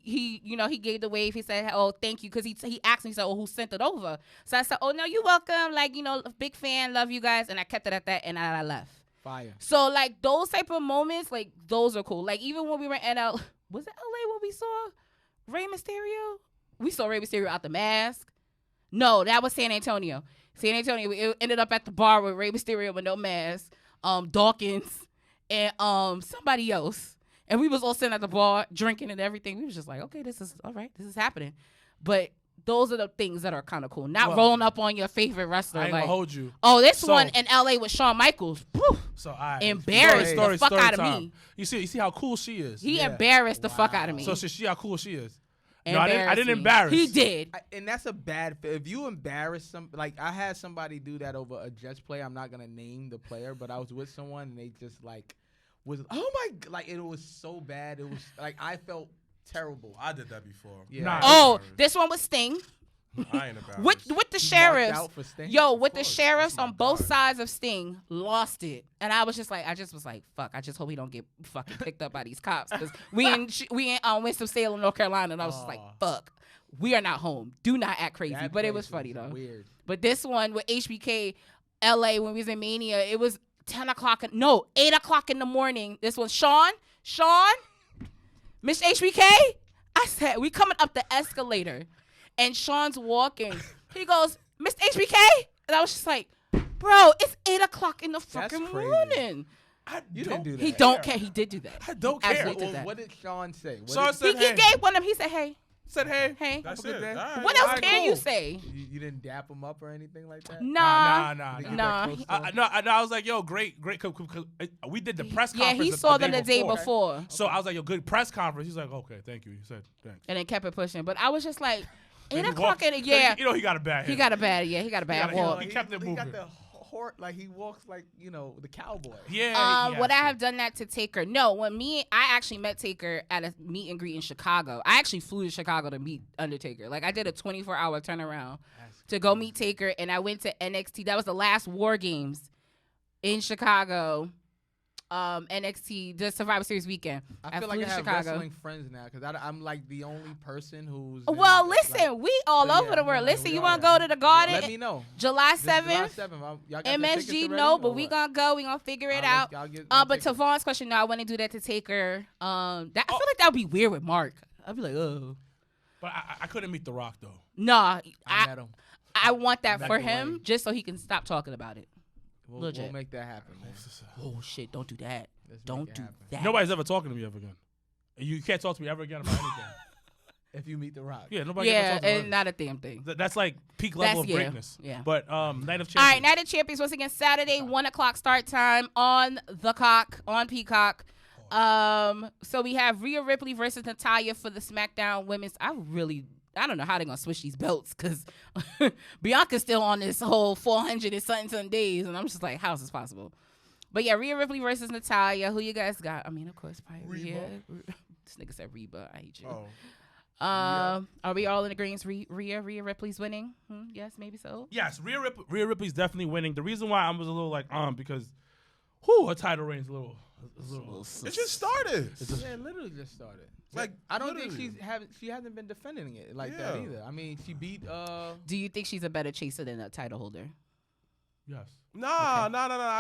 [SPEAKER 1] gave the wave. He said, "Oh, thank you," because he asked me, he said, "Oh, who sent it over?" So I said, "Oh no, you're welcome. Like, big fan, love you guys," and I kept it at that, and I left.
[SPEAKER 6] Fire.
[SPEAKER 1] So like those type of moments, like those are cool. Like even when we were in L, was it LA when we saw Rey Mysterio? We saw Rey Mysterio out the mask. No, that was San Antonio. San Antonio. It ended up at the bar with Rey Mysterio with no mask, Dawkins, and somebody else. And we was all sitting at the bar drinking and everything. We was just like, okay, this is all right. This is happening. But those are the things that are kind of cool. Not rolling up on your favorite wrestler.
[SPEAKER 2] I ain't gonna hold you.
[SPEAKER 1] Oh, this one in LA with Shawn Michaels. Whew,
[SPEAKER 2] So I
[SPEAKER 1] embarrassed the fuck out of me.
[SPEAKER 2] You see how cool she is.
[SPEAKER 1] He embarrassed the fuck out of me.
[SPEAKER 2] So see how cool she is. No, I didn't embarrass.
[SPEAKER 1] He did.
[SPEAKER 6] And that's a bad. If you embarrass like I had somebody do that over a Jets player. I'm not gonna name the player, but I was with someone and they just like was like it was so bad. It was like I felt terrible.
[SPEAKER 7] I did that before.
[SPEAKER 6] Yeah.
[SPEAKER 2] Nah.
[SPEAKER 1] Oh, this one was Sting.
[SPEAKER 7] I ain't embarrassed.
[SPEAKER 1] With the sheriffs,
[SPEAKER 6] out for Sting?
[SPEAKER 1] the sheriffs on both sides of Sting lost it, and I was just like, fuck. I just hope he don't get fucking picked up by these cops because we in Winston-Salem, North Carolina, and I was just like, fuck, we are not home. Do not act crazy.
[SPEAKER 6] That
[SPEAKER 1] But it
[SPEAKER 6] place
[SPEAKER 1] was funny though.
[SPEAKER 6] Weird.
[SPEAKER 1] But this one with HBK, LA when we was in Mania, it was 8 o'clock in the morning. This was Sean, Miss HBK. I said we coming up the escalator. And Sean's walking. He goes, Miss HBK? And I was just like, bro, it's 8 o'clock in the fucking morning.
[SPEAKER 6] You didn't do that.
[SPEAKER 1] He don't care. He did do that.
[SPEAKER 2] I don't
[SPEAKER 1] He
[SPEAKER 2] care.
[SPEAKER 1] absolutely did that.
[SPEAKER 6] What did Sean say?
[SPEAKER 7] Sean said,
[SPEAKER 1] He
[SPEAKER 7] hey.
[SPEAKER 1] gave one of them. He said, hey.
[SPEAKER 7] Said, hey.
[SPEAKER 1] Hey.
[SPEAKER 7] That's
[SPEAKER 6] Have a
[SPEAKER 7] it.
[SPEAKER 6] good day.
[SPEAKER 7] All right.
[SPEAKER 1] What else
[SPEAKER 7] All right,
[SPEAKER 1] can you
[SPEAKER 7] cool.
[SPEAKER 1] say?
[SPEAKER 6] You didn't dap him up or anything like that?
[SPEAKER 1] Nah.
[SPEAKER 2] Nah. I was like, yo, great. We did the press
[SPEAKER 1] Yeah,
[SPEAKER 2] conference.
[SPEAKER 1] he saw them the day before.
[SPEAKER 2] So I was like, yo, good press conference. He's like, okay, thank you. He said, thanks.
[SPEAKER 1] And then kept it pushing. But I was just like, 8
[SPEAKER 2] He
[SPEAKER 1] o'clock
[SPEAKER 2] walked-
[SPEAKER 1] in the, yeah.
[SPEAKER 2] You know he got a bad hit.
[SPEAKER 1] He got a bad walk.
[SPEAKER 2] He kept it
[SPEAKER 6] He
[SPEAKER 2] moving.
[SPEAKER 6] got the like he walks like the cowboy.
[SPEAKER 2] Yeah.
[SPEAKER 1] Would I have done that to Taker? No. I actually met Taker at a meet and greet in Chicago. I actually flew to Chicago to meet Undertaker. Like I did a 24-hour turnaround to go meet Taker, and I went to NXT. That was the last War Games in Chicago. NXT, the Survivor Series weekend.
[SPEAKER 6] I feel like I have wrestling friends now because I'm like the only person who's.
[SPEAKER 1] Well, listen, we all over the world. Listen, you want to go to the Garden?
[SPEAKER 6] Let me know.
[SPEAKER 1] July
[SPEAKER 6] July
[SPEAKER 1] 7th.
[SPEAKER 6] 7th. Y'all got the
[SPEAKER 1] MSG,
[SPEAKER 6] tickets already,
[SPEAKER 1] no,
[SPEAKER 6] or
[SPEAKER 1] but we
[SPEAKER 6] what?
[SPEAKER 1] gonna go. We gonna figure it out. But to Vaughn's question, no, I wouldn't do that to Taker. I feel like that would be weird with Mark. I'd be like, oh.
[SPEAKER 2] But I couldn't meet The Rock, though.
[SPEAKER 1] Nah,
[SPEAKER 6] I met him.
[SPEAKER 1] I want that
[SPEAKER 6] Back
[SPEAKER 1] for
[SPEAKER 6] in
[SPEAKER 1] him
[SPEAKER 6] Wayne.
[SPEAKER 1] just so he can stop talking about it.
[SPEAKER 6] We'll
[SPEAKER 1] Legit.
[SPEAKER 6] make that happen, man.
[SPEAKER 1] Oh shit! Don't do that.
[SPEAKER 6] Let's make
[SPEAKER 1] Don't
[SPEAKER 6] it
[SPEAKER 1] do
[SPEAKER 6] happen.
[SPEAKER 1] that.
[SPEAKER 2] Nobody's ever talking to me ever again. You can't talk to me ever again about anything.
[SPEAKER 6] If you meet The Rock.
[SPEAKER 2] Yeah, nobody ever
[SPEAKER 1] Yeah,
[SPEAKER 2] talks to me.
[SPEAKER 1] and not a damn thing.
[SPEAKER 2] That's like peak level of
[SPEAKER 1] That's-
[SPEAKER 2] greatness.
[SPEAKER 1] yeah.
[SPEAKER 2] But Night of Champions.
[SPEAKER 1] All right, Night of Champions once again Saturday, 1 o'clock start time on on Peacock. So we have Rhea Ripley versus Natalya for the SmackDown Women's. I don't know how they're gonna switch these belts because Bianca's still on this whole 400 and something days, and I'm just like, how is this possible? But yeah, Rhea Ripley versus Natalya. Who you guys got? I mean, of course, probably Rhea. This nigga said Reba. I hate you. Are we all in agreement? Rhea Ripley's winning? Yes, maybe so.
[SPEAKER 2] Yes, Rhea Ripley's definitely winning. The reason why I was a little like because her title reign's a little.
[SPEAKER 7] It just started.
[SPEAKER 6] Yeah, it literally just started.
[SPEAKER 7] Like,
[SPEAKER 6] I don't
[SPEAKER 7] literally.
[SPEAKER 6] think she hasn't been defending it like that either. I mean, she beat
[SPEAKER 1] Do you think she's a better chaser than a title holder?
[SPEAKER 2] Yes.
[SPEAKER 7] No. I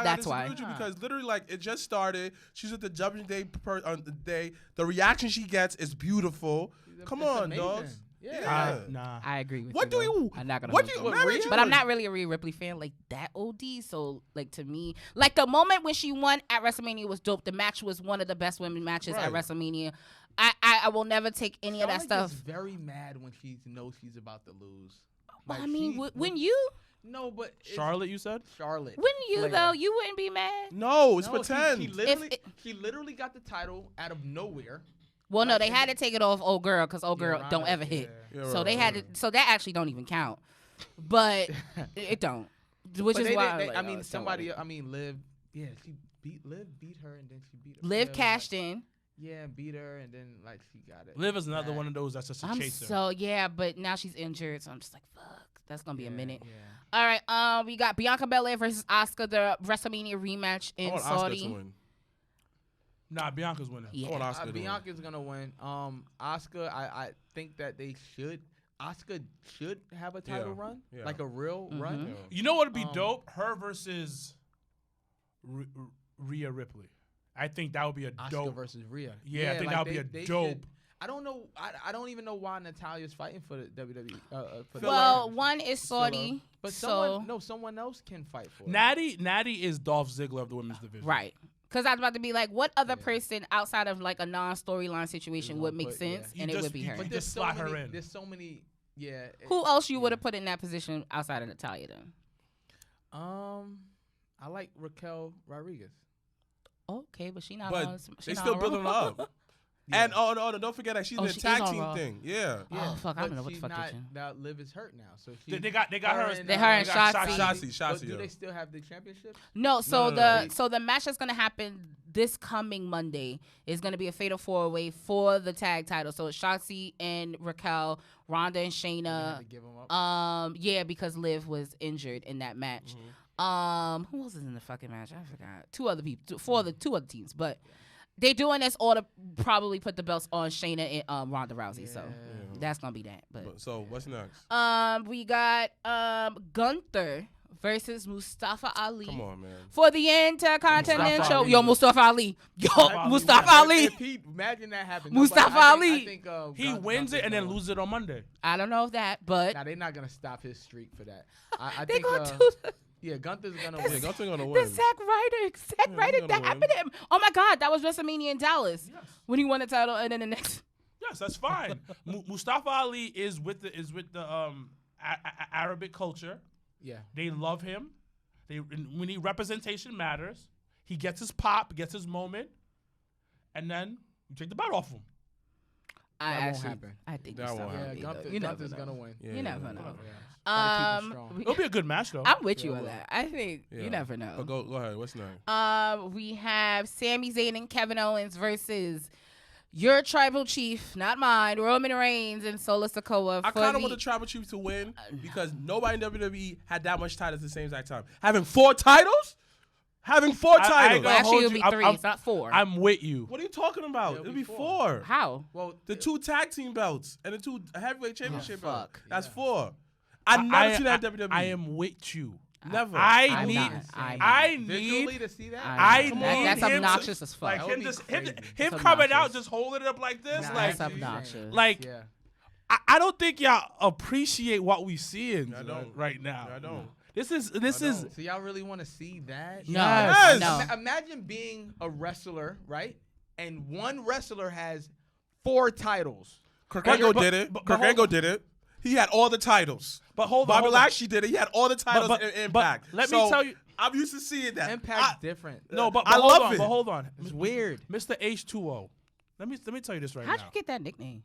[SPEAKER 1] That's
[SPEAKER 7] disagree
[SPEAKER 1] why.
[SPEAKER 7] with you because literally, like, it just started. She's at the Judgment Day on the day. The reaction she gets is beautiful. Come
[SPEAKER 6] it's
[SPEAKER 7] on,
[SPEAKER 6] amazing.
[SPEAKER 7] dogs.
[SPEAKER 6] Yeah.
[SPEAKER 2] Nah.
[SPEAKER 1] I agree with
[SPEAKER 7] What
[SPEAKER 1] you.
[SPEAKER 7] do you?
[SPEAKER 1] I'm not gonna.
[SPEAKER 7] What
[SPEAKER 1] hold
[SPEAKER 7] do
[SPEAKER 1] you.
[SPEAKER 7] you? Mary
[SPEAKER 1] But I'm not really a Rhea Ripley fan like that OD. So like to me, like the moment when she won at WrestleMania was dope. The match was one of the best women matches at
[SPEAKER 7] Right.
[SPEAKER 1] WrestleMania. I will never take any of that
[SPEAKER 6] Charlotte
[SPEAKER 1] stuff.
[SPEAKER 6] gets very mad when she knows she's about to lose.
[SPEAKER 1] Well,
[SPEAKER 6] Like,
[SPEAKER 1] I mean,
[SPEAKER 6] she-
[SPEAKER 1] when you,
[SPEAKER 6] No, but it's
[SPEAKER 2] Charlotte, you said?
[SPEAKER 6] Charlotte.
[SPEAKER 1] when you
[SPEAKER 6] Flair.
[SPEAKER 1] though, you wouldn't be mad.
[SPEAKER 7] No, it's
[SPEAKER 6] No,
[SPEAKER 7] pretend.
[SPEAKER 6] She literally got the title out of nowhere.
[SPEAKER 1] Well, no,
[SPEAKER 6] Like,
[SPEAKER 1] they had to take it off old girl because old girl
[SPEAKER 6] Ronda,
[SPEAKER 1] don't ever hit.
[SPEAKER 7] Yeah,
[SPEAKER 1] So
[SPEAKER 7] right,
[SPEAKER 1] they had
[SPEAKER 7] right.
[SPEAKER 1] to. So that actually don't even count. But it don't. Which
[SPEAKER 6] But
[SPEAKER 1] is
[SPEAKER 6] they
[SPEAKER 1] why.
[SPEAKER 6] did-
[SPEAKER 1] I'm
[SPEAKER 6] they-
[SPEAKER 1] like,
[SPEAKER 6] I
[SPEAKER 1] oh,
[SPEAKER 6] mean,
[SPEAKER 1] it's
[SPEAKER 6] somebody.
[SPEAKER 1] not
[SPEAKER 6] I mean, Liv. Yeah, she beat her, and then she beat her.
[SPEAKER 1] Liv
[SPEAKER 6] Yeah,
[SPEAKER 1] cashed in.
[SPEAKER 6] Yeah, beat her, and then like she got it.
[SPEAKER 2] Liv is another
[SPEAKER 6] back.
[SPEAKER 2] one of those that's just a
[SPEAKER 1] I'm
[SPEAKER 2] chaser.
[SPEAKER 1] so yeah, but now she's injured, so I'm just like, fuck. That's gonna be a minute.
[SPEAKER 6] Yeah.
[SPEAKER 1] All right, we got Bianca Belair versus Asuka, the WrestleMania rematch
[SPEAKER 7] I
[SPEAKER 1] in
[SPEAKER 7] want Asuka to
[SPEAKER 1] Saudi.
[SPEAKER 7] win.
[SPEAKER 5] Nah, Bianca's winning.
[SPEAKER 1] Yeah.
[SPEAKER 7] I want Asuka to win.
[SPEAKER 6] Bianca's gonna win. Asuka, I think that they should. Asuka should have a title run, like a real run.
[SPEAKER 7] Yeah.
[SPEAKER 5] You know what would be dope? Her versus Rhea Ripley. I think that would be a
[SPEAKER 6] Asuka
[SPEAKER 5] dope
[SPEAKER 6] versus Rhea.
[SPEAKER 5] Yeah, I think that would be a dope.
[SPEAKER 6] Should. I don't know. I don't even know why Natalia's fighting for the WWE.
[SPEAKER 1] Well, one is Saudi,
[SPEAKER 6] but
[SPEAKER 1] so
[SPEAKER 6] someone else can fight for it.
[SPEAKER 5] Natty is Dolph Ziggler of the women's division.
[SPEAKER 1] right. Because I was about to be like, what other person outside of like a non-storyline situation would make sense, and it would be her.
[SPEAKER 5] But just slot her in.
[SPEAKER 6] There's so many. Yeah.
[SPEAKER 1] Who else you would have put in that position outside of Natalia then?
[SPEAKER 6] I like Raquel Rodriguez.
[SPEAKER 1] Okay, but she not.
[SPEAKER 7] But
[SPEAKER 1] on, she
[SPEAKER 7] they
[SPEAKER 1] not
[SPEAKER 7] still
[SPEAKER 1] on
[SPEAKER 7] building her
[SPEAKER 1] Raw.
[SPEAKER 7] up. And don't forget that she's in the
[SPEAKER 1] she
[SPEAKER 7] tag
[SPEAKER 1] is on
[SPEAKER 7] team
[SPEAKER 1] Raw.
[SPEAKER 7] thing. Yeah.
[SPEAKER 1] Oh fuck! I don't know what the
[SPEAKER 6] she's
[SPEAKER 1] fuck
[SPEAKER 6] not.
[SPEAKER 1] they're doing.
[SPEAKER 6] That Liv is hurt now, so she.
[SPEAKER 5] They got her.
[SPEAKER 1] They her and Shotzi.
[SPEAKER 6] But
[SPEAKER 7] Shotzi.
[SPEAKER 6] do
[SPEAKER 7] Yeah.
[SPEAKER 6] they still have the championship?
[SPEAKER 1] No, so
[SPEAKER 7] No.
[SPEAKER 1] the match that's gonna happen this coming Monday is gonna be a fatal 4-way for the tag title. So it's Shotzi and Raquel, Ronda and
[SPEAKER 6] They had
[SPEAKER 1] Shayna.
[SPEAKER 6] to give 'em up.
[SPEAKER 1] Yeah, because Liv was injured in that match. Who else is in the fucking match? I forgot. Two other two other teams, but they doing this all to probably put the belts on Shayna and Ronda Rousey. So that's gonna be that. But
[SPEAKER 7] So what's next?
[SPEAKER 1] we got Gunther versus Mustafa Ali.
[SPEAKER 7] Come on, man.
[SPEAKER 1] For the Intercontinental.
[SPEAKER 5] Ali.
[SPEAKER 1] Yo, Mustafa Ali. Mustafa Ali.
[SPEAKER 6] Imagine that happened.
[SPEAKER 1] Mustafa
[SPEAKER 6] Nobody-
[SPEAKER 1] Ali.
[SPEAKER 6] I think,
[SPEAKER 5] He wins it and then loses it on Monday.
[SPEAKER 1] I don't know if that, but
[SPEAKER 6] Now they're not gonna stop his streak for that. I
[SPEAKER 1] they
[SPEAKER 6] think.
[SPEAKER 1] gonna do the,
[SPEAKER 6] Yeah, Gunther's gonna
[SPEAKER 7] Yeah,
[SPEAKER 6] win.
[SPEAKER 7] Gunther's gonna
[SPEAKER 1] the
[SPEAKER 7] win.
[SPEAKER 1] Zack Ryder.
[SPEAKER 7] gonna
[SPEAKER 1] That
[SPEAKER 7] win.
[SPEAKER 1] happened to him. Oh my God, that was WrestleMania in Dallas
[SPEAKER 5] Yes.
[SPEAKER 1] when he won the title, and then the next.
[SPEAKER 5] Yes, that's fine. Mustafa Ali is with the Arabic culture.
[SPEAKER 6] Yeah.
[SPEAKER 5] They love him. When representation matters, he gets his pop, gets his moment, and then you take the belt off him.
[SPEAKER 1] I
[SPEAKER 6] won't happen.
[SPEAKER 1] I think
[SPEAKER 7] That
[SPEAKER 1] Mustafa
[SPEAKER 7] won't
[SPEAKER 6] Yeah,
[SPEAKER 1] Ali, though. You never
[SPEAKER 6] Gunther's
[SPEAKER 1] know.
[SPEAKER 6] gonna win.
[SPEAKER 7] Yeah,
[SPEAKER 1] You never know.
[SPEAKER 6] Gotta keep him strong.
[SPEAKER 5] It'll be a good match though.
[SPEAKER 1] I'm with you
[SPEAKER 6] Yeah,
[SPEAKER 1] on
[SPEAKER 6] well.
[SPEAKER 1] that. I think
[SPEAKER 7] Yeah.
[SPEAKER 1] you never know.
[SPEAKER 7] But go ahead. What's next?
[SPEAKER 1] We have Sami Zayn and Kevin Owens versus your tribal chief, not mine, Roman Reigns and Solo Sikoa.
[SPEAKER 7] I kind of want the Tribal Chief to win because nobody in WWE had that much titles at the same exact time. Having 4 titles? Having 4
[SPEAKER 5] I ain't
[SPEAKER 7] titles.
[SPEAKER 5] gonna
[SPEAKER 1] Actually,
[SPEAKER 5] hold
[SPEAKER 1] it'll
[SPEAKER 5] you.
[SPEAKER 1] be 3.
[SPEAKER 5] I'm-
[SPEAKER 1] It's not 4.
[SPEAKER 5] I'm with you.
[SPEAKER 7] What are you talking about?
[SPEAKER 6] It'll
[SPEAKER 7] It'll
[SPEAKER 6] be
[SPEAKER 7] be
[SPEAKER 6] 4.
[SPEAKER 7] 4.
[SPEAKER 1] How?
[SPEAKER 6] Well,
[SPEAKER 7] The 2 tag team belts and the 2 heavyweight championship belts.
[SPEAKER 1] fuck.
[SPEAKER 7] That's 4. I never seen that in WWE.
[SPEAKER 5] I am with you.
[SPEAKER 7] Never.
[SPEAKER 1] I'm
[SPEAKER 5] need.
[SPEAKER 1] not.
[SPEAKER 5] I
[SPEAKER 6] visually
[SPEAKER 5] need.
[SPEAKER 6] to see that.
[SPEAKER 5] I
[SPEAKER 1] Come
[SPEAKER 5] need
[SPEAKER 1] on. That's
[SPEAKER 5] him
[SPEAKER 1] obnoxious
[SPEAKER 5] to,
[SPEAKER 1] as fuck.
[SPEAKER 5] Like
[SPEAKER 6] That would
[SPEAKER 5] him,
[SPEAKER 6] be
[SPEAKER 5] just
[SPEAKER 6] crazy.
[SPEAKER 5] him
[SPEAKER 1] That's
[SPEAKER 5] coming out,
[SPEAKER 1] obnoxious.
[SPEAKER 5] just holding it up like this.
[SPEAKER 6] Nah,
[SPEAKER 5] like,
[SPEAKER 1] That's obnoxious.
[SPEAKER 5] like
[SPEAKER 6] Yeah.
[SPEAKER 5] I don't think y'all appreciate what we seeing
[SPEAKER 7] I don't.
[SPEAKER 5] right now.
[SPEAKER 7] I don't.
[SPEAKER 5] This is
[SPEAKER 6] So y'all really want to see that?
[SPEAKER 1] No,
[SPEAKER 7] Yes.
[SPEAKER 1] no.
[SPEAKER 6] Imagine being a wrestler, right? And one wrestler has 4 titles.
[SPEAKER 7] Kurt
[SPEAKER 5] But-
[SPEAKER 7] Angle
[SPEAKER 5] but-
[SPEAKER 7] did it.
[SPEAKER 5] but
[SPEAKER 7] Kurt
[SPEAKER 5] hold
[SPEAKER 7] Angle
[SPEAKER 5] on.
[SPEAKER 7] did it. He had all the titles.
[SPEAKER 5] But hold on,
[SPEAKER 7] Bobby
[SPEAKER 5] hold on.
[SPEAKER 7] Lashley did it. He had all the titles
[SPEAKER 5] but-
[SPEAKER 7] in
[SPEAKER 5] but
[SPEAKER 7] Impact.
[SPEAKER 5] let me
[SPEAKER 7] So,
[SPEAKER 5] tell you-
[SPEAKER 7] I'm used to seeing that.
[SPEAKER 6] Impact's different.
[SPEAKER 5] No, but
[SPEAKER 7] I
[SPEAKER 5] hold
[SPEAKER 7] love
[SPEAKER 5] on,
[SPEAKER 7] it.
[SPEAKER 5] But hold on,
[SPEAKER 6] It's weird.
[SPEAKER 5] Mr. H2O. Let me tell you this right
[SPEAKER 1] How'd
[SPEAKER 5] now.
[SPEAKER 1] you get that nickname?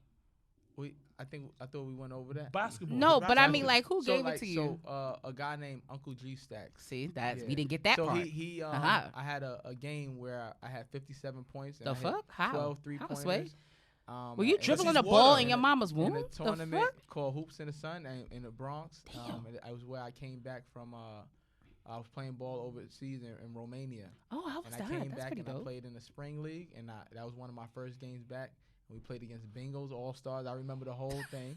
[SPEAKER 6] I thought we went over that.
[SPEAKER 5] Basketball.
[SPEAKER 1] No, but I
[SPEAKER 5] Basketball.
[SPEAKER 1] mean, like, who
[SPEAKER 6] So,
[SPEAKER 1] gave
[SPEAKER 6] like,
[SPEAKER 1] it to you?
[SPEAKER 6] So a guy named Uncle G Stacks.
[SPEAKER 1] See, that's
[SPEAKER 6] Yeah.
[SPEAKER 1] we didn't get that
[SPEAKER 6] So
[SPEAKER 1] part.
[SPEAKER 6] he
[SPEAKER 1] Uh-huh.
[SPEAKER 6] I had a game where I had 57 points. And
[SPEAKER 1] The
[SPEAKER 6] I hit
[SPEAKER 1] fuck? How?
[SPEAKER 6] 12
[SPEAKER 1] How,
[SPEAKER 6] three-pointers.
[SPEAKER 1] Sway? Were you
[SPEAKER 6] and-
[SPEAKER 1] dribbling
[SPEAKER 7] he's
[SPEAKER 1] a ball
[SPEAKER 7] water.
[SPEAKER 1] in your mama's
[SPEAKER 6] in
[SPEAKER 1] womb?
[SPEAKER 6] a
[SPEAKER 1] The
[SPEAKER 6] tournament
[SPEAKER 1] fuck?
[SPEAKER 6] called Hoops in the Sun in the Bronx.
[SPEAKER 1] Damn.
[SPEAKER 6] And I was where I came back from. I was playing ball overseas in Romania.
[SPEAKER 1] Oh, how was
[SPEAKER 6] And I
[SPEAKER 1] that?
[SPEAKER 6] came
[SPEAKER 1] That's
[SPEAKER 6] back
[SPEAKER 1] pretty
[SPEAKER 6] and I
[SPEAKER 1] dope.
[SPEAKER 6] played in the spring league, and that was one of my first games back. We played against Bengals All Stars. I remember the whole thing.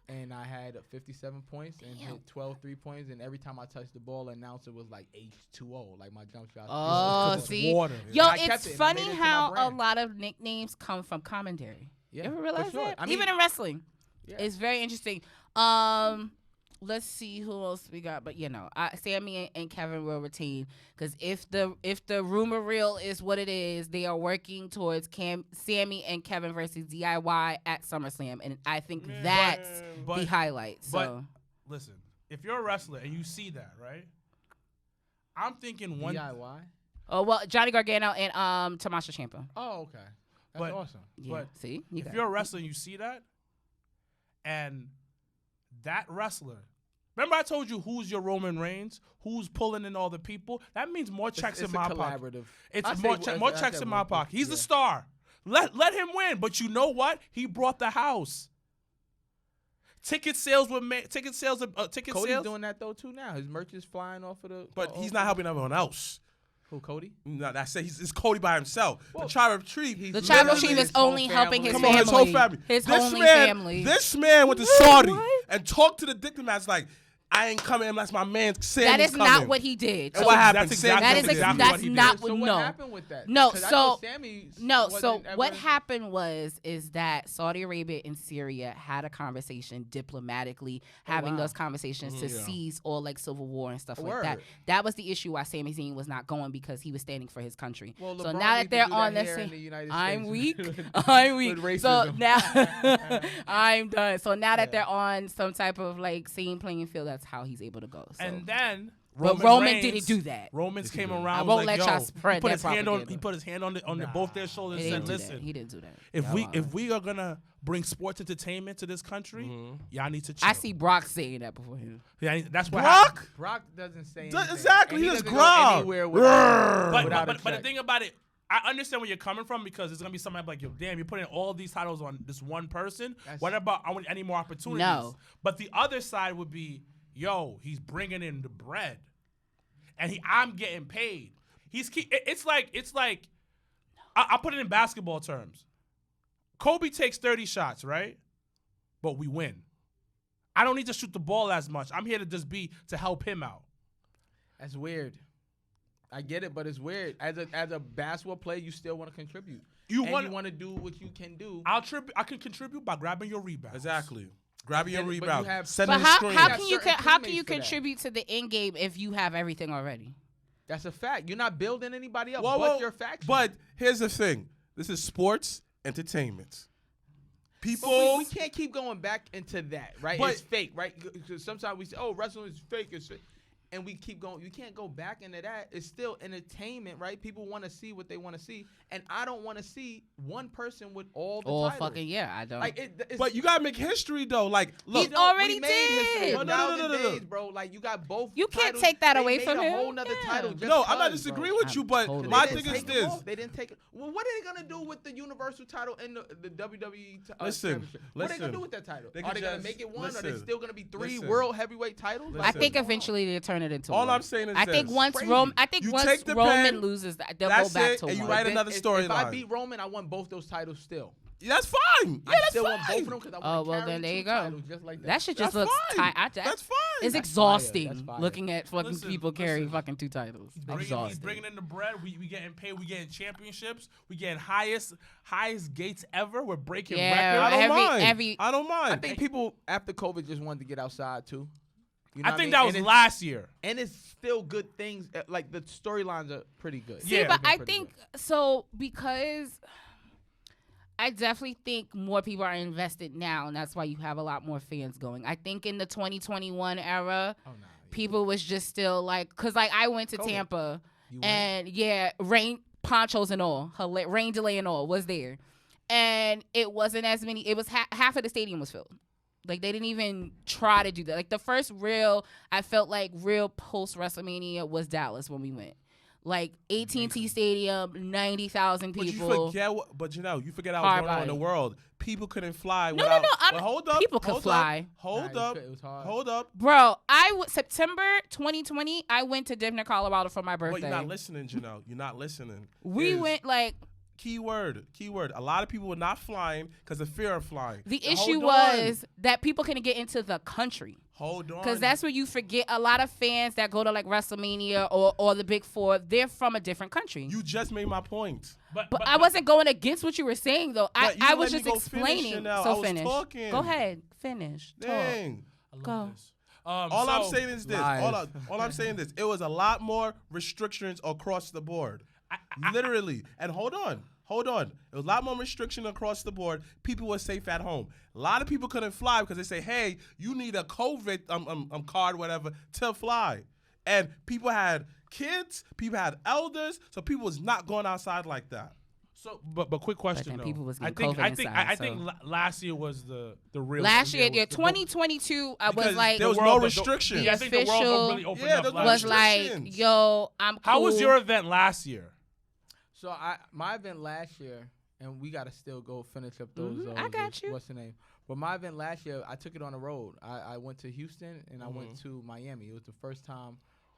[SPEAKER 6] And I had 57 points and
[SPEAKER 1] Damn.
[SPEAKER 6] hit 12 3-pointers. And every time I touched the ball, the announcer was like H2O, like my jump shot.
[SPEAKER 1] Oh,
[SPEAKER 5] It's
[SPEAKER 1] see,
[SPEAKER 5] water.
[SPEAKER 1] yo,
[SPEAKER 6] I kept
[SPEAKER 1] it's
[SPEAKER 6] it and I made
[SPEAKER 1] funny
[SPEAKER 6] it to my
[SPEAKER 1] how a
[SPEAKER 6] brand.
[SPEAKER 1] lot of nicknames come from commentary.
[SPEAKER 6] Yeah,
[SPEAKER 1] You ever
[SPEAKER 6] for
[SPEAKER 1] realize
[SPEAKER 6] sure.
[SPEAKER 1] that?
[SPEAKER 6] I mean,
[SPEAKER 1] Even in wrestling,
[SPEAKER 6] yeah.
[SPEAKER 1] it's very interesting. Let's see who else we got. But Sammy and Kevin will retain because if the rumor reel is what it is, they are working towards Sammy and Kevin versus DIY at SummerSlam, and I think that's
[SPEAKER 5] But-
[SPEAKER 1] the highlight.
[SPEAKER 5] but-
[SPEAKER 1] So
[SPEAKER 5] Listen, if you're a wrestler and you see that, right? I'm thinking one.
[SPEAKER 6] DIY.
[SPEAKER 1] oh well, Johnny Gargano and Tommaso Ciampa.
[SPEAKER 6] Oh, okay. That's
[SPEAKER 5] But-
[SPEAKER 6] awesome.
[SPEAKER 1] Yeah,
[SPEAKER 5] But
[SPEAKER 1] see, you
[SPEAKER 5] If
[SPEAKER 1] got
[SPEAKER 5] you're a
[SPEAKER 1] it.
[SPEAKER 5] wrestler and you see that, and that wrestler, remember I told you who's your Roman Reigns, who's pulling in all the people. That means more checks
[SPEAKER 6] It's
[SPEAKER 5] in
[SPEAKER 6] a
[SPEAKER 5] my pocket.
[SPEAKER 6] collaborative.
[SPEAKER 5] It's
[SPEAKER 6] I'd
[SPEAKER 5] more,
[SPEAKER 6] say
[SPEAKER 5] more
[SPEAKER 6] that's
[SPEAKER 5] checks
[SPEAKER 6] that
[SPEAKER 5] in my
[SPEAKER 6] one.
[SPEAKER 5] pocket. He's the
[SPEAKER 6] Yeah.
[SPEAKER 5] star. Let him win. But you know what? He brought the house. Ticket sales were made. Ticket sales.
[SPEAKER 6] Cody's doing that though too now. His merch is flying off of the.
[SPEAKER 7] But he's not helping everyone else.
[SPEAKER 6] Who, Cody?
[SPEAKER 7] No, it's Cody by himself. The tribal chief.
[SPEAKER 1] The tribal chief is only helping his family.
[SPEAKER 7] His whole family.
[SPEAKER 1] His only family.
[SPEAKER 7] This man went to Saudi and talked to the diplomats like, I ain't coming unless my man Sammy's
[SPEAKER 1] That is
[SPEAKER 7] coming.
[SPEAKER 1] not what he did.
[SPEAKER 7] So what happened?
[SPEAKER 5] That's
[SPEAKER 1] That is
[SPEAKER 5] exactly
[SPEAKER 1] that's
[SPEAKER 5] what he did.
[SPEAKER 1] not
[SPEAKER 6] So
[SPEAKER 1] what.
[SPEAKER 6] what
[SPEAKER 1] No.
[SPEAKER 6] happened with that?
[SPEAKER 1] No,
[SPEAKER 6] 'Cause I
[SPEAKER 1] so
[SPEAKER 6] know Sammy
[SPEAKER 1] so
[SPEAKER 6] wasn't
[SPEAKER 1] what
[SPEAKER 6] ever-
[SPEAKER 1] happened is that Saudi Arabia and Syria had a conversation diplomatically, having
[SPEAKER 6] wow.
[SPEAKER 1] those conversations to cease all like civil war and stuff like that.
[SPEAKER 6] Word.
[SPEAKER 1] That was the issue why Sami Zayn was not going because he was standing for his country.
[SPEAKER 6] Well,
[SPEAKER 1] so
[SPEAKER 6] LeBron
[SPEAKER 1] now that
[SPEAKER 6] needs to
[SPEAKER 1] they're
[SPEAKER 6] do
[SPEAKER 1] on
[SPEAKER 6] that
[SPEAKER 1] this,
[SPEAKER 6] here in the United
[SPEAKER 1] I'm
[SPEAKER 6] States
[SPEAKER 1] weak.
[SPEAKER 6] with-
[SPEAKER 1] I'm weak.
[SPEAKER 6] with
[SPEAKER 1] So
[SPEAKER 6] racism.
[SPEAKER 1] now I'm done. So now that they're on some type of like same playing field, that's how he's able to go. So.
[SPEAKER 5] And then
[SPEAKER 1] But
[SPEAKER 5] Roman
[SPEAKER 1] Roman
[SPEAKER 5] Reigns,
[SPEAKER 1] didn't do that.
[SPEAKER 5] Romans came
[SPEAKER 1] I
[SPEAKER 5] around.
[SPEAKER 1] won't
[SPEAKER 5] was like,
[SPEAKER 1] let
[SPEAKER 5] yo,
[SPEAKER 1] y'all spread
[SPEAKER 5] he put
[SPEAKER 1] that
[SPEAKER 5] his hand on.
[SPEAKER 1] propaganda.
[SPEAKER 5] He put his hand on both their shoulders
[SPEAKER 1] He
[SPEAKER 5] and
[SPEAKER 1] didn't
[SPEAKER 5] said,
[SPEAKER 1] do that.
[SPEAKER 5] "Listen,
[SPEAKER 1] He didn't do that.
[SPEAKER 5] if
[SPEAKER 1] Y'all
[SPEAKER 5] we are gonna bring sports entertainment to this country, y'all need to chill."
[SPEAKER 1] I see Brock saying that before him.
[SPEAKER 5] Yeah, that's what happened.
[SPEAKER 6] Brock doesn't say
[SPEAKER 7] D-
[SPEAKER 6] anything.
[SPEAKER 7] exactly,
[SPEAKER 6] And
[SPEAKER 7] he just
[SPEAKER 6] doesn't go
[SPEAKER 7] growl.
[SPEAKER 6] anywhere
[SPEAKER 5] But
[SPEAKER 6] without a
[SPEAKER 5] but the
[SPEAKER 6] check.
[SPEAKER 5] thing about it, I understand where you're coming from because it's gonna be something like, yo, damn, you're putting all these titles on this one person. What about I want any more opportunities?
[SPEAKER 1] No.
[SPEAKER 5] But the other side would be, yo, he's bringing in the bread, and I'm getting paid. It's like I put it in basketball terms. Kobe takes 30 shots, right? But we win. I don't need to shoot the ball as much. I'm here to just to help him out.
[SPEAKER 6] That's weird. I get it, but it's weird. As a basketball player, you still want to contribute. You want to do what you can do.
[SPEAKER 5] I can contribute by grabbing your rebounds.
[SPEAKER 7] Exactly. Grabbing your
[SPEAKER 6] But you
[SPEAKER 7] rebound.
[SPEAKER 6] have-
[SPEAKER 7] Setting
[SPEAKER 1] But
[SPEAKER 7] the
[SPEAKER 1] how
[SPEAKER 7] screen.
[SPEAKER 1] can you
[SPEAKER 6] certain
[SPEAKER 1] how can
[SPEAKER 6] teammates
[SPEAKER 1] you
[SPEAKER 6] for that.
[SPEAKER 1] contribute to the end game if you have everything already?
[SPEAKER 6] That's a fact. You're not building anybody up
[SPEAKER 7] Whoa,
[SPEAKER 6] but
[SPEAKER 7] whoa.
[SPEAKER 6] your faction.
[SPEAKER 7] But here's the thing. This is sports entertainment. People.
[SPEAKER 6] But we can't keep going back into that, right?
[SPEAKER 7] But-
[SPEAKER 6] It's fake, right? Because sometimes we say, "Oh, wrestling is fake," and we keep going. You can't go back into that. It's still entertainment, right? People want to see what they want to see, and I don't want to see one person with all the
[SPEAKER 1] Or
[SPEAKER 6] titles.
[SPEAKER 1] fucking I don't.
[SPEAKER 6] Like it's,
[SPEAKER 7] But you gotta make history though. Like, look.
[SPEAKER 1] He already
[SPEAKER 6] we made history.
[SPEAKER 1] did.
[SPEAKER 7] No, no,
[SPEAKER 6] Now
[SPEAKER 7] no, no,
[SPEAKER 6] the
[SPEAKER 7] no.
[SPEAKER 6] days, bro. Like you got both.
[SPEAKER 1] You can't
[SPEAKER 6] titles.
[SPEAKER 1] take that
[SPEAKER 6] They
[SPEAKER 1] away
[SPEAKER 6] made
[SPEAKER 1] from
[SPEAKER 6] a
[SPEAKER 1] him.
[SPEAKER 6] whole nother
[SPEAKER 1] Yeah.
[SPEAKER 6] title. Just
[SPEAKER 7] No, I'm not
[SPEAKER 6] because,
[SPEAKER 7] disagreeing
[SPEAKER 6] bro.
[SPEAKER 7] with you, but
[SPEAKER 1] totally
[SPEAKER 7] my
[SPEAKER 6] They
[SPEAKER 7] thing
[SPEAKER 6] didn't
[SPEAKER 7] is
[SPEAKER 6] take them
[SPEAKER 7] this.
[SPEAKER 6] off. They didn't take it. Well, what are they gonna do with the Universal title and the WWE
[SPEAKER 7] Listen,
[SPEAKER 6] championship? What are they gonna
[SPEAKER 7] listen.
[SPEAKER 6] do with that title?
[SPEAKER 7] They
[SPEAKER 6] Are
[SPEAKER 7] could
[SPEAKER 6] they gonna
[SPEAKER 7] just-
[SPEAKER 6] make it one? Are they
[SPEAKER 7] listen,
[SPEAKER 6] still gonna be three
[SPEAKER 7] listen.
[SPEAKER 6] world heavyweight titles?
[SPEAKER 1] I
[SPEAKER 7] Listen.
[SPEAKER 1] think eventually they turn it into
[SPEAKER 7] All
[SPEAKER 1] one.
[SPEAKER 7] I'm saying is
[SPEAKER 1] I think
[SPEAKER 7] this.
[SPEAKER 1] once
[SPEAKER 6] Crazy.
[SPEAKER 1] Roman, I think
[SPEAKER 7] You
[SPEAKER 1] once
[SPEAKER 7] take the
[SPEAKER 1] Roman
[SPEAKER 7] pen,
[SPEAKER 1] loses, they'll
[SPEAKER 7] that's
[SPEAKER 1] go back
[SPEAKER 7] it,
[SPEAKER 1] to
[SPEAKER 7] and you
[SPEAKER 1] one.
[SPEAKER 7] write
[SPEAKER 6] Then
[SPEAKER 7] another
[SPEAKER 6] if I
[SPEAKER 7] storyline.
[SPEAKER 6] beat Roman, I want both those titles still.
[SPEAKER 7] That's fine. Yeah,
[SPEAKER 6] I
[SPEAKER 7] that's
[SPEAKER 6] still
[SPEAKER 7] fine.
[SPEAKER 6] want both of them because I
[SPEAKER 1] Oh,
[SPEAKER 6] want
[SPEAKER 1] well,
[SPEAKER 6] to carry
[SPEAKER 1] then there
[SPEAKER 6] two
[SPEAKER 1] you go.
[SPEAKER 6] titles just like that.
[SPEAKER 1] That shit just
[SPEAKER 7] That's
[SPEAKER 1] looks
[SPEAKER 7] fine.
[SPEAKER 1] tight.
[SPEAKER 7] That's fine.
[SPEAKER 1] It's
[SPEAKER 7] That's
[SPEAKER 1] exhausting
[SPEAKER 6] That's fire.
[SPEAKER 1] looking at fucking
[SPEAKER 5] Listen,
[SPEAKER 1] people carry
[SPEAKER 5] listen.
[SPEAKER 1] fucking two titles.
[SPEAKER 5] He's
[SPEAKER 1] Exhausting.
[SPEAKER 5] bringing in the bread. We getting paid. We getting championships. We getting highest gates ever. We're breaking
[SPEAKER 1] Yeah,
[SPEAKER 7] I
[SPEAKER 5] records.
[SPEAKER 7] don't mind.
[SPEAKER 1] every-
[SPEAKER 7] I don't mind.
[SPEAKER 6] I think people after COVID just wanted to get outside too. You
[SPEAKER 5] I
[SPEAKER 6] know what
[SPEAKER 5] think
[SPEAKER 6] mean?
[SPEAKER 5] that was
[SPEAKER 6] And it's-
[SPEAKER 5] last year.
[SPEAKER 6] And it's still good things. Like the storylines are pretty good.
[SPEAKER 1] See,
[SPEAKER 5] Yeah.
[SPEAKER 1] but
[SPEAKER 6] They've
[SPEAKER 1] I
[SPEAKER 6] been pretty
[SPEAKER 1] think so because I definitely think more people are invested now, and that's why you have a lot more fans going. I think in the 2021 era,
[SPEAKER 6] good. Oh, nah.
[SPEAKER 1] people was just still like, cause like I went to
[SPEAKER 6] COVID.
[SPEAKER 1] Tampa,
[SPEAKER 6] You went?
[SPEAKER 1] and yeah, rain ponchos and all, rain delay and all was there, and it wasn't as many. It was half of the stadium was filled. Like they didn't even try to do that. Like the first real, I felt like real post WrestleMania was Dallas when we went. Like AT&T Stadium, 90,000
[SPEAKER 7] But
[SPEAKER 1] people.
[SPEAKER 7] you forget you forget how
[SPEAKER 1] Hard
[SPEAKER 7] was going on in the
[SPEAKER 1] body.
[SPEAKER 7] world. People couldn't fly.
[SPEAKER 1] No,
[SPEAKER 7] without,
[SPEAKER 1] no, I'm
[SPEAKER 7] but
[SPEAKER 1] not-
[SPEAKER 7] hold up.
[SPEAKER 1] people could
[SPEAKER 7] hold
[SPEAKER 1] fly.
[SPEAKER 7] Up, hold
[SPEAKER 6] Nah,
[SPEAKER 7] up.
[SPEAKER 6] it was hard.
[SPEAKER 7] Hold up.
[SPEAKER 1] Bro, September 2020, I went to Denver, Colorado for my
[SPEAKER 7] But
[SPEAKER 1] birthday.
[SPEAKER 7] you're not listening, Janelle. You're not listening.
[SPEAKER 1] We
[SPEAKER 7] Is-
[SPEAKER 1] went like
[SPEAKER 7] Keyword. A lot of people were not flying because of fear of flying.
[SPEAKER 1] the
[SPEAKER 7] Now,
[SPEAKER 1] issue
[SPEAKER 7] hold
[SPEAKER 1] was that people couldn't get into the country.
[SPEAKER 7] Hold on.
[SPEAKER 1] Because that's where you forget a lot of fans that go to like WrestleMania or the Big Four, they're from a different country.
[SPEAKER 7] You just made my point.
[SPEAKER 1] But I wasn't going against what you were saying though.
[SPEAKER 7] But you
[SPEAKER 1] I
[SPEAKER 7] didn't
[SPEAKER 1] was
[SPEAKER 7] let
[SPEAKER 1] just
[SPEAKER 7] me go finish,
[SPEAKER 1] explaining.
[SPEAKER 7] Chanel.
[SPEAKER 1] So
[SPEAKER 7] I was
[SPEAKER 1] finish.
[SPEAKER 7] talking.
[SPEAKER 1] Go ahead. Finish. Talk.
[SPEAKER 7] Dang.
[SPEAKER 5] I love
[SPEAKER 1] Go.
[SPEAKER 5] this.
[SPEAKER 7] All I'm saying is this.
[SPEAKER 6] Live.
[SPEAKER 7] All I'm saying is this. It was a lot more restrictions across the board. Literally. And hold on. It was a lot more restriction across the board. People were safe at home. A lot of people couldn't fly because they say, hey, you need a COVID card, whatever, to fly. And people had kids, people had elders, so people was not going outside like that.
[SPEAKER 5] So, but quick question
[SPEAKER 1] then
[SPEAKER 5] though.
[SPEAKER 1] people was
[SPEAKER 5] I
[SPEAKER 1] getting
[SPEAKER 5] think
[SPEAKER 1] COVID
[SPEAKER 5] I think
[SPEAKER 1] inside,
[SPEAKER 5] I think
[SPEAKER 1] so.
[SPEAKER 5] last year was the real.
[SPEAKER 1] Last year,
[SPEAKER 5] was
[SPEAKER 1] yeah,
[SPEAKER 5] the-
[SPEAKER 1] 2022, I was
[SPEAKER 7] Because
[SPEAKER 1] like,
[SPEAKER 7] there was
[SPEAKER 5] the
[SPEAKER 7] no
[SPEAKER 5] world-
[SPEAKER 7] restriction.
[SPEAKER 5] Yeah, I think the world
[SPEAKER 1] official
[SPEAKER 5] really opened
[SPEAKER 7] Yeah,
[SPEAKER 5] up
[SPEAKER 7] there
[SPEAKER 5] last
[SPEAKER 1] was
[SPEAKER 5] year.
[SPEAKER 1] like,
[SPEAKER 7] restrictions.
[SPEAKER 1] yo, I'm cool.
[SPEAKER 5] How was your event last year?
[SPEAKER 6] So my event last year, and we gotta still go finish up those.
[SPEAKER 1] I got you.
[SPEAKER 6] What's the name? But my event last year, I took it on the road. I went to Houston and I went to Miami. It was the first time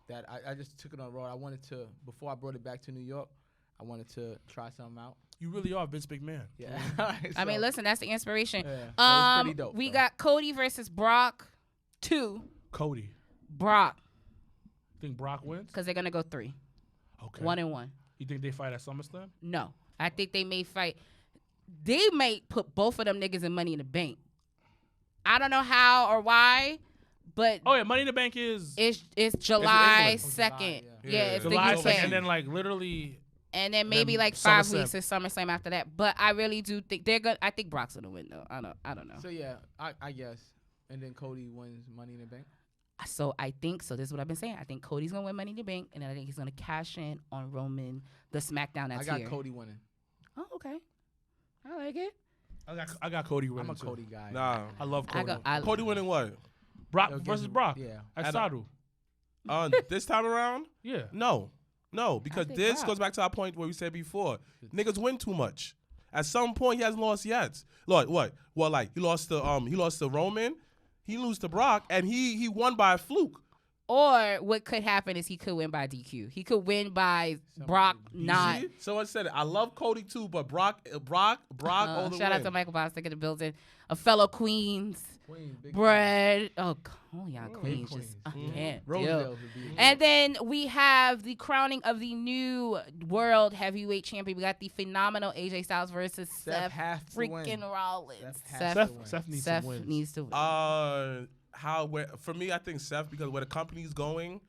[SPEAKER 6] that I just took it on the road. I wanted to, before I brought it back to New York, I wanted to try something out.
[SPEAKER 5] You really are Vince McMahon.
[SPEAKER 6] Yeah.
[SPEAKER 1] I mean, listen, that's the inspiration.
[SPEAKER 6] Yeah, so it's pretty dope,
[SPEAKER 1] we
[SPEAKER 6] though.
[SPEAKER 1] got Cody versus Brock 2.
[SPEAKER 5] Cody.
[SPEAKER 1] Brock,
[SPEAKER 5] Think Brock wins?
[SPEAKER 1] because they're gonna go 3,
[SPEAKER 5] Okay.
[SPEAKER 1] 1-1.
[SPEAKER 5] You think they fight at SummerSlam?
[SPEAKER 1] No, I think they may fight. They might put both of them niggas in Money in the Bank. I don't know how or why, but
[SPEAKER 5] Oh yeah, Money in the Bank is
[SPEAKER 1] it's July
[SPEAKER 7] England.
[SPEAKER 1] 2nd.
[SPEAKER 6] Yeah.
[SPEAKER 1] Yeah, it's
[SPEAKER 5] July
[SPEAKER 1] the UK.
[SPEAKER 5] 2nd, and then like literally.
[SPEAKER 1] And then maybe
[SPEAKER 5] then
[SPEAKER 1] like 5
[SPEAKER 5] SummerSlam.
[SPEAKER 1] weeks of SummerSlam after that. But I really do think they're good. I think Brock's gonna win though. I don't know.
[SPEAKER 6] So yeah, I guess. And then Cody wins Money in the Bank.
[SPEAKER 1] So I think so. This is what I've been saying. I think Cody's gonna win Money in the Bank, and then I think he's gonna cash in on Roman, the SmackDown that's
[SPEAKER 6] I got
[SPEAKER 1] here.
[SPEAKER 6] Cody winning.
[SPEAKER 1] Oh, okay. I like it.
[SPEAKER 5] I got Cody winning.
[SPEAKER 6] I'm a
[SPEAKER 5] too.
[SPEAKER 6] Cody guy.
[SPEAKER 7] Nah.
[SPEAKER 5] I love Cody.
[SPEAKER 7] Cody winning what?
[SPEAKER 5] Brock
[SPEAKER 6] They'll give
[SPEAKER 5] versus
[SPEAKER 6] him-
[SPEAKER 5] Brock.
[SPEAKER 6] Yeah.
[SPEAKER 5] At
[SPEAKER 7] At a-
[SPEAKER 5] Saru.
[SPEAKER 7] This time around?
[SPEAKER 5] Yeah.
[SPEAKER 7] No, because
[SPEAKER 1] think
[SPEAKER 7] this
[SPEAKER 1] Brock.
[SPEAKER 7] goes back to our point where we said before. Niggas win too much. At some point, he hasn't lost yet. Like what? Well, like he lost to Roman. He lose to Brock, and he won by a fluke.
[SPEAKER 1] Or what could happen is he could win by DQ. He could win by Brock not.
[SPEAKER 7] See? Someone said it. I love Cody too, but Brock all the
[SPEAKER 1] Shout out
[SPEAKER 7] way.
[SPEAKER 1] to Michael Bostic in the building. A fellow Queens.
[SPEAKER 6] Queen, big
[SPEAKER 1] Bread. Oh, yeah,
[SPEAKER 6] Big
[SPEAKER 1] Queens.
[SPEAKER 6] Queens.
[SPEAKER 1] Just, I
[SPEAKER 6] Yeah.
[SPEAKER 1] can't
[SPEAKER 6] Rosedale
[SPEAKER 1] deal.
[SPEAKER 6] would be-
[SPEAKER 1] And then we have the crowning of the new world heavyweight champion. We got the phenomenal AJ Styles versus Seth
[SPEAKER 6] has to win.
[SPEAKER 1] freaking Rollins.
[SPEAKER 6] Seth has to win.
[SPEAKER 5] Seth needs
[SPEAKER 1] Seth
[SPEAKER 5] some wins.
[SPEAKER 1] needs to win.
[SPEAKER 7] For me, I think Seth, because where the company's going,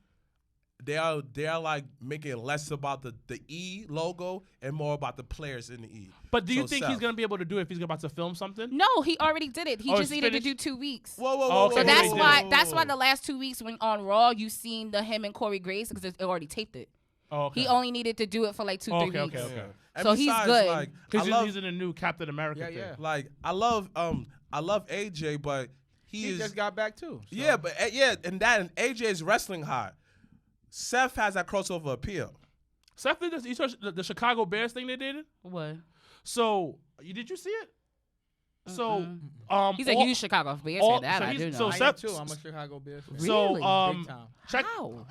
[SPEAKER 7] they are like making less about the E logo and more about the players in the E.
[SPEAKER 5] But do you
[SPEAKER 7] So
[SPEAKER 5] think
[SPEAKER 7] Seth.
[SPEAKER 5] he's gonna be able to do it if he's about to film something?
[SPEAKER 1] No, he already did it. He
[SPEAKER 5] Oh,
[SPEAKER 1] just
[SPEAKER 5] it's
[SPEAKER 1] needed to
[SPEAKER 5] finished?
[SPEAKER 1] do 2 weeks.
[SPEAKER 7] Whoa,
[SPEAKER 5] Oh, okay.
[SPEAKER 1] So
[SPEAKER 5] Yeah,
[SPEAKER 1] that's
[SPEAKER 5] he did.
[SPEAKER 1] why the last 2 weeks when on Raw you seen him and Corey Graves because they already taped it.
[SPEAKER 5] Oh, okay.
[SPEAKER 1] He only needed to do it for like 2-3
[SPEAKER 5] Okay,
[SPEAKER 1] weeks.
[SPEAKER 5] okay, okay.
[SPEAKER 7] And
[SPEAKER 1] So he's
[SPEAKER 7] besides,
[SPEAKER 1] good.
[SPEAKER 7] Like, I
[SPEAKER 5] Because
[SPEAKER 7] love,
[SPEAKER 5] he's in the new Captain America
[SPEAKER 6] Yeah,
[SPEAKER 5] thing.
[SPEAKER 6] yeah.
[SPEAKER 7] like I love AJ, but
[SPEAKER 6] He
[SPEAKER 7] is
[SPEAKER 6] just got back too. So.
[SPEAKER 7] yeah, but and AJ is wrestling hot. Seth has that crossover appeal.
[SPEAKER 5] Seth did this. You saw the Chicago Bears thing they did?
[SPEAKER 1] What?
[SPEAKER 5] So, did you see it? So,
[SPEAKER 1] He's a huge Chicago Bears
[SPEAKER 5] all-
[SPEAKER 1] fan. That
[SPEAKER 5] so
[SPEAKER 1] I
[SPEAKER 5] he's-
[SPEAKER 1] do know.
[SPEAKER 5] so
[SPEAKER 6] I am
[SPEAKER 5] Seth-
[SPEAKER 6] too. I'm a Chicago Bears fan.
[SPEAKER 5] So,
[SPEAKER 1] Really?
[SPEAKER 6] Big time.
[SPEAKER 5] check.
[SPEAKER 1] How?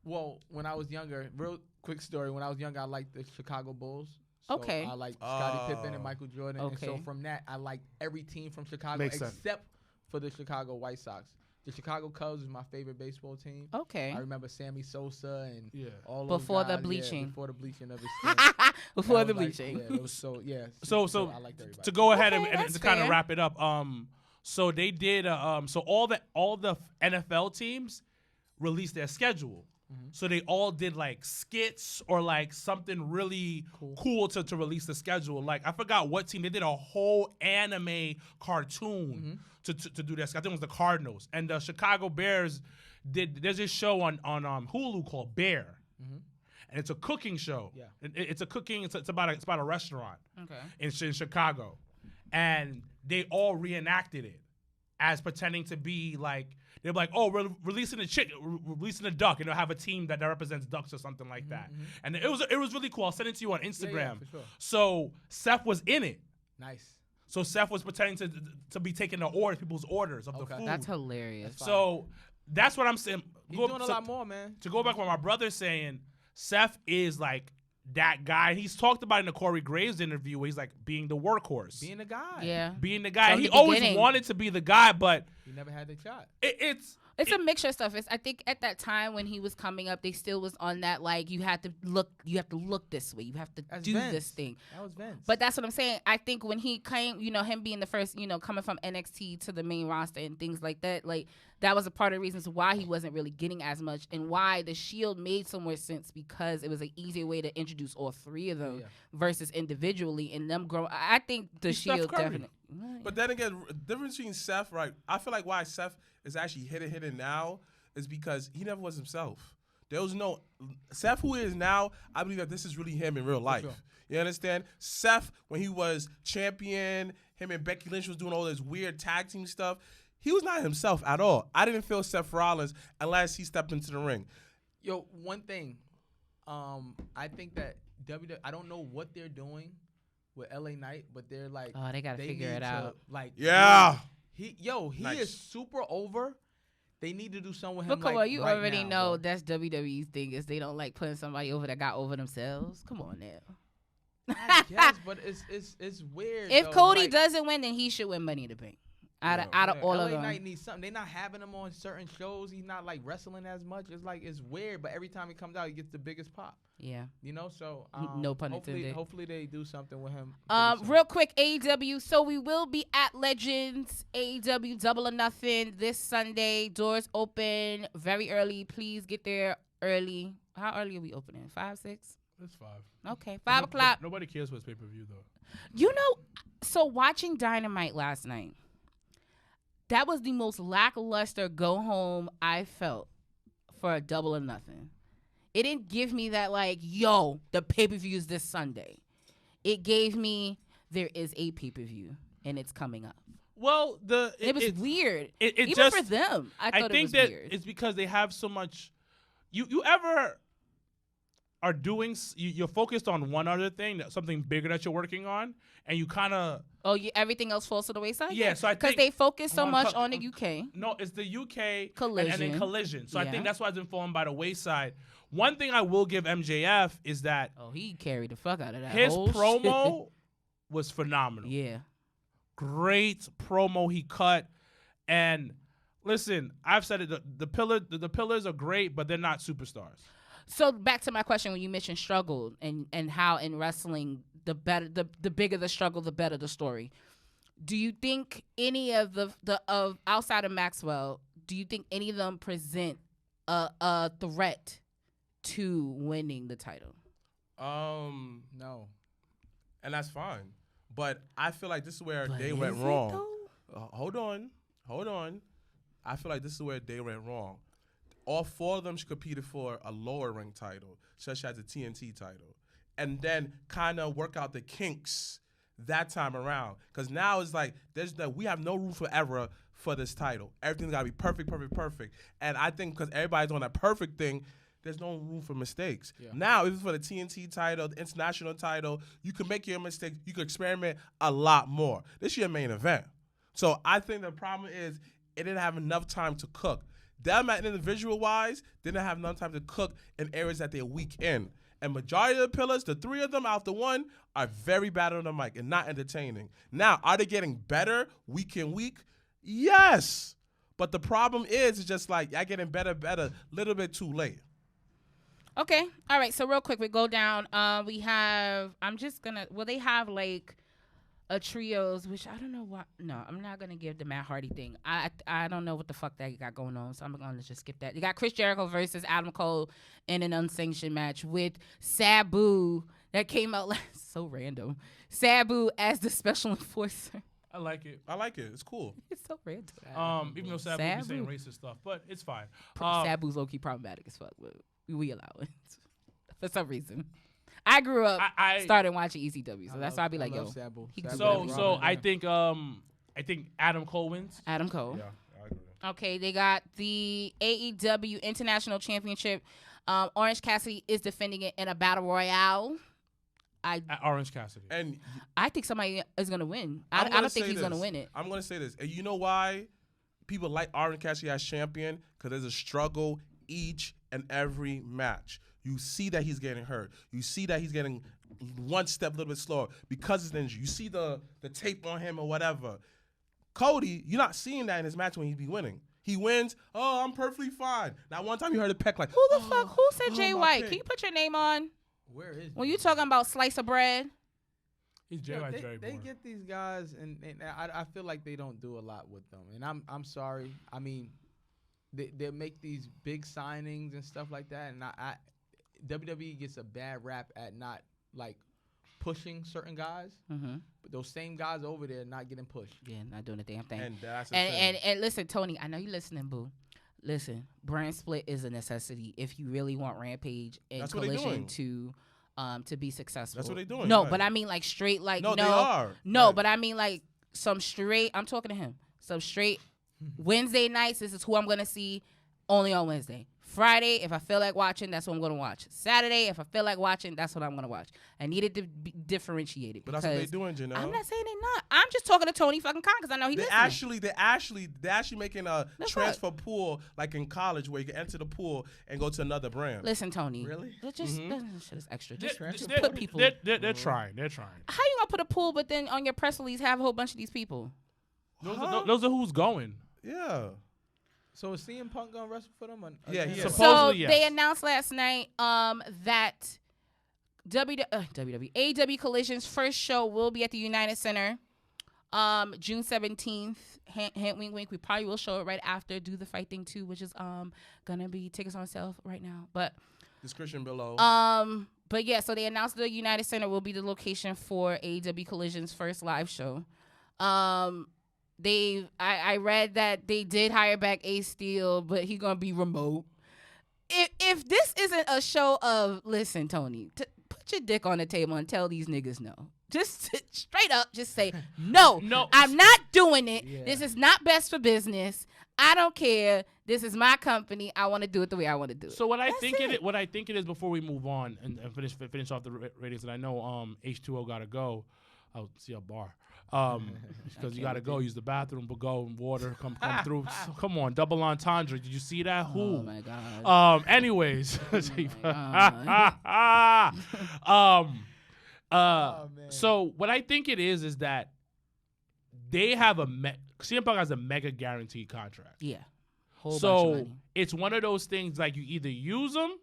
[SPEAKER 6] Well, when I was younger, real quick story. When I was younger, I liked the Chicago Bulls. So
[SPEAKER 1] Okay.
[SPEAKER 6] I liked Scottie Pippen
[SPEAKER 7] Oh.
[SPEAKER 6] and Michael Jordan. And so
[SPEAKER 1] Okay.
[SPEAKER 6] from that, I liked every team from Chicago
[SPEAKER 5] Makes sense.
[SPEAKER 6] except for the Chicago White Sox. The Chicago Cubs was my favorite baseball team.
[SPEAKER 1] Okay.
[SPEAKER 6] I remember Sammy Sosa and
[SPEAKER 5] Yeah.
[SPEAKER 6] all those
[SPEAKER 1] Before the
[SPEAKER 6] guys,
[SPEAKER 1] bleaching.
[SPEAKER 6] before the bleaching of his skin.
[SPEAKER 1] Before
[SPEAKER 6] That
[SPEAKER 1] the
[SPEAKER 6] was like-
[SPEAKER 1] bleaching.
[SPEAKER 6] yeah, it was so yeah.
[SPEAKER 5] So
[SPEAKER 6] I liked everybody.
[SPEAKER 5] to go ahead
[SPEAKER 1] Okay,
[SPEAKER 5] and
[SPEAKER 1] that's
[SPEAKER 5] to kind of
[SPEAKER 1] fair.
[SPEAKER 5] wrap it up, so they did so all the NFL teams released their schedule. So they all did like skits or like something really cool to release the schedule. Like I forgot what team they did a whole anime cartoon to do that. I think it was the Cardinals and the Chicago Bears did. There's this show on Hulu called Bear. And it's a cooking show.
[SPEAKER 6] Yeah.
[SPEAKER 5] It's a cooking. It's about a restaurant
[SPEAKER 1] Okay.
[SPEAKER 5] in Chicago, and they all reenacted it as pretending to be like they're like, oh, we're releasing releasing a duck, and they'll have a team that represents ducks or something like that. And it was really cool. I'll send it to you on Instagram.
[SPEAKER 6] for sure.
[SPEAKER 5] So Seth was in it.
[SPEAKER 6] Nice.
[SPEAKER 5] So Seth was pretending to be taking people's orders of the
[SPEAKER 6] Okay.
[SPEAKER 5] food.
[SPEAKER 1] That's hilarious.
[SPEAKER 5] So that's what I'm saying.
[SPEAKER 6] He's doing a lot more, man.
[SPEAKER 5] To go back what my brother's saying, Seth is like that guy. He's talked about in the Corey Graves interview where he's like being the workhorse.
[SPEAKER 6] Being a guy.
[SPEAKER 1] Yeah.
[SPEAKER 5] Being the guy.
[SPEAKER 1] From
[SPEAKER 5] He
[SPEAKER 1] the
[SPEAKER 5] always
[SPEAKER 1] beginning.
[SPEAKER 5] wanted to be the guy, but
[SPEAKER 6] He never had the shot.
[SPEAKER 1] It's a mixture of stuff. I think at that time when he was coming up, they still was on that like you have to look this way. You have to
[SPEAKER 6] That's
[SPEAKER 1] do
[SPEAKER 6] Vince.
[SPEAKER 1] this thing.
[SPEAKER 6] That was Vince.
[SPEAKER 1] But that's what I'm saying. I think when he came, him being the first, coming from NXT to the main roster and things like that, like that was a part of the reasons why he wasn't really getting as much and why the Shield made so much sense because it was an easier way to introduce all three of them versus individually and them grow. I think the
[SPEAKER 5] He's Steph
[SPEAKER 1] Shield
[SPEAKER 5] Curry.
[SPEAKER 1] definitely.
[SPEAKER 7] But then again, the difference between Seth, right? I feel like why Seth is actually hidden now is because he never was himself. There was no Seth who he is now. I believe that this is really him in real life.
[SPEAKER 6] sure.
[SPEAKER 7] You understand? Seth, when he was champion, him and Becky Lynch was doing all this weird tag team stuff. He was not himself at all. I didn't feel Seth Rollins unless he stepped into the ring.
[SPEAKER 6] Yo, one thing. I think that I don't know what they're doing with LA Knight, but they're like,
[SPEAKER 1] Oh, they gotta figure
[SPEAKER 6] need
[SPEAKER 1] it
[SPEAKER 6] to,
[SPEAKER 1] out.
[SPEAKER 6] Like,
[SPEAKER 7] Yeah.
[SPEAKER 6] he
[SPEAKER 7] Nice.
[SPEAKER 6] is super over. They need to do something with him.
[SPEAKER 1] But come
[SPEAKER 6] like,
[SPEAKER 1] on, you
[SPEAKER 6] right
[SPEAKER 1] already
[SPEAKER 6] now,
[SPEAKER 1] know
[SPEAKER 6] bro.
[SPEAKER 1] that's WWE's thing is they don't like putting somebody over that got over themselves. Come on now.
[SPEAKER 6] Yes, but it's weird.
[SPEAKER 1] If
[SPEAKER 6] though.
[SPEAKER 1] Cody
[SPEAKER 6] like,
[SPEAKER 1] doesn't win, then he should win Money in the Bank. Out of all
[SPEAKER 6] LA
[SPEAKER 1] of them.
[SPEAKER 6] Knight needs something. They're not having him on certain shows. He's not like wrestling as much. It's like it's weird. But every time he comes out, he gets the biggest pop.
[SPEAKER 1] Yeah.
[SPEAKER 6] You know, so
[SPEAKER 1] No pun intended.
[SPEAKER 6] Hopefully they do something with him. pretty soon.
[SPEAKER 1] Real quick, AEW. So we will be at Legends AEW Double or Nothing this Sunday. Doors open very early. Please get there early. How early are we opening? 5, 6?
[SPEAKER 5] It's 5.
[SPEAKER 1] Okay, 5 o'clock.
[SPEAKER 5] Nobody cares what's pay-per-view, though.
[SPEAKER 1] You know, so watching Dynamite last night, that was the most lackluster go home I felt for a Double or Nothing. It didn't give me that like, yo, the pay-per-view is this Sunday. It gave me there is a pay-per-view and it's coming up.
[SPEAKER 5] Well,
[SPEAKER 1] It was weird.
[SPEAKER 5] It
[SPEAKER 1] Even
[SPEAKER 5] just,
[SPEAKER 1] for them, I thought
[SPEAKER 5] think
[SPEAKER 1] it was
[SPEAKER 5] that
[SPEAKER 1] weird.
[SPEAKER 5] it's because they have so much. You ever are doing? You're focused on one other thing, something bigger that you're working on, and you kind of.
[SPEAKER 1] Oh, everything else falls to the wayside?
[SPEAKER 5] Yeah, so I
[SPEAKER 1] because
[SPEAKER 5] think
[SPEAKER 1] they focus so
[SPEAKER 5] Hold
[SPEAKER 1] much
[SPEAKER 5] on,
[SPEAKER 1] on the UK.
[SPEAKER 5] No, it's the UK
[SPEAKER 1] Collision.
[SPEAKER 5] and then Collision. So I
[SPEAKER 1] Yeah.
[SPEAKER 5] think that's why it's been falling by the wayside. One thing I will give MJF is that
[SPEAKER 1] Oh, he carried the fuck out of that.
[SPEAKER 5] his
[SPEAKER 1] whole
[SPEAKER 5] promo was phenomenal.
[SPEAKER 1] shit. Yeah.
[SPEAKER 5] Great promo he cut. And listen, I've said it. The pillars are great, but they're not superstars.
[SPEAKER 1] So back to my question when you mentioned struggle and how in wrestling the bigger the struggle, the better the story. Do you think any of the outside of Maxwell, do you think any of them present a threat to winning the title?
[SPEAKER 6] No.
[SPEAKER 7] And that's fine. But I feel like this is where
[SPEAKER 1] But
[SPEAKER 7] they
[SPEAKER 1] is
[SPEAKER 7] went
[SPEAKER 1] it,
[SPEAKER 7] wrong.
[SPEAKER 1] though?
[SPEAKER 7] Hold on. I feel like this is where they went wrong. All 4 of them competed for a lower rank title, such as the TNT title, and then kind of work out the kinks that time around. Because now it's like we have no room for error for this title. Everything's got to be perfect. And I think because everybody's on that perfect thing, there's no room for mistakes.
[SPEAKER 6] Yeah.
[SPEAKER 7] Now, if it's for the TNT title, the international title, you can make your mistakes. You can experiment a lot more. This is your main event. So I think the problem is it didn't have enough time to cook. Them at individual-wise didn't have enough time to cook in areas that they're weak in. And majority of the pillars, the 3 of them out the 1, are very bad on the mic and not entertaining. Now, are they getting better week in week? Yes. But the problem is, it's just like, y'all getting better, a little bit too late.
[SPEAKER 1] Okay. All right. So real quick, we go down. We have. They have like a trios, which I don't know what. No, I'm not gonna give the Matt Hardy thing. I don't know what the fuck that got going on, so I'm gonna just skip that. You got Chris Jericho versus Adam Cole in an unsanctioned match with Sabu that came out so random. Sabu as the special enforcer.
[SPEAKER 5] I like it.
[SPEAKER 7] It's cool.
[SPEAKER 1] It's so random.
[SPEAKER 5] Even though Sabu be saying racist stuff, but it's fine.
[SPEAKER 1] Sabu's low key problematic as fuck, but we allow it for some reason. I grew up started watching ECW, so that's why I be like, yo.
[SPEAKER 6] Sabu.
[SPEAKER 5] So I think Adam Cole wins.
[SPEAKER 1] Adam Cole.
[SPEAKER 7] Yeah, I agree.
[SPEAKER 1] Okay, they got the AEW International Championship. Orange Cassidy is defending it in a battle royale.
[SPEAKER 5] At Orange Cassidy.
[SPEAKER 7] And
[SPEAKER 1] I think somebody is gonna win. I don't think he's gonna win it.
[SPEAKER 7] I'm gonna say this, and you know why people like Orange Cassidy as champion? Because there's a struggle each and every match. You see that he's getting hurt. You see that he's getting one step a little bit slower because of the injury. You see the tape on him or whatever. Cody, you're not seeing that in his match when he be winning. He wins. Oh, I'm perfectly fine. Now, one time you heard a peck like,
[SPEAKER 1] Who the fuck? Who said Jay
[SPEAKER 7] my
[SPEAKER 1] White?
[SPEAKER 7] pick.
[SPEAKER 1] Can you put your name on?
[SPEAKER 6] Where is
[SPEAKER 1] When you talking about slice of bread?
[SPEAKER 5] He's Jay White's very
[SPEAKER 6] they
[SPEAKER 5] boring.
[SPEAKER 6] get these guys, and I feel like they don't do a lot with them. And I'm sorry. I mean, they make these big signings and stuff like that, and WWE gets a bad rap at not like pushing certain guys, but those same guys over there not getting pushed.
[SPEAKER 1] Yeah, not doing a damn thing.
[SPEAKER 7] and that's the thing.
[SPEAKER 1] And listen, Tony, I know you listening, boo. Listen, brand split is a necessity if you really want Rampage and
[SPEAKER 7] That's what they
[SPEAKER 1] Collision
[SPEAKER 7] doing.
[SPEAKER 1] to be successful.
[SPEAKER 7] That's what they doing,
[SPEAKER 1] No,
[SPEAKER 7] right.
[SPEAKER 1] but I mean like straight like
[SPEAKER 7] No, they are.
[SPEAKER 1] No,
[SPEAKER 7] Right.
[SPEAKER 1] but I mean like some straight. I'm talking to him. Some straight Wednesday nights. This is who I'm gonna see only on Wednesday. Friday, if I feel like watching, that's what I'm going to watch. Saturday, if I feel like watching, that's what I'm going to watch. I need it to be differentiated.
[SPEAKER 7] But that's what they're doing, Janelle.
[SPEAKER 1] I'm not saying they're not. I'm just talking to Tony fucking Khan because I know he's
[SPEAKER 7] they're actually making a transfer pool like in college where you can enter the pool and go to another brand.
[SPEAKER 1] Listen, Tony.
[SPEAKER 6] Really?
[SPEAKER 1] Just that shit is extra. Just
[SPEAKER 2] They're-
[SPEAKER 1] put people.
[SPEAKER 2] They're trying. They're trying.
[SPEAKER 1] How you gonna put a pool, but then on your press release have a whole bunch of these people?
[SPEAKER 2] Those are who's going.
[SPEAKER 7] Yeah.
[SPEAKER 6] So is CM Punk gonna wrestle for them?
[SPEAKER 7] Yeah.
[SPEAKER 1] So
[SPEAKER 2] Supposedly, yes.
[SPEAKER 1] they announced last night that AEW Collision's first show will be at the United Center, June 17th. Hint, wink, wink. We probably will show it right after Do the Fight Thing 2, which is gonna be tickets on sale right now. But
[SPEAKER 7] description below.
[SPEAKER 1] But yeah, so they announced the United Center will be the location for AEW Collision's first live show. I read that they did hire back Ace Steel, but he gonna be remote. If this isn't a show of, listen, Tony, put your dick on the table and tell these niggas no. Just straight up, just say no. I'm not doing it. Yeah. This is not best for business. I don't care. This is my company. I want to do it the way I want to do it.
[SPEAKER 2] So what I think it is before we move on and finish off the ratings, and I know H2O gotta go. I'll see a bar. Because you gotta go use the bathroom, but go and water come through. So, come on, double entendre. Did you see that? Who?
[SPEAKER 1] Oh my god.
[SPEAKER 2] Anyways. So what I think it is that they have CM Punk has a mega guaranteed contract.
[SPEAKER 1] Yeah. Whole bunch of
[SPEAKER 2] So
[SPEAKER 1] money.
[SPEAKER 2] it's one of those things like you either use them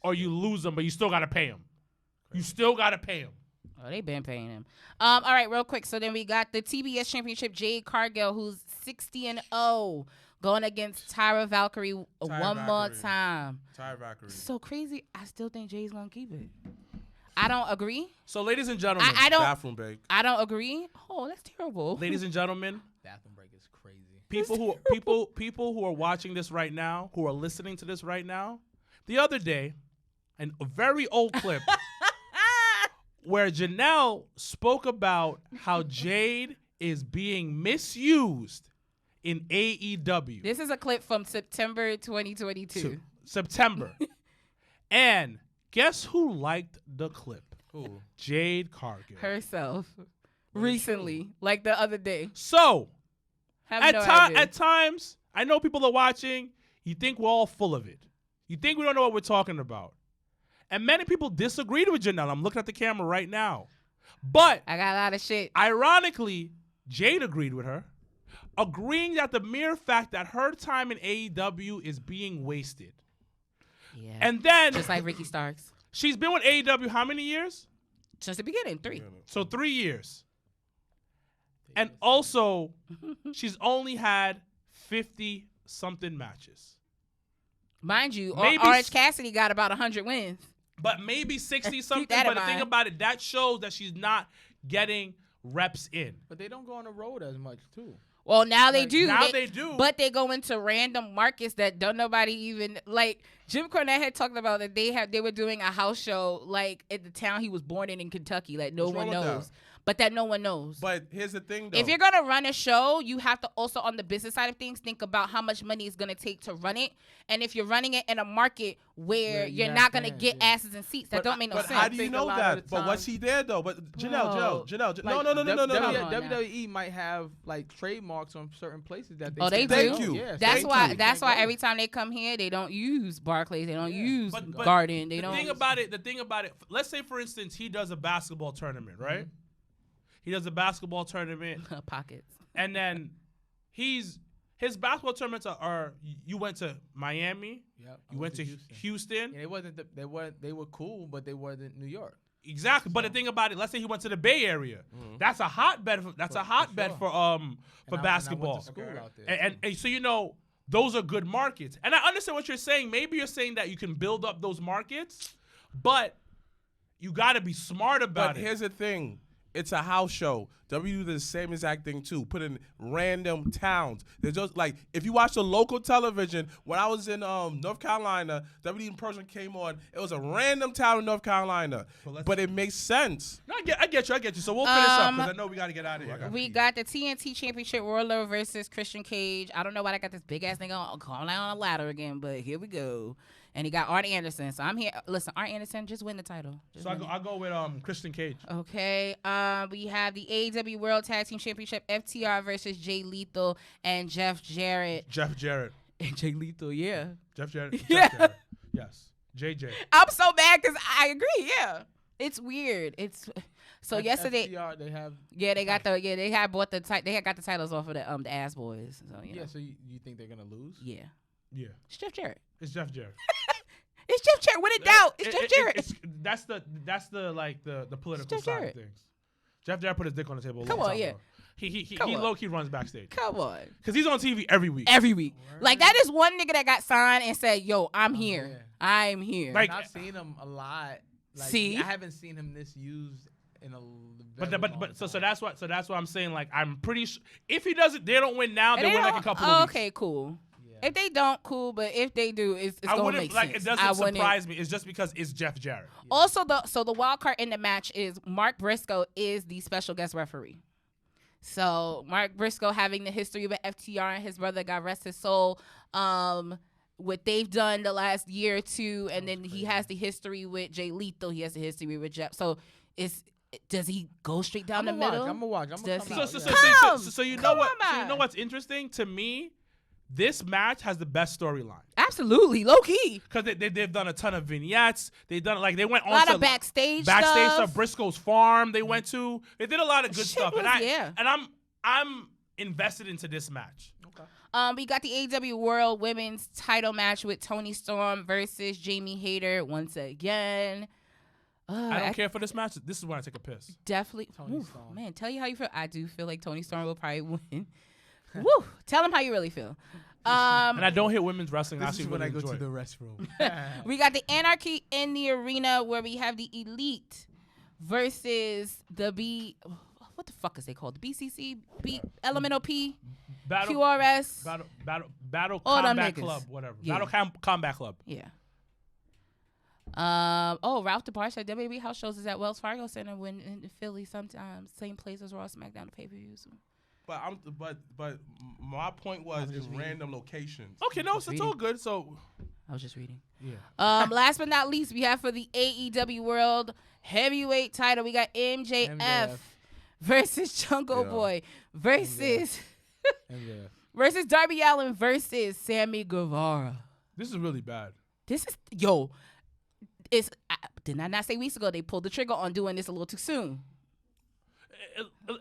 [SPEAKER 2] or you lose them, but you still gotta pay them. You still gotta pay them.
[SPEAKER 1] Oh, they been paying him. All right, real quick. So then we got the TBS Championship, Jade Cargill, who's 60-0, going against Tyra Valkyrie one more time.
[SPEAKER 7] Tyra Valkyrie.
[SPEAKER 1] So crazy. I still think Jade's gonna keep it. I don't agree.
[SPEAKER 2] So ladies and gentlemen,
[SPEAKER 1] I don't.
[SPEAKER 7] Bathroom break.
[SPEAKER 1] I don't agree. Oh, that's terrible.
[SPEAKER 2] ladies and gentlemen,
[SPEAKER 6] Bathroom break is crazy.
[SPEAKER 2] people who are watching this right now, who are listening to this right now, the other day, a very old clip. Where Janelle spoke about how Jade is being misused in AEW.
[SPEAKER 1] This is a clip from September 2022.
[SPEAKER 2] September. And guess who liked the clip?
[SPEAKER 7] Who?
[SPEAKER 2] Jade Cargill.
[SPEAKER 1] Herself. Recently. Like the other day.
[SPEAKER 2] So,
[SPEAKER 1] Have no idea.
[SPEAKER 2] at times, I know people are watching. You think we're all full of it. You think we don't know what we're talking about. And many people disagreed with Janelle. I'm looking at the camera right now. But
[SPEAKER 1] I got a lot of shit.
[SPEAKER 2] Ironically, Jade agreed with her, agreeing that the mere fact that her time in AEW is being wasted.
[SPEAKER 1] Yeah.
[SPEAKER 2] And then
[SPEAKER 1] Just like Ricky Starks.
[SPEAKER 2] she's been with AEW how many years?
[SPEAKER 1] Since the beginning, 3.
[SPEAKER 2] So 3 years. And also, she's only had 50-something matches.
[SPEAKER 1] Mind you,
[SPEAKER 2] Maybe
[SPEAKER 1] Orange Cassidy got about 100 wins.
[SPEAKER 2] But maybe 60-something.
[SPEAKER 1] that in
[SPEAKER 2] But the thing
[SPEAKER 1] mind.
[SPEAKER 2] about it, that shows that she's not getting reps in.
[SPEAKER 6] But they don't go on the road as much too.
[SPEAKER 1] Well, now they
[SPEAKER 6] Like,
[SPEAKER 1] do.
[SPEAKER 2] now they do.
[SPEAKER 1] But they go into random markets that don't nobody even like. Jim Cornette had talked about that they were doing a house show like at the town he was born in Kentucky, like no
[SPEAKER 7] What's
[SPEAKER 1] one
[SPEAKER 7] wrong with
[SPEAKER 1] knows. But that no one knows.
[SPEAKER 7] But here's the thing, though.
[SPEAKER 1] If you're gonna run a show, you have to also on the business side of things think about how much money it's gonna take to run it. And if you're running it in a market where
[SPEAKER 6] you
[SPEAKER 1] you're
[SPEAKER 6] have
[SPEAKER 1] not gonna
[SPEAKER 6] fans,
[SPEAKER 1] get
[SPEAKER 6] yeah.
[SPEAKER 1] asses and seats, that don't make no
[SPEAKER 7] But
[SPEAKER 1] sense.
[SPEAKER 7] how do you
[SPEAKER 6] think
[SPEAKER 7] know
[SPEAKER 6] a lot
[SPEAKER 7] that?
[SPEAKER 6] of the
[SPEAKER 7] But was
[SPEAKER 6] time-
[SPEAKER 7] he there though? But Janelle,
[SPEAKER 1] Bro.
[SPEAKER 7] no.
[SPEAKER 6] WWE might have like trademarks on certain places that they.
[SPEAKER 1] Oh, they
[SPEAKER 6] can't
[SPEAKER 1] do?
[SPEAKER 6] go.
[SPEAKER 7] Thank you.
[SPEAKER 6] Yeah,
[SPEAKER 1] That's
[SPEAKER 7] Thank
[SPEAKER 1] why.
[SPEAKER 7] you.
[SPEAKER 1] That's why
[SPEAKER 6] Can't go.
[SPEAKER 1] every time they come here, they don't use Barclays. They don't use
[SPEAKER 2] But
[SPEAKER 1] Garden. They
[SPEAKER 2] the
[SPEAKER 1] don't.
[SPEAKER 2] thing about it, let's say for instance he does a basketball tournament, right? He does a basketball tournament,
[SPEAKER 1] Pockets.
[SPEAKER 2] and then his basketball tournaments are you went to Miami,
[SPEAKER 6] Yep, I
[SPEAKER 2] you went to Houston.
[SPEAKER 6] Yeah, they were cool, but they wasn't New York.
[SPEAKER 2] Exactly. But the thing about it, let's say he went to the Bay Area. That's a hotbed. For basketball.
[SPEAKER 6] And I went to school out there.
[SPEAKER 2] And so you know those are good markets. And I understand what you're saying. Maybe you're saying that you can build up those markets, but you got to be smart about
[SPEAKER 7] But
[SPEAKER 2] it.
[SPEAKER 7] here's the thing. it's a house show. WWE did the same exact thing too. Put in random towns. They're just like if you watch the local television. When I was in North Carolina, WWE in person came on. It was a random town in North Carolina, but it makes sense.
[SPEAKER 2] No, I get you. So we'll finish up because I know we got to get out of here.
[SPEAKER 1] We got the TNT Championship Roller versus Christian Cage. I don't know why I got this big ass nigga calling out on a ladder again, but here we go. And he got Art Anderson. So I'm here. Listen, Art Anderson, just win the title.
[SPEAKER 2] I'll go with Christian Cage.
[SPEAKER 1] Okay. We have the AEW World Tag Team Championship, FTR versus Jay Lethal and Jeff Jarrett. And Jay Lethal, yeah.
[SPEAKER 2] Jeff Jarrett.
[SPEAKER 1] Yeah.
[SPEAKER 2] Jeff Jarrett. Yes. JJ.
[SPEAKER 1] I'm so mad because I agree. Yeah. It's weird. It's so
[SPEAKER 6] Like
[SPEAKER 1] yesterday.
[SPEAKER 6] FTR, they have.
[SPEAKER 1] Yeah, they got they had bought the they had got the titles off of the Ass Boys. So
[SPEAKER 6] Yeah. So you think they're gonna lose?
[SPEAKER 1] Yeah.
[SPEAKER 2] Yeah.
[SPEAKER 1] It's Jeff Jarrett.
[SPEAKER 2] It's Jeff Jarrett.
[SPEAKER 1] It's Jeff Jarrett. When in doubt, it's Jeff Jarrett.
[SPEAKER 2] That's the political
[SPEAKER 1] Jeff
[SPEAKER 2] side
[SPEAKER 1] Jarrett.
[SPEAKER 2] of things. Jeff Jarrett put his dick on the table.
[SPEAKER 1] Come on, yeah.
[SPEAKER 2] He
[SPEAKER 1] Come on.
[SPEAKER 2] low key runs backstage.
[SPEAKER 1] Come on.
[SPEAKER 2] Cause he's on TV every week.
[SPEAKER 1] Every week. Like that is one nigga that got signed and said, "Yo, I'm here.
[SPEAKER 6] here.
[SPEAKER 1] I'm here."
[SPEAKER 2] Like,
[SPEAKER 6] I've seen him a lot. Like,
[SPEAKER 1] See?
[SPEAKER 6] I haven't seen him this used in a.
[SPEAKER 2] So that's why I'm saying like I'm pretty sure if he doesn't, they don't win now. They win like a couple of weeks.
[SPEAKER 1] Okay, cool.
[SPEAKER 6] Yeah.
[SPEAKER 1] If they don't, cool. But if they do, it's
[SPEAKER 2] I
[SPEAKER 1] gonna
[SPEAKER 2] wouldn't
[SPEAKER 1] make
[SPEAKER 2] like
[SPEAKER 1] sense.
[SPEAKER 2] it doesn't surprise me. It's just because it's Jeff Jarrett.
[SPEAKER 1] Also, the wild card in the match is Mark Briscoe is the special guest referee. So Mark Briscoe having the history with FTR and his brother, God rest his soul, what they've done the last year or two, and then he has the history with Jay Lethal. He has the history with Jeff. So does he go straight down the middle?
[SPEAKER 6] I'm gonna watch.
[SPEAKER 1] Does he-
[SPEAKER 2] So you know
[SPEAKER 1] Come
[SPEAKER 2] what?
[SPEAKER 1] on,
[SPEAKER 2] So you
[SPEAKER 1] man.
[SPEAKER 2] know what's interesting to me? This match has the best storyline
[SPEAKER 1] Absolutely, low key.
[SPEAKER 2] because they've done a ton of vignettes. They've done they went
[SPEAKER 1] A
[SPEAKER 2] on
[SPEAKER 1] lot
[SPEAKER 2] to
[SPEAKER 1] of backstage
[SPEAKER 2] stuff.
[SPEAKER 1] stuff.
[SPEAKER 2] Briscoe's farm they went to. They did a lot of good
[SPEAKER 1] Shit
[SPEAKER 2] stuff,
[SPEAKER 1] was- yeah.
[SPEAKER 2] and I'm invested into this match.
[SPEAKER 1] We got the AEW World Women's Title match with Toni Storm versus Jamie Hayter once again.
[SPEAKER 2] I don't care for this match. This is when I take a piss.
[SPEAKER 1] Definitely.
[SPEAKER 6] Toni
[SPEAKER 1] Oof,
[SPEAKER 6] Storm.
[SPEAKER 1] man, tell you how you feel. I do feel like Toni Storm will probably win. Woo! Tell them how you really feel.
[SPEAKER 2] And I don't hit women's wrestling. I
[SPEAKER 6] This is
[SPEAKER 2] actually
[SPEAKER 6] when I
[SPEAKER 2] really
[SPEAKER 6] go
[SPEAKER 2] enjoy
[SPEAKER 6] to
[SPEAKER 2] it.
[SPEAKER 6] the restroom.
[SPEAKER 1] We got the Anarchy in the arena where we have the Elite versus the what the fuck is they called? The BCC, Elemental P,
[SPEAKER 2] Battle,
[SPEAKER 1] QRS.
[SPEAKER 2] Battle
[SPEAKER 1] All them
[SPEAKER 2] Combat
[SPEAKER 1] niggas.
[SPEAKER 2] Club, whatever.
[SPEAKER 1] Yeah.
[SPEAKER 2] Battle Combat Club.
[SPEAKER 1] Yeah. Ralph DeBarge at WWE house shows is at Wells Fargo Center when in Philly sometimes. Same place as Raw SmackDown the pay-per-views.
[SPEAKER 7] But my point was it's random locations.
[SPEAKER 2] Okay, no, so it's all good. So
[SPEAKER 1] I was just reading.
[SPEAKER 2] yeah.
[SPEAKER 1] Last but not least, we have for the AEW World Heavyweight title, we got MJF versus Jungle Boy versus versus Darby Allin versus Sammy Guevara.
[SPEAKER 2] This is really bad.
[SPEAKER 1] This is did I not say weeks ago they pulled the trigger on doing this a little too soon?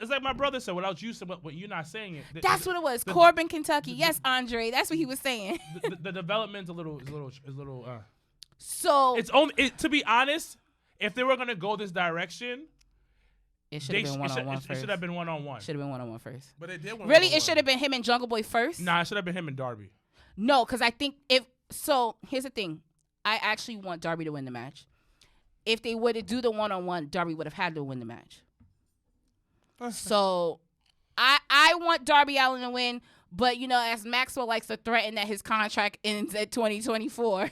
[SPEAKER 2] It's like my brother said without you, but you're not saying it.
[SPEAKER 1] That's what it was. Corbin, Kentucky. Yes, Andre. That's what he was saying.
[SPEAKER 2] The development's a little.
[SPEAKER 1] So
[SPEAKER 2] It's only to be honest. If they were gonna go this direction,
[SPEAKER 1] it should have been one-on-one
[SPEAKER 2] it
[SPEAKER 1] first.
[SPEAKER 2] should have been one-on-one.
[SPEAKER 1] Should have been one-on-one first.
[SPEAKER 7] But they did one.
[SPEAKER 1] Really, it should have been him and Jungle Boy first.
[SPEAKER 2] Nah, it should have been him and Darby.
[SPEAKER 1] No, because I think here's the thing. I actually want Darby to win the match. If they were to do the one-on-one, Darby would have had to win the match. So I want Darby Allin to win, but as Maxwell likes to threaten that his contract ends at 2024,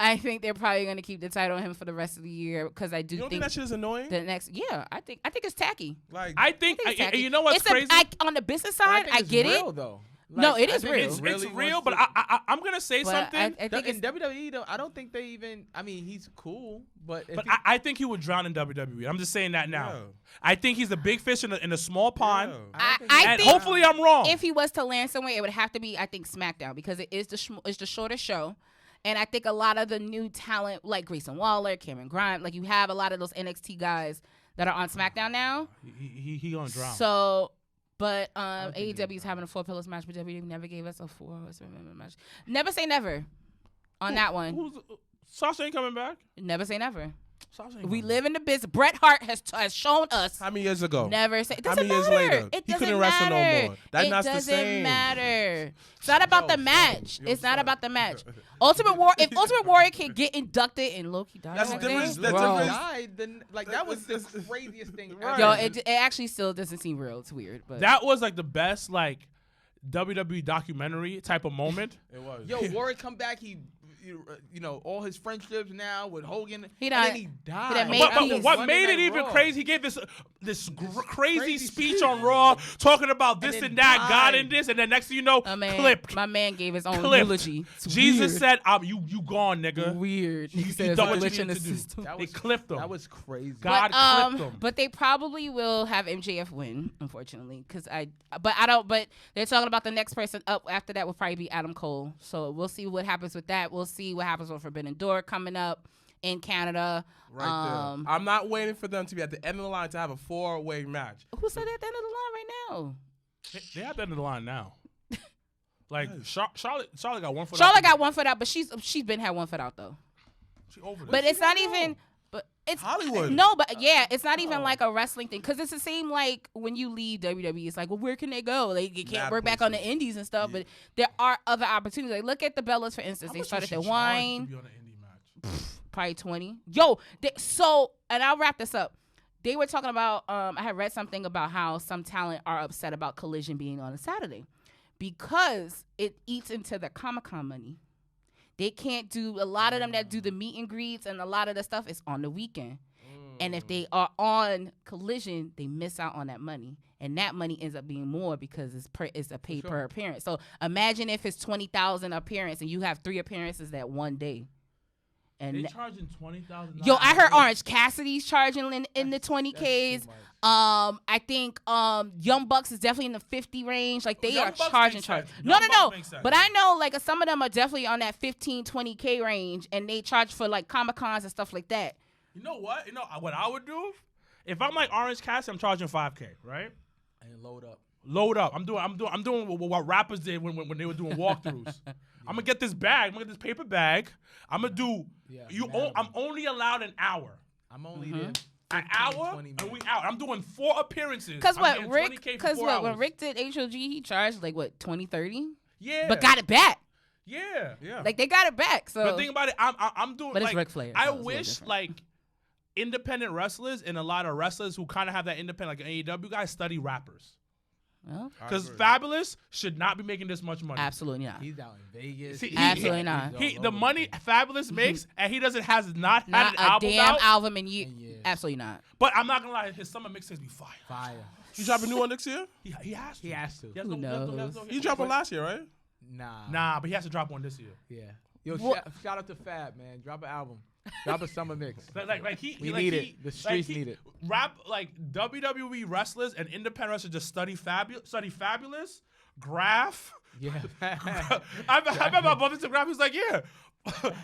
[SPEAKER 1] I think they're probably going to keep the title on him for the rest of the year because I do
[SPEAKER 7] You don't
[SPEAKER 1] think
[SPEAKER 7] think that shit is annoying?
[SPEAKER 1] the next I think it's tacky.
[SPEAKER 7] Like
[SPEAKER 2] I think
[SPEAKER 1] it's tacky.
[SPEAKER 2] you know what's
[SPEAKER 1] It's
[SPEAKER 2] crazy?
[SPEAKER 1] on the business side, I get
[SPEAKER 6] real,
[SPEAKER 1] it.
[SPEAKER 6] Though.
[SPEAKER 1] No, it is
[SPEAKER 6] I think
[SPEAKER 1] real.
[SPEAKER 2] It's
[SPEAKER 6] really
[SPEAKER 2] real,
[SPEAKER 6] wants
[SPEAKER 2] but
[SPEAKER 6] to-
[SPEAKER 2] I'm gonna say
[SPEAKER 1] But
[SPEAKER 2] something.
[SPEAKER 1] I think
[SPEAKER 6] in
[SPEAKER 1] it's
[SPEAKER 6] WWE though, I don't think they even. I mean, he's cool, but if
[SPEAKER 2] But
[SPEAKER 6] he-
[SPEAKER 2] I think he would drown in WWE. I'm just saying that now.
[SPEAKER 7] Yeah.
[SPEAKER 2] I think he's a big fish in a small pond.
[SPEAKER 7] Yeah.
[SPEAKER 1] I
[SPEAKER 2] And
[SPEAKER 1] think
[SPEAKER 2] hopefully I'm wrong.
[SPEAKER 1] if he was to land somewhere, it would have to be, I think, SmackDown because it is it's the shortest show. And I think a lot of the new talent, like Grayson Waller, Cameron Grimes, like you have a lot of those NXT guys that are on SmackDown now.
[SPEAKER 2] he gonna drown.
[SPEAKER 1] So, but AEW is having a 4 pillars match, but WWE never gave us a 4 match. Never say never on that one.
[SPEAKER 2] Sasha ain't coming back.
[SPEAKER 1] Never say never. We live in the business. Bret Hart has shown us.
[SPEAKER 7] How many years ago?
[SPEAKER 1] Never say. It
[SPEAKER 7] How
[SPEAKER 1] doesn't
[SPEAKER 7] many years
[SPEAKER 1] matter.
[SPEAKER 7] later?
[SPEAKER 1] It
[SPEAKER 7] He
[SPEAKER 1] doesn't
[SPEAKER 7] couldn't wrestle no
[SPEAKER 1] matter.
[SPEAKER 7] more. That's not the
[SPEAKER 1] doesn't
[SPEAKER 7] same.
[SPEAKER 1] matter. It's not about the match. It's not about the match. Ultimate War. If Ultimate Warrior can get inducted and Loki died,
[SPEAKER 7] That's
[SPEAKER 1] that
[SPEAKER 7] the difference.
[SPEAKER 1] day,
[SPEAKER 7] That's
[SPEAKER 1] bro.
[SPEAKER 7] the
[SPEAKER 6] Died, then, like that was the craziest thing.
[SPEAKER 7] Right.
[SPEAKER 1] Yo, it actually still doesn't seem real. It's weird, but
[SPEAKER 5] That was like the best like WWE documentary type of moment.
[SPEAKER 7] It was.
[SPEAKER 6] Yo, Warrior come back. He, you know, all his friendships now with Hogan.
[SPEAKER 1] He
[SPEAKER 6] and
[SPEAKER 1] died.
[SPEAKER 6] then he died.
[SPEAKER 1] done made
[SPEAKER 5] But
[SPEAKER 1] peace.
[SPEAKER 5] what
[SPEAKER 6] Monday
[SPEAKER 5] made it
[SPEAKER 6] Night
[SPEAKER 5] even
[SPEAKER 6] Raw.
[SPEAKER 5] crazy? He gave this crazy
[SPEAKER 6] Crazy
[SPEAKER 5] speech
[SPEAKER 6] speech.
[SPEAKER 5] on Raw, talking about this
[SPEAKER 6] then
[SPEAKER 5] and that, God
[SPEAKER 6] died.
[SPEAKER 5] and this, and then next thing you know, clipped.
[SPEAKER 1] My man gave his own
[SPEAKER 5] Clipped.
[SPEAKER 1] eulogy. It's
[SPEAKER 5] Jesus
[SPEAKER 1] weird.
[SPEAKER 5] said, "You gone, nigga."
[SPEAKER 1] Weird. He
[SPEAKER 5] You
[SPEAKER 1] said it's
[SPEAKER 5] done
[SPEAKER 1] a
[SPEAKER 5] what you
[SPEAKER 1] glitch in the
[SPEAKER 5] needed to do.
[SPEAKER 1] system.
[SPEAKER 6] That
[SPEAKER 5] They
[SPEAKER 6] was
[SPEAKER 5] clipped him.
[SPEAKER 6] That was crazy.
[SPEAKER 5] God clipped him.
[SPEAKER 1] But they probably will have MJF win, unfortunately, because I don't. But they're talking about the next person up after that will probably be Adam Cole. So we'll see what happens with that. We'll see what happens with Forbidden Door coming up in Canada.
[SPEAKER 7] Right there. I'm not waiting for them to be at the end of the line to have a 4-way match.
[SPEAKER 1] Who said at the end of the line right now?
[SPEAKER 5] They at the end of the line now. Like Charlotte got 1 foot.
[SPEAKER 1] Charlotte
[SPEAKER 5] out.
[SPEAKER 1] got 1 foot out, but she's been had 1 foot out though.
[SPEAKER 5] She over there.
[SPEAKER 1] But it's not even. But it's
[SPEAKER 7] Hollywood.
[SPEAKER 1] No, but yeah, it's not even like a wrestling thing because it's the same like when you leave WWE. It's like, well, where can they go? They can't
[SPEAKER 7] Mad
[SPEAKER 1] work back on the
[SPEAKER 7] places.
[SPEAKER 1] indies and stuff. But there are other opportunities. Like look at the Bellas, for instance.
[SPEAKER 5] How
[SPEAKER 1] They
[SPEAKER 5] much
[SPEAKER 1] started
[SPEAKER 5] was she
[SPEAKER 1] their
[SPEAKER 5] charged
[SPEAKER 1] wine.
[SPEAKER 5] to be on an indie match?
[SPEAKER 1] Probably 20. Yo, and I'll wrap this up. They were talking about, I had read something about how some talent are upset about Collision being on a Saturday because it eats into their Comic-Con money. They can't do, a lot of them that do the meet and greets and a lot of the stuff is on the weekend. And if they are on Collision, they miss out on that money. And that money ends up being more because it's a paid per appearance. So imagine if it's 20,000 appearance and you have 3 appearances that one day.
[SPEAKER 5] They
[SPEAKER 1] And
[SPEAKER 5] charging $20,000.
[SPEAKER 1] yo, I heard Orange Cassidy's charging in the 20Ks.
[SPEAKER 6] too much.
[SPEAKER 1] I think Young Bucks is definitely in the 50 range. Like they
[SPEAKER 5] Young
[SPEAKER 1] are
[SPEAKER 5] Bucks
[SPEAKER 1] charging.
[SPEAKER 5] makes sense.
[SPEAKER 1] No.
[SPEAKER 5] Young Bucks makes sense.
[SPEAKER 1] But I know like some of them are definitely on that 15, 20K range, and they charge for like Comic Cons and stuff like that.
[SPEAKER 5] You know what? You know what I would do? If I'm like Orange Cassidy, I'm charging $5K, right?
[SPEAKER 6] And load up.
[SPEAKER 5] Load up. I'm doing what rappers did when they were doing walkthroughs. I'm gonna get this bag. I'm gonna get this paper bag. I'm gonna do. I'm only allowed an hour.
[SPEAKER 6] I'm only there.
[SPEAKER 5] An
[SPEAKER 6] 15,
[SPEAKER 5] hour,
[SPEAKER 6] 20
[SPEAKER 5] and we
[SPEAKER 6] minutes.
[SPEAKER 5] out. I'm doing 4 appearances.
[SPEAKER 1] Cause
[SPEAKER 5] I'm
[SPEAKER 1] what
[SPEAKER 5] getting
[SPEAKER 1] Rick?
[SPEAKER 5] 20K for
[SPEAKER 1] Cause
[SPEAKER 5] 4
[SPEAKER 1] what when
[SPEAKER 5] hours.
[SPEAKER 1] Rick did HOG, he charged like what 20, 30,
[SPEAKER 5] Yeah.
[SPEAKER 1] but got it back.
[SPEAKER 5] Yeah.
[SPEAKER 7] Yeah.
[SPEAKER 1] Like they got it back. So
[SPEAKER 5] But think about it. I'm doing.
[SPEAKER 1] But it's
[SPEAKER 5] like,
[SPEAKER 1] Ric Flair,
[SPEAKER 5] I
[SPEAKER 1] so it's a little
[SPEAKER 5] wish
[SPEAKER 1] different.
[SPEAKER 5] like independent wrestlers and a lot of wrestlers who kind of have that independent like AEW guys study rappers.
[SPEAKER 1] well,
[SPEAKER 5] Because Fabulous should not be making this much money.
[SPEAKER 1] absolutely not.
[SPEAKER 6] He's out in Vegas.
[SPEAKER 5] See,
[SPEAKER 1] Absolutely not.
[SPEAKER 5] The money Fabulous makes, and he has not had
[SPEAKER 1] Not
[SPEAKER 5] an
[SPEAKER 1] a
[SPEAKER 5] album
[SPEAKER 1] damn
[SPEAKER 5] out.
[SPEAKER 1] album in years.
[SPEAKER 6] years.
[SPEAKER 1] Absolutely not.
[SPEAKER 5] But I'm not gonna lie, his summer mixtapes be fire.
[SPEAKER 6] Fire.
[SPEAKER 7] You drop a new one next year?
[SPEAKER 5] He has to.
[SPEAKER 6] He has to.
[SPEAKER 5] He has
[SPEAKER 1] Who knows?
[SPEAKER 7] You dropped one last year, right?
[SPEAKER 6] Nah.
[SPEAKER 5] Nah, but he has to drop one this year.
[SPEAKER 6] Yeah. Yo,
[SPEAKER 1] What-
[SPEAKER 6] shout out to Fab, man. Drop an album. Drop a summer mix.
[SPEAKER 5] Like he
[SPEAKER 6] We
[SPEAKER 5] like
[SPEAKER 6] need
[SPEAKER 5] he-
[SPEAKER 6] it. The streets need it.
[SPEAKER 5] Rap like WWE wrestlers and independent wrestlers just study Fabulous, Graph.
[SPEAKER 6] Yeah.
[SPEAKER 5] I remember my brother to Graph. He's like, yeah,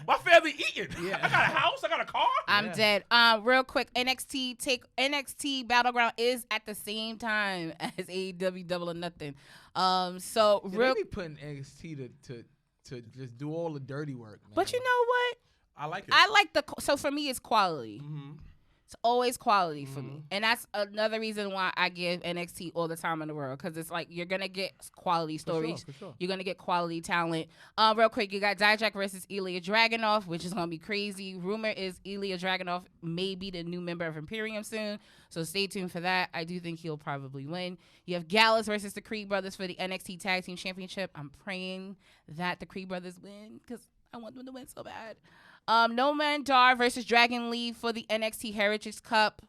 [SPEAKER 5] my family eating.
[SPEAKER 6] Yeah.
[SPEAKER 5] I got a house. I got a car.
[SPEAKER 1] I'm
[SPEAKER 6] Yeah.
[SPEAKER 1] dead. Real quick, NXT Battleground is at the same time as AEW Double or Nothing. So
[SPEAKER 6] Yeah,
[SPEAKER 1] real,
[SPEAKER 6] they be putting NXT to just do all the dirty work, man.
[SPEAKER 1] but you know what?
[SPEAKER 7] I like it.
[SPEAKER 1] I like so for me it's quality.
[SPEAKER 5] Mm-hmm.
[SPEAKER 1] It's always quality for me, and that's another reason why I give NXT all the time in the world because it's like you're gonna get quality stories,
[SPEAKER 6] for sure.
[SPEAKER 1] you're gonna get quality talent. Real quick, you got Dijak versus Ilya Dragunov, which is gonna be crazy. Rumor is Ilya Dragunov may be the new member of Imperium soon, so stay tuned for that. I do think he'll probably win. You have Gallus versus the Creed Brothers for the NXT Tag Team Championship. I'm praying that the Creed Brothers win because I want them to win so bad. Noman Dar versus Dragon Lee for the NXT Heritage Cup.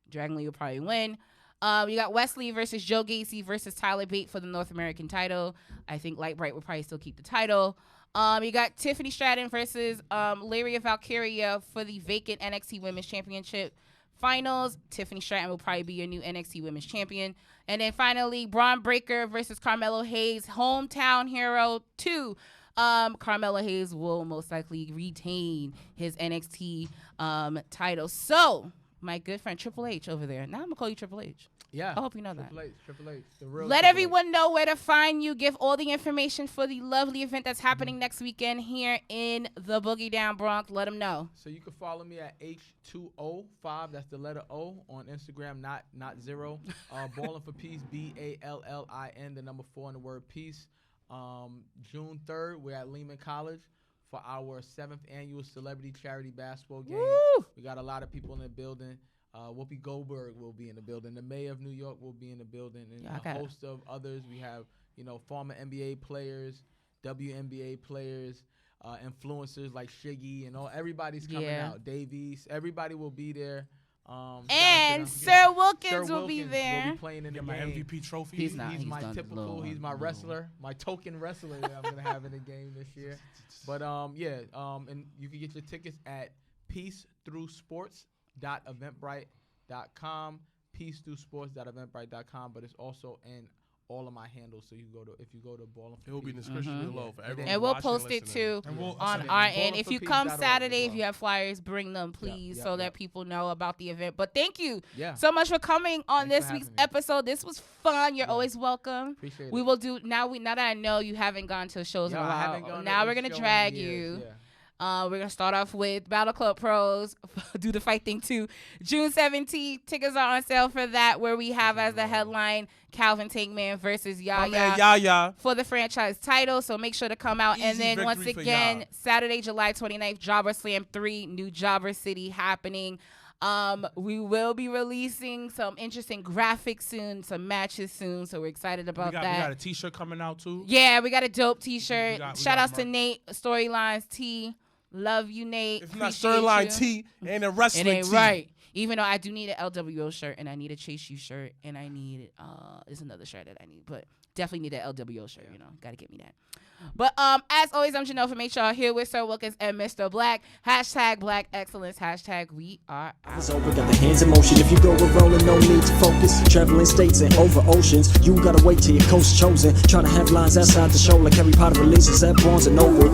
[SPEAKER 1] Dragon Lee will probably win. You got Wesley versus Joe Gacy versus Tyler Bate for the North American title. I think Light Bright will probably still keep the title. You got Tiffany Stratton versus Lyria Valkyria for the vacant NXT Women's Championship finals. Tiffany Stratton will probably be your new NXT Women's Champion. And then finally, Braun Breaker versus Carmelo Hayes, Hometown Hero 2. Carmelo Hayes will most likely retain his NXT title. So, my good friend Triple H over there. Now I'm gonna call you Triple H.
[SPEAKER 6] Yeah.
[SPEAKER 1] I hope you know that.
[SPEAKER 6] Triple H, the real.
[SPEAKER 1] Let
[SPEAKER 6] Triple
[SPEAKER 1] everyone know where to find you. Give all the information for the lovely event that's happening next weekend here in the Boogie Down Bronx. Let them know.
[SPEAKER 6] So you can follow me at H2O5. That's the letter O on Instagram, not zero. Ballin for Peace, BALLIN, the number 4 in the word peace. June 3rd, we're at Lehman College for our 7th annual celebrity charity basketball game.
[SPEAKER 1] Woo!
[SPEAKER 6] We got a lot of people in the building. Whoopi Goldberg will be in the building. The mayor of New York will be in the building, and a host of others. We have, former NBA players, WNBA players, influencers like Shiggy, and everybody's coming out. Davies, everybody will be there.
[SPEAKER 1] And Sir Wilkins will be there.
[SPEAKER 6] Will be playing in the
[SPEAKER 5] my
[SPEAKER 6] game.
[SPEAKER 5] MVP trophy.
[SPEAKER 1] He's not.
[SPEAKER 6] He's my typical. He's my wrestler, my token wrestler that I'm gonna have in the game this year. But and you can get your tickets at peacethroughsports.eventbrite.com, peacethroughsports.eventbrite.com. But it's also in all of my handles, so if you go to Ballin for
[SPEAKER 7] It will be in the
[SPEAKER 6] Peace.
[SPEAKER 7] description below for everyone.
[SPEAKER 1] And we'll
[SPEAKER 7] watching
[SPEAKER 1] post it
[SPEAKER 7] listening.
[SPEAKER 1] too on our end. If you come
[SPEAKER 6] BallinForPeace.org
[SPEAKER 1] Saturday,
[SPEAKER 6] as
[SPEAKER 1] if
[SPEAKER 6] well.
[SPEAKER 1] you have flyers, bring them, please, so that people know about the event. But thank you so much for coming on
[SPEAKER 6] Thanks
[SPEAKER 1] this
[SPEAKER 6] for
[SPEAKER 1] week's
[SPEAKER 6] having me.
[SPEAKER 1] episode. This was fun. You're always welcome.
[SPEAKER 6] Appreciate
[SPEAKER 1] We
[SPEAKER 6] it.
[SPEAKER 1] will do now that I know you haven't gone to shows in a
[SPEAKER 6] I haven't
[SPEAKER 1] while.
[SPEAKER 6] gone
[SPEAKER 1] Now
[SPEAKER 6] to
[SPEAKER 1] we're
[SPEAKER 6] a
[SPEAKER 1] gonna
[SPEAKER 6] show in
[SPEAKER 1] drag
[SPEAKER 6] years,
[SPEAKER 1] you.
[SPEAKER 6] yeah.
[SPEAKER 1] We're gonna start off with Battle Club Pros, do the fight thing too. June 17th, tickets are on sale for that, where we have as the headline Calvin Tankman versus
[SPEAKER 7] My man, Yaya.
[SPEAKER 1] for the franchise title. So make sure to come out. And
[SPEAKER 7] Easy
[SPEAKER 1] then once
[SPEAKER 7] victory for
[SPEAKER 1] again,
[SPEAKER 7] y'all.
[SPEAKER 1] Saturday, July 29th, Jobber Slam 3, New Jobber City happening. We will be releasing some interesting graphics soon, some matches soon. So we're excited about
[SPEAKER 5] We
[SPEAKER 1] that.
[SPEAKER 5] got a T-shirt coming out too.
[SPEAKER 1] Yeah, we got a dope T-shirt.
[SPEAKER 5] We got
[SPEAKER 1] Shout outs to
[SPEAKER 5] merch.
[SPEAKER 1] Nate, Storylines T. Love you, Nate.
[SPEAKER 7] If not
[SPEAKER 1] Appreciate
[SPEAKER 7] Storyline
[SPEAKER 1] you.
[SPEAKER 7] T and a wrestling
[SPEAKER 1] It ain't
[SPEAKER 7] T.
[SPEAKER 1] right. Even though I do need an LWO shirt and I need a Chase U shirt and I need there's another shirt that I need, but definitely need an LWO shirt. Gotta get me that. But as always, I'm Janelle from HR here with Sir Wilkins and Mrblacc. # Black Excellence. # we are out.
[SPEAKER 8] It's over, got the hands in motion. If you go with rolling, no need to focus. Traveling states and over oceans, you gotta wait till your coast chosen. Try to have lines outside the show like Harry Potter releases at Barnes & Noble.